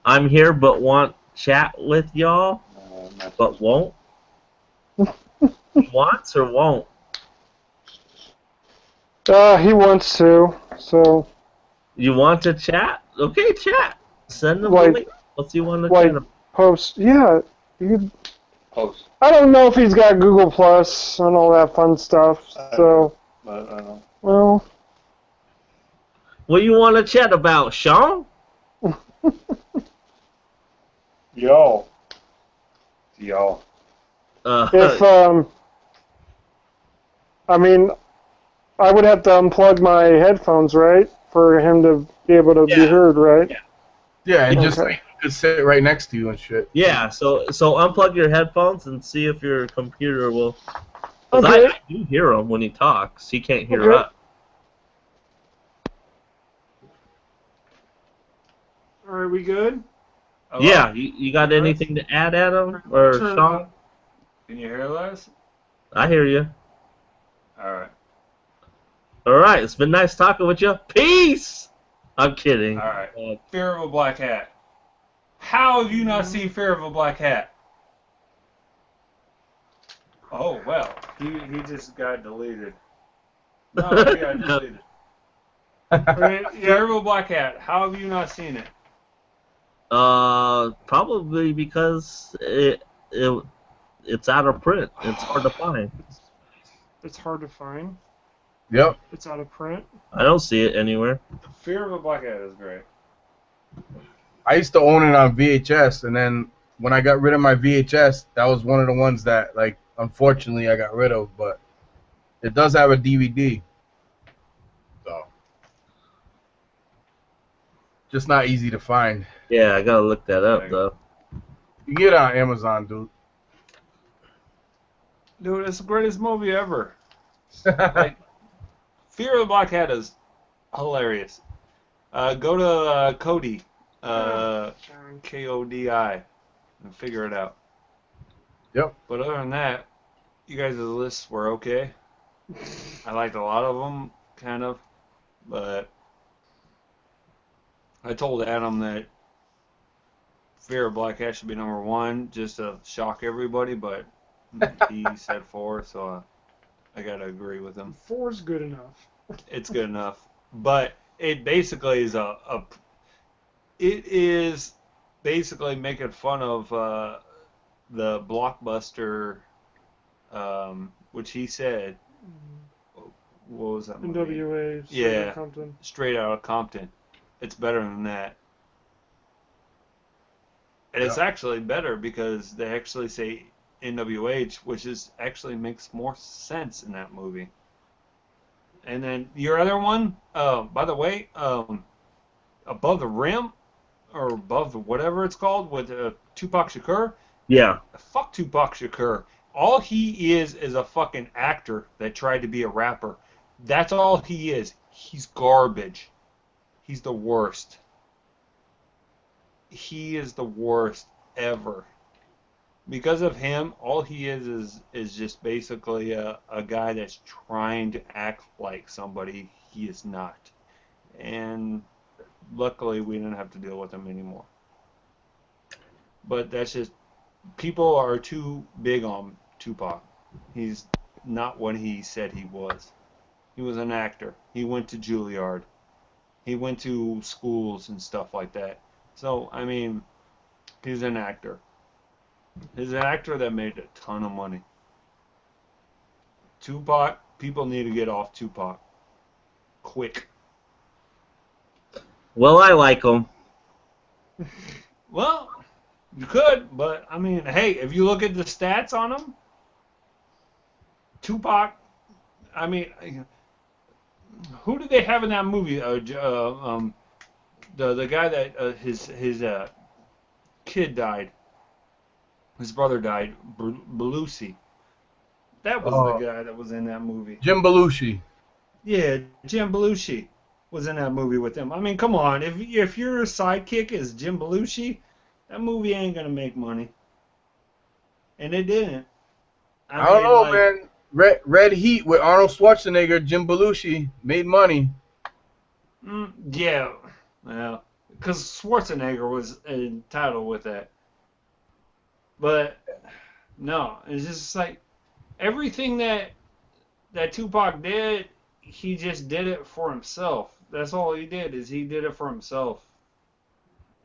Speaker 3: I'm here, but want chat with y'all, but won't. Wants or won't?
Speaker 2: He wants to. So
Speaker 3: You want to chat? Okay, chat. Send them the
Speaker 2: like
Speaker 3: link. What's you want to chat
Speaker 2: like
Speaker 3: about?
Speaker 2: post. Yeah. He,
Speaker 4: Post.
Speaker 2: I don't know if he's got Google Plus and all that fun stuff. So
Speaker 4: But I don't know.
Speaker 2: well.
Speaker 3: What you want to chat about, Sean?
Speaker 4: Yo.
Speaker 2: If I mean, I would have to unplug my headphones, right, for him to be able to be
Speaker 3: Yeah.
Speaker 2: heard, right?
Speaker 1: Yeah, and just
Speaker 2: Okay.
Speaker 1: sit right next to you and shit.
Speaker 3: Yeah, so unplug your headphones and see if your computer will. Because
Speaker 2: Okay.
Speaker 3: I do hear him when he talks. He can't hear
Speaker 2: Okay.
Speaker 3: us.
Speaker 5: Are we good? Hello?
Speaker 3: Yeah, you got anything to add, Adam or
Speaker 5: Turn it
Speaker 3: Sean?
Speaker 5: up. Can you hear us?
Speaker 3: I hear you.
Speaker 5: All right.
Speaker 3: All right, it's been nice talking with you. Peace. I'm kidding.
Speaker 5: All right. Fear of a Black Hat. How have you not seen Fear of a Black Hat? Oh, well. He just got deleted. No, he got deleted. Fear of a Black Hat. How have you not seen it?
Speaker 3: Probably because it's out of print. It's hard to find.
Speaker 2: It's hard to find.
Speaker 1: Yep.
Speaker 2: It's out of print.
Speaker 3: I don't see it anywhere.
Speaker 5: Fear of a Black Hat is great.
Speaker 1: I used to own it on VHS, and then when I got rid of my VHS, that was one of the ones that, like, unfortunately, I got rid of. But it does have a DVD, so just not easy to find.
Speaker 3: Yeah, I gotta look that up though.
Speaker 1: You can get it on Amazon, dude.
Speaker 5: Dude, it's the greatest movie ever. Like, Fear of the Black Hat is hilarious. Go to Kodi, Kodi, and figure it out.
Speaker 1: Yep.
Speaker 5: But other than that, you guys' lists were okay. I liked a lot of them, kind of, but I told Adam that Fear of Black Hat should be number 1, just to shock everybody, but he said 4, so I gotta agree with him.
Speaker 2: 4's good enough.
Speaker 5: It's good enough, but it basically is it is basically making fun of the Blockbuster, which he said, what was that movie?
Speaker 2: NWA.
Speaker 5: Yeah.
Speaker 2: Compton.
Speaker 5: Straight Out of Compton. It's better than that. And it's actually better because they actually say NWH, which is actually makes more sense in that movie. And then your other one, by the way, Above the Rim or Above the whatever it's called with Tupac Shakur.
Speaker 3: Yeah.
Speaker 5: Fuck Tupac Shakur. All he is a fucking actor that tried to be a rapper. That's all he is. He's garbage. He's the worst. He is the worst ever. Because of him, all he is just basically a guy that's trying to act like somebody he is not. And luckily, we didn't have to deal with him anymore. But that's just, people are too big on Tupac. He's not what he said he was. He was an actor. He went to Juilliard. He went to schools and stuff like that. So, I mean, he's an actor. He's an actor that made a ton of money. Tupac, people need to get off Tupac. Quick.
Speaker 3: Well, I like him.
Speaker 5: Well, you could, but, I mean, hey, if you look at the stats on him, Tupac, I mean, who did they have in that movie? The guy that his kid died, his brother died, Belushi. That was the guy that was in that movie.
Speaker 1: Jim Belushi.
Speaker 5: Yeah, Jim Belushi was in that movie with him. I mean, come on, if your sidekick is Jim Belushi, that movie ain't gonna make money, and it didn't.
Speaker 1: I don't know, man. Red Heat with Arnold Schwarzenegger, Jim Belushi made money.
Speaker 5: Yeah, well, because Schwarzenegger was entitled with that. But no, it's just like everything that Tupac did, he just did it for himself. That's all he did, is he did it for himself.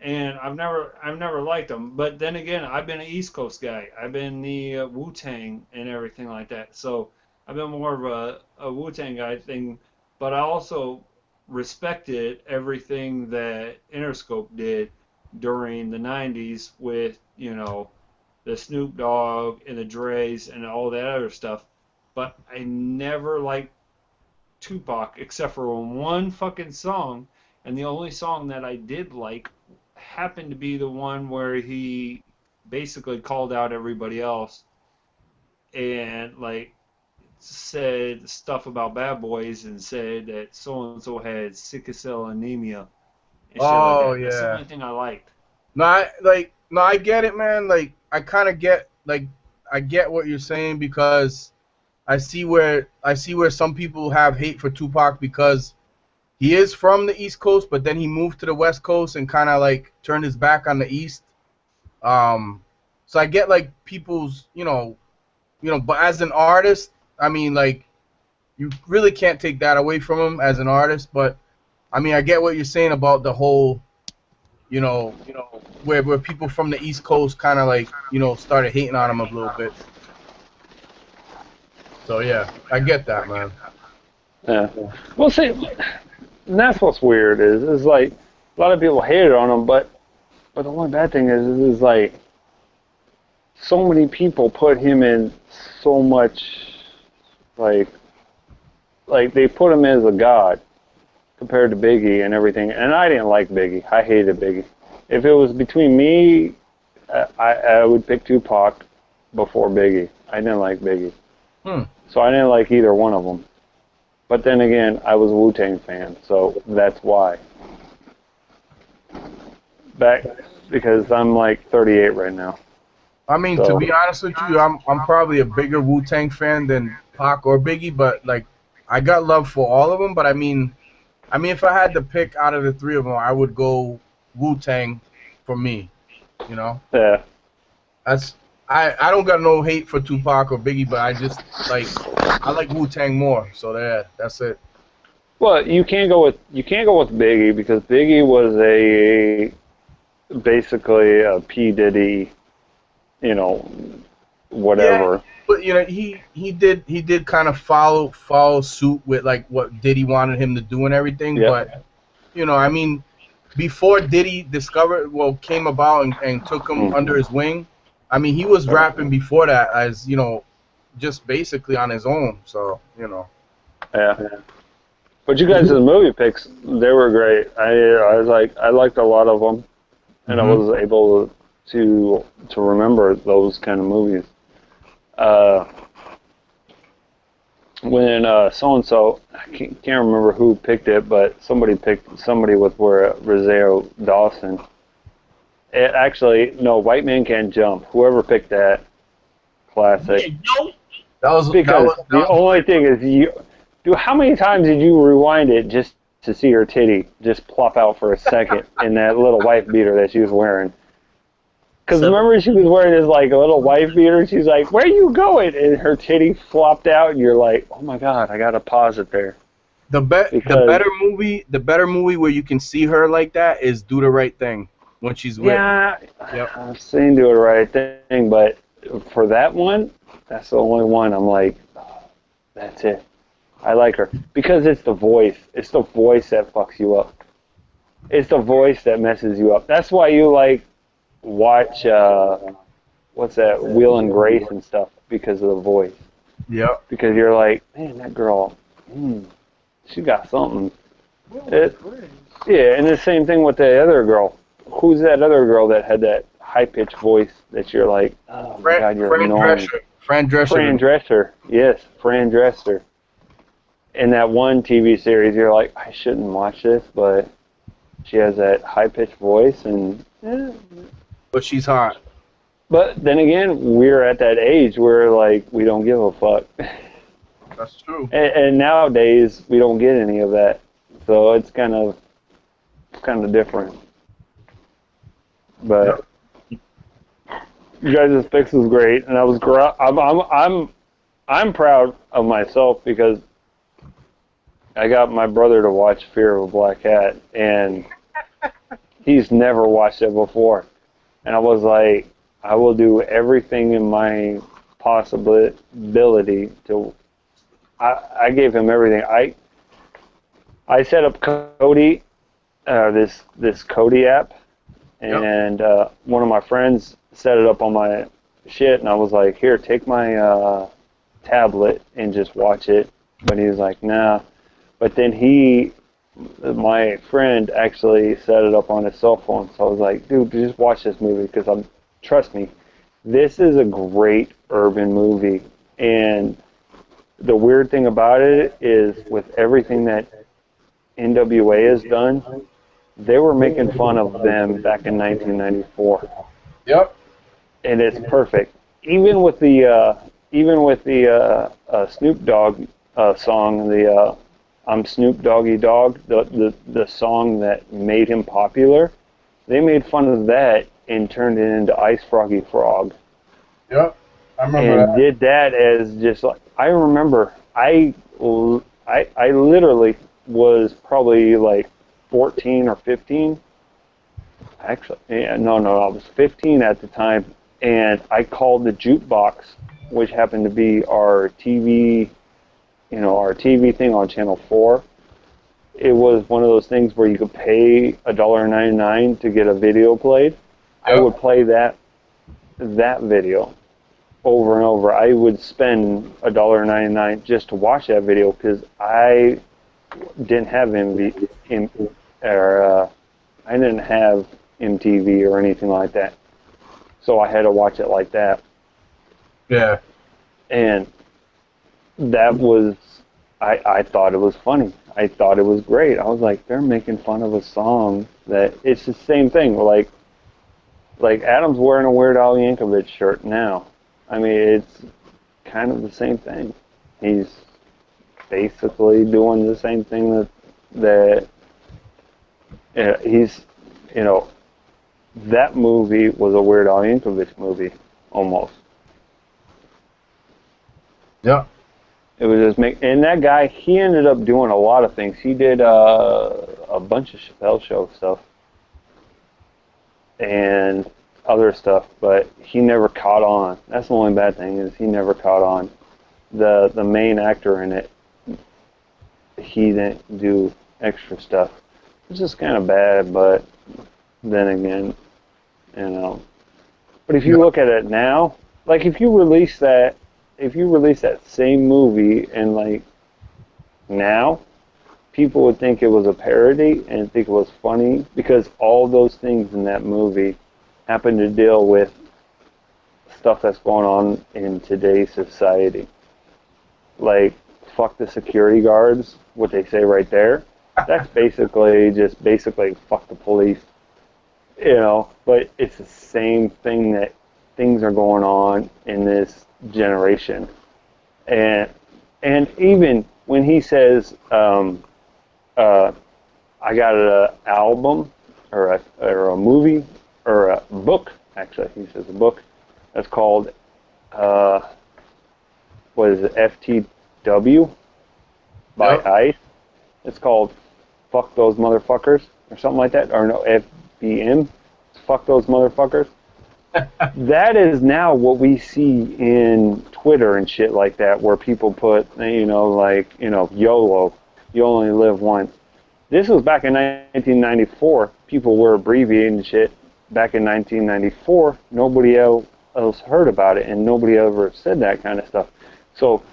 Speaker 5: And I've never liked him. But then again, I've been an East Coast guy. I've been the Wu-Tang and everything like that. So I've been more of a Wu-Tang guy thing. But I also respected everything that Interscope did during the 90s with, you know, the Snoop Dogg and the Dre's and all that other stuff. But I never liked Tupac except for one fucking song. And the only song that I did like happened to be the one where he basically called out everybody else and like said stuff about bad boys and said that so and so had sickle cell anemia and shit like that.
Speaker 1: Yeah.
Speaker 5: That's the only thing I liked.
Speaker 1: No, I get it, man. Like, I kind of get, like, I get what you're saying because I see where some people have hate for Tupac because he is from the East Coast, but then he moved to the West Coast and kind of like turned his back on the East. So I get like people's, but as an artist, I mean, like, you really can't take that away from him as an artist. But I mean, I get what you're saying about the whole, where people from the East Coast kind of like, started hating on him a little bit. So yeah, I get that, man.
Speaker 4: Yeah. Well, see, and that's what's weird is like a lot of people hated on him, but the one bad thing is like so many people put him in so much like they put him as a god compared to Biggie and everything. And I didn't like Biggie. I hated Biggie. If it was between me, I would pick Tupac before Biggie. I didn't like Biggie. So I didn't like either one of them. But then again, I was a Wu-Tang fan, so that's why. Because I'm like 38 right now.
Speaker 1: I mean, to be honest with you, I'm probably a bigger Wu-Tang fan than Pac or Biggie, but like I got love for all of them. But I mean, if I had to pick out of the three of them, I would go Wu-Tang for me.
Speaker 4: Yeah.
Speaker 1: I don't got no hate for Tupac or Biggie, but I like Wu-Tang more. So that's it.
Speaker 4: Well, you can't go with Biggie because Biggie was basically a P Diddy, whatever.
Speaker 1: Yeah, but he did kind of follow suit with like what Diddy wanted him to do and everything. Yeah. But I mean, before Diddy came about and took him under his wing, I mean, he was rapping before that as, just basically on his own. So,
Speaker 4: Yeah. But you guys' movie picks, they were great. I liked a lot of them, and I was able to remember those kind of movies. When so and so, I can't remember who picked it, but somebody picked somebody with Rosario Dawson. It actually, no, White Man Can't Jump. Whoever picked that, classic. Because the only thing is, dude, how many times did you rewind it just to see her titty just plop out for a second in that little wife beater that she was wearing? Because remember, she was wearing this like a little wife beater. She's like, "Where you going?" And her titty flopped out, and you're like, "Oh my god, I gotta pause it there."
Speaker 1: The better movie where you can see her like that is Do the Right Thing when she's with.
Speaker 4: Yeah,
Speaker 1: Yep.
Speaker 4: I've seen Do the Right Thing, but for that one, that's the only one I'm like, oh, that's it. I like her because it's the voice. It's the voice that fucks you up. It's the voice that messes you up. That's why you like watch what's that, Will and Grace and stuff, because of the voice.
Speaker 1: Yep.
Speaker 4: Because you're like, man, that girl, she got something. Yeah, and the same thing with the other girl. Who's that other girl that had that high-pitched voice that you're like, oh my god, you're annoying.
Speaker 1: Fran Drescher.
Speaker 4: Fran Drescher. Yes, Fran Drescher. In that one TV series, you're like, I shouldn't watch this, but she has that high-pitched voice, and
Speaker 1: But she's hot.
Speaker 4: but then again, we're at that age where like we don't give a fuck.
Speaker 1: That's true.
Speaker 4: And nowadays we don't get any of that, so it's kind of different. But you guys' picks was great, and I was I'm proud of myself because I got my brother to watch Fear of a Black Cat, and he's never watched it before. And I was like, I will do everything in my possibility to. I gave him everything. I set up Cody, this Cody app, and one of my friends set it up on my shit, and I was like, here, take my tablet and just watch it. But he was like, nah. But then my friend actually set it up on his cell phone, so I was like, dude, just watch this movie because trust me, this is a great urban movie. And the weird thing about it is with everything that NWA has done, they were making fun of them back in 1994.
Speaker 1: Yep.
Speaker 4: And it's perfect. Even with the Snoop Dogg song, the I'm Snoop Doggy Dog, the song that made him popular, they made fun of that and turned it into Ice Froggy Frog.
Speaker 1: Yep, I remember
Speaker 4: and did that as just like, I remember, I literally was probably like 14 or 15. Actually, no, I was 15 at the time, and I called the jukebox, which happened to be our TV thing on Channel 4. It was one of those things where you could pay $1.99 to get a video played. Yep. I would play that video over and over. I would spend $1.99 just to watch that video because I didn't have I didn't have MTV or anything like that, so I had to watch it like that.
Speaker 1: Yeah.
Speaker 4: And that was, I thought it was funny. I thought it was great. I was like, they're making fun of a song that, it's the same thing. Like Adam's wearing a Weird Al Yankovic shirt now. I mean, it's kind of the same thing. He's basically doing the same thing that he's, that movie was a Weird Al Yankovic movie, almost.
Speaker 1: Yeah.
Speaker 4: It was just and that guy, he ended up doing a lot of things. He did a bunch of Chappelle Show stuff and other stuff, but he never caught on. That's the only bad thing, is he never caught on. The main actor in it, he didn't do extra stuff. It's just kind of bad, but then again, But if you look at it now, like if you release that same movie and like now, people would think it was a parody and think it was funny because all those things in that movie happen to deal with stuff that's going on in today's society. Like, fuck the security guards, what they say right there. That's basically fuck the police, you know. But it's the same thing that things are going on in this generation, and even when he says, I got an album or a movie or a book. Actually, he says a book that's called what is it? FTW by
Speaker 1: Yep.
Speaker 4: ICE. It's called "Fuck Those Motherfuckers" or something like that, or no, FBM. Fuck those motherfuckers. That is now what we see in Twitter and shit like that, where people put, YOLO, you only live once. This was back in 1994. People were abbreviating shit back in 1994. Nobody else heard about it, and nobody ever said that kind of stuff. So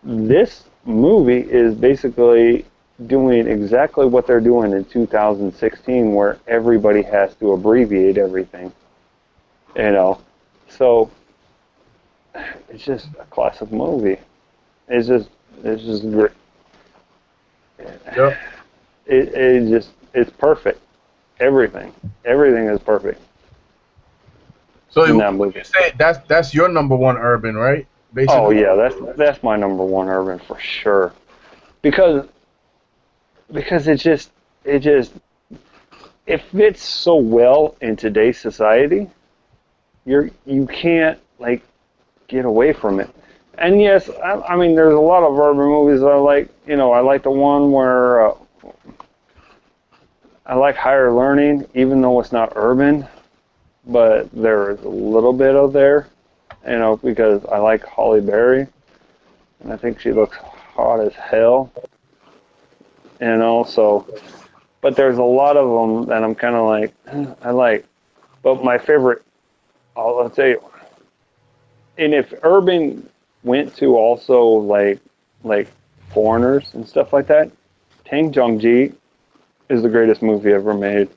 Speaker 4: this movie is basically doing exactly what they're doing in 2016, where everybody has to abbreviate everything. So it's just a classic movie. It's just great.
Speaker 1: Yep.
Speaker 4: It's perfect. Everything is perfect
Speaker 1: So
Speaker 4: in that
Speaker 1: you
Speaker 4: movie.
Speaker 1: say that's your number one urban, right? Basically.
Speaker 4: Oh yeah, that's my number one urban for sure. Because it fits so well in today's society. You can't like get away from it. And yes, I mean, there's a lot of urban movies I like. I like the one where I like Higher Learning, even though it's not urban, but there is a little bit of there, because I like Holly Berry, and I think she looks hot as hell, so, but there's a lot of them that I'm kind of like, I like, but my favorite, I'll tell you, and if urban went to also like foreigners and stuff like that, Tang Jong-ji is the greatest movie ever made.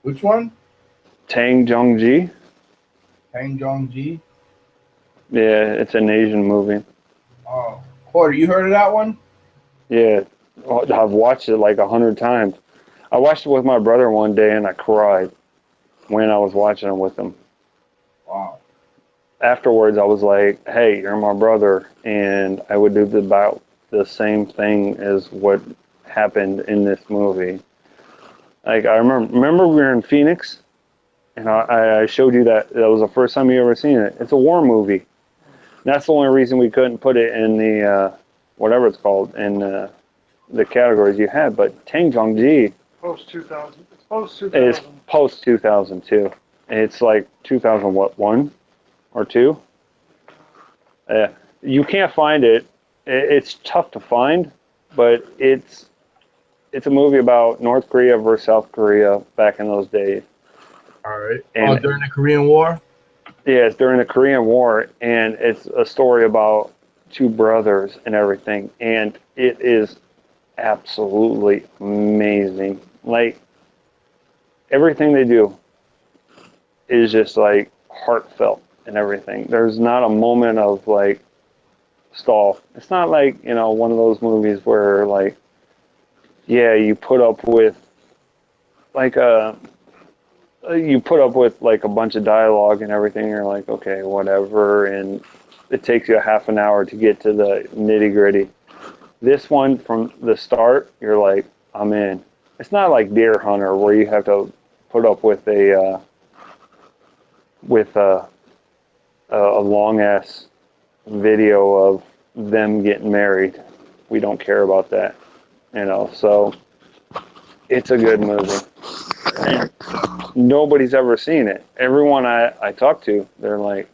Speaker 1: Which one?
Speaker 4: Tang Jong-ji.
Speaker 1: Hang Jong-ji.
Speaker 4: Yeah, it's an Asian movie.
Speaker 1: Oh, Corey, you heard of that one?
Speaker 4: Yeah, I've watched it like 100 times. I watched it with my brother one day and I cried when I was watching it with him.
Speaker 1: Wow.
Speaker 4: Afterwards, I was like, "Hey, you're my brother," and I would do about the same thing as what happened in this movie. Like I remember we were in Phoenix, and I showed you that was the first time you ever seen it. It's a war movie. That's the only reason we couldn't put it in the whatever it's called in the categories you had. But Tang Jong-ji
Speaker 2: Post 2000. It's post
Speaker 4: is
Speaker 2: 2000.
Speaker 4: post 2002. It's like 2001 or 2. You can't find it. It's tough to find, but it's a movie about North Korea versus South Korea back in those days.
Speaker 1: All right.
Speaker 4: And
Speaker 1: during the Korean War?
Speaker 4: yeah, it's during the Korean War, and it's a story about two brothers and everything, and it is absolutely amazing. Like, everything they do is just, like, heartfelt and everything. There's not a moment of, like, stall. It's not like, one of those movies where, like, yeah, you put up with, like, a bunch of dialogue and everything, and you're like, okay, whatever, and it takes you a half an hour to get to the nitty gritty. This one, from the start, you're like, I'm in. It's not like Deer Hunter where you have to put up with a long ass video of them getting married. We don't care about that, So it's a good movie. And nobody's ever seen it. Everyone I talk to, they're like,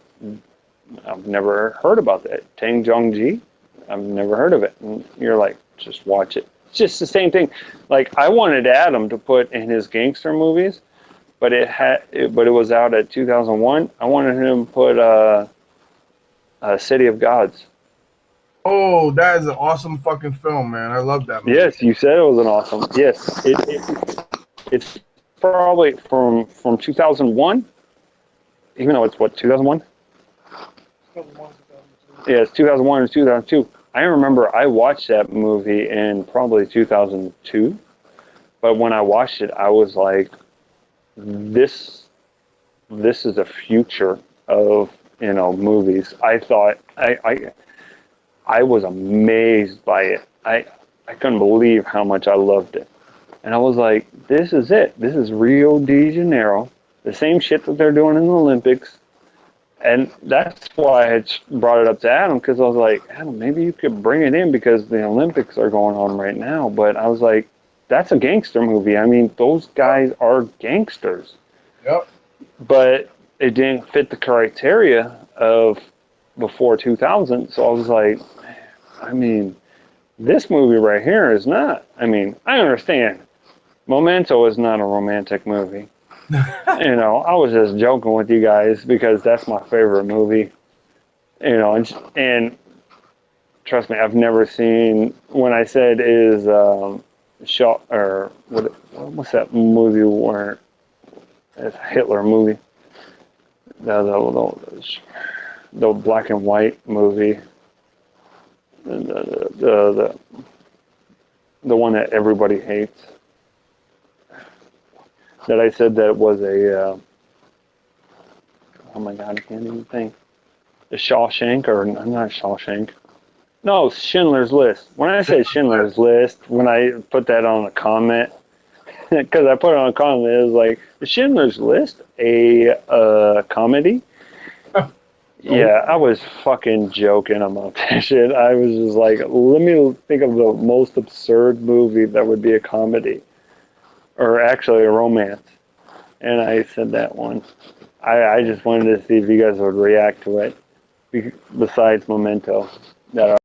Speaker 4: I've never heard about that. Tang Jong-ji? I've never heard of it. And you're like, just watch it. It's just the same thing. Like, I wanted Adam to put in his gangster movies, but but it was out at 2001. I wanted him to put City of Gods.
Speaker 1: Oh, that is an awesome fucking film, man. I love that movie.
Speaker 4: Yes, you said it was an awesome. Yes, it's probably from 2001, even though it's what 2001. Yeah, it's 2001 or 2002. I remember I watched that movie in probably 2002, but when I watched it, I was like, this is the future of movies. I thought I was amazed by it. I couldn't believe how much I loved it. And I was like, this is it. This is Rio de Janeiro. The same shit that they're doing in the Olympics. And that's why I had brought it up to Adam, because I was like, Adam, maybe you could bring it in because the Olympics are going on right now. But I was like, that's a gangster movie. I mean, those guys are gangsters.
Speaker 1: Yep.
Speaker 4: But it didn't fit the criteria of before 2000. So I was like, I mean, this movie right here is not. I mean, I understand. Memento is not a romantic movie. I was just joking with you guys because that's my favorite movie. And trust me, I've never seen. When I said is shot or what's that movie where it's a Hitler movie? The black and white movie. The one that everybody hates. That I said that was a, oh my God, I can't even think. The Shawshank, or I'm not Shawshank. No, Schindler's List. When I say Schindler's List, when I put that on a comment, because I put it on a comment, it was like, is Schindler's List a comedy? Yeah, I was fucking joking about that shit. I was just like, let me think of the most absurd movie that would be a comedy. Or actually a romance. And I said that one. I just wanted to see if you guys would react to it. Besides Memento. That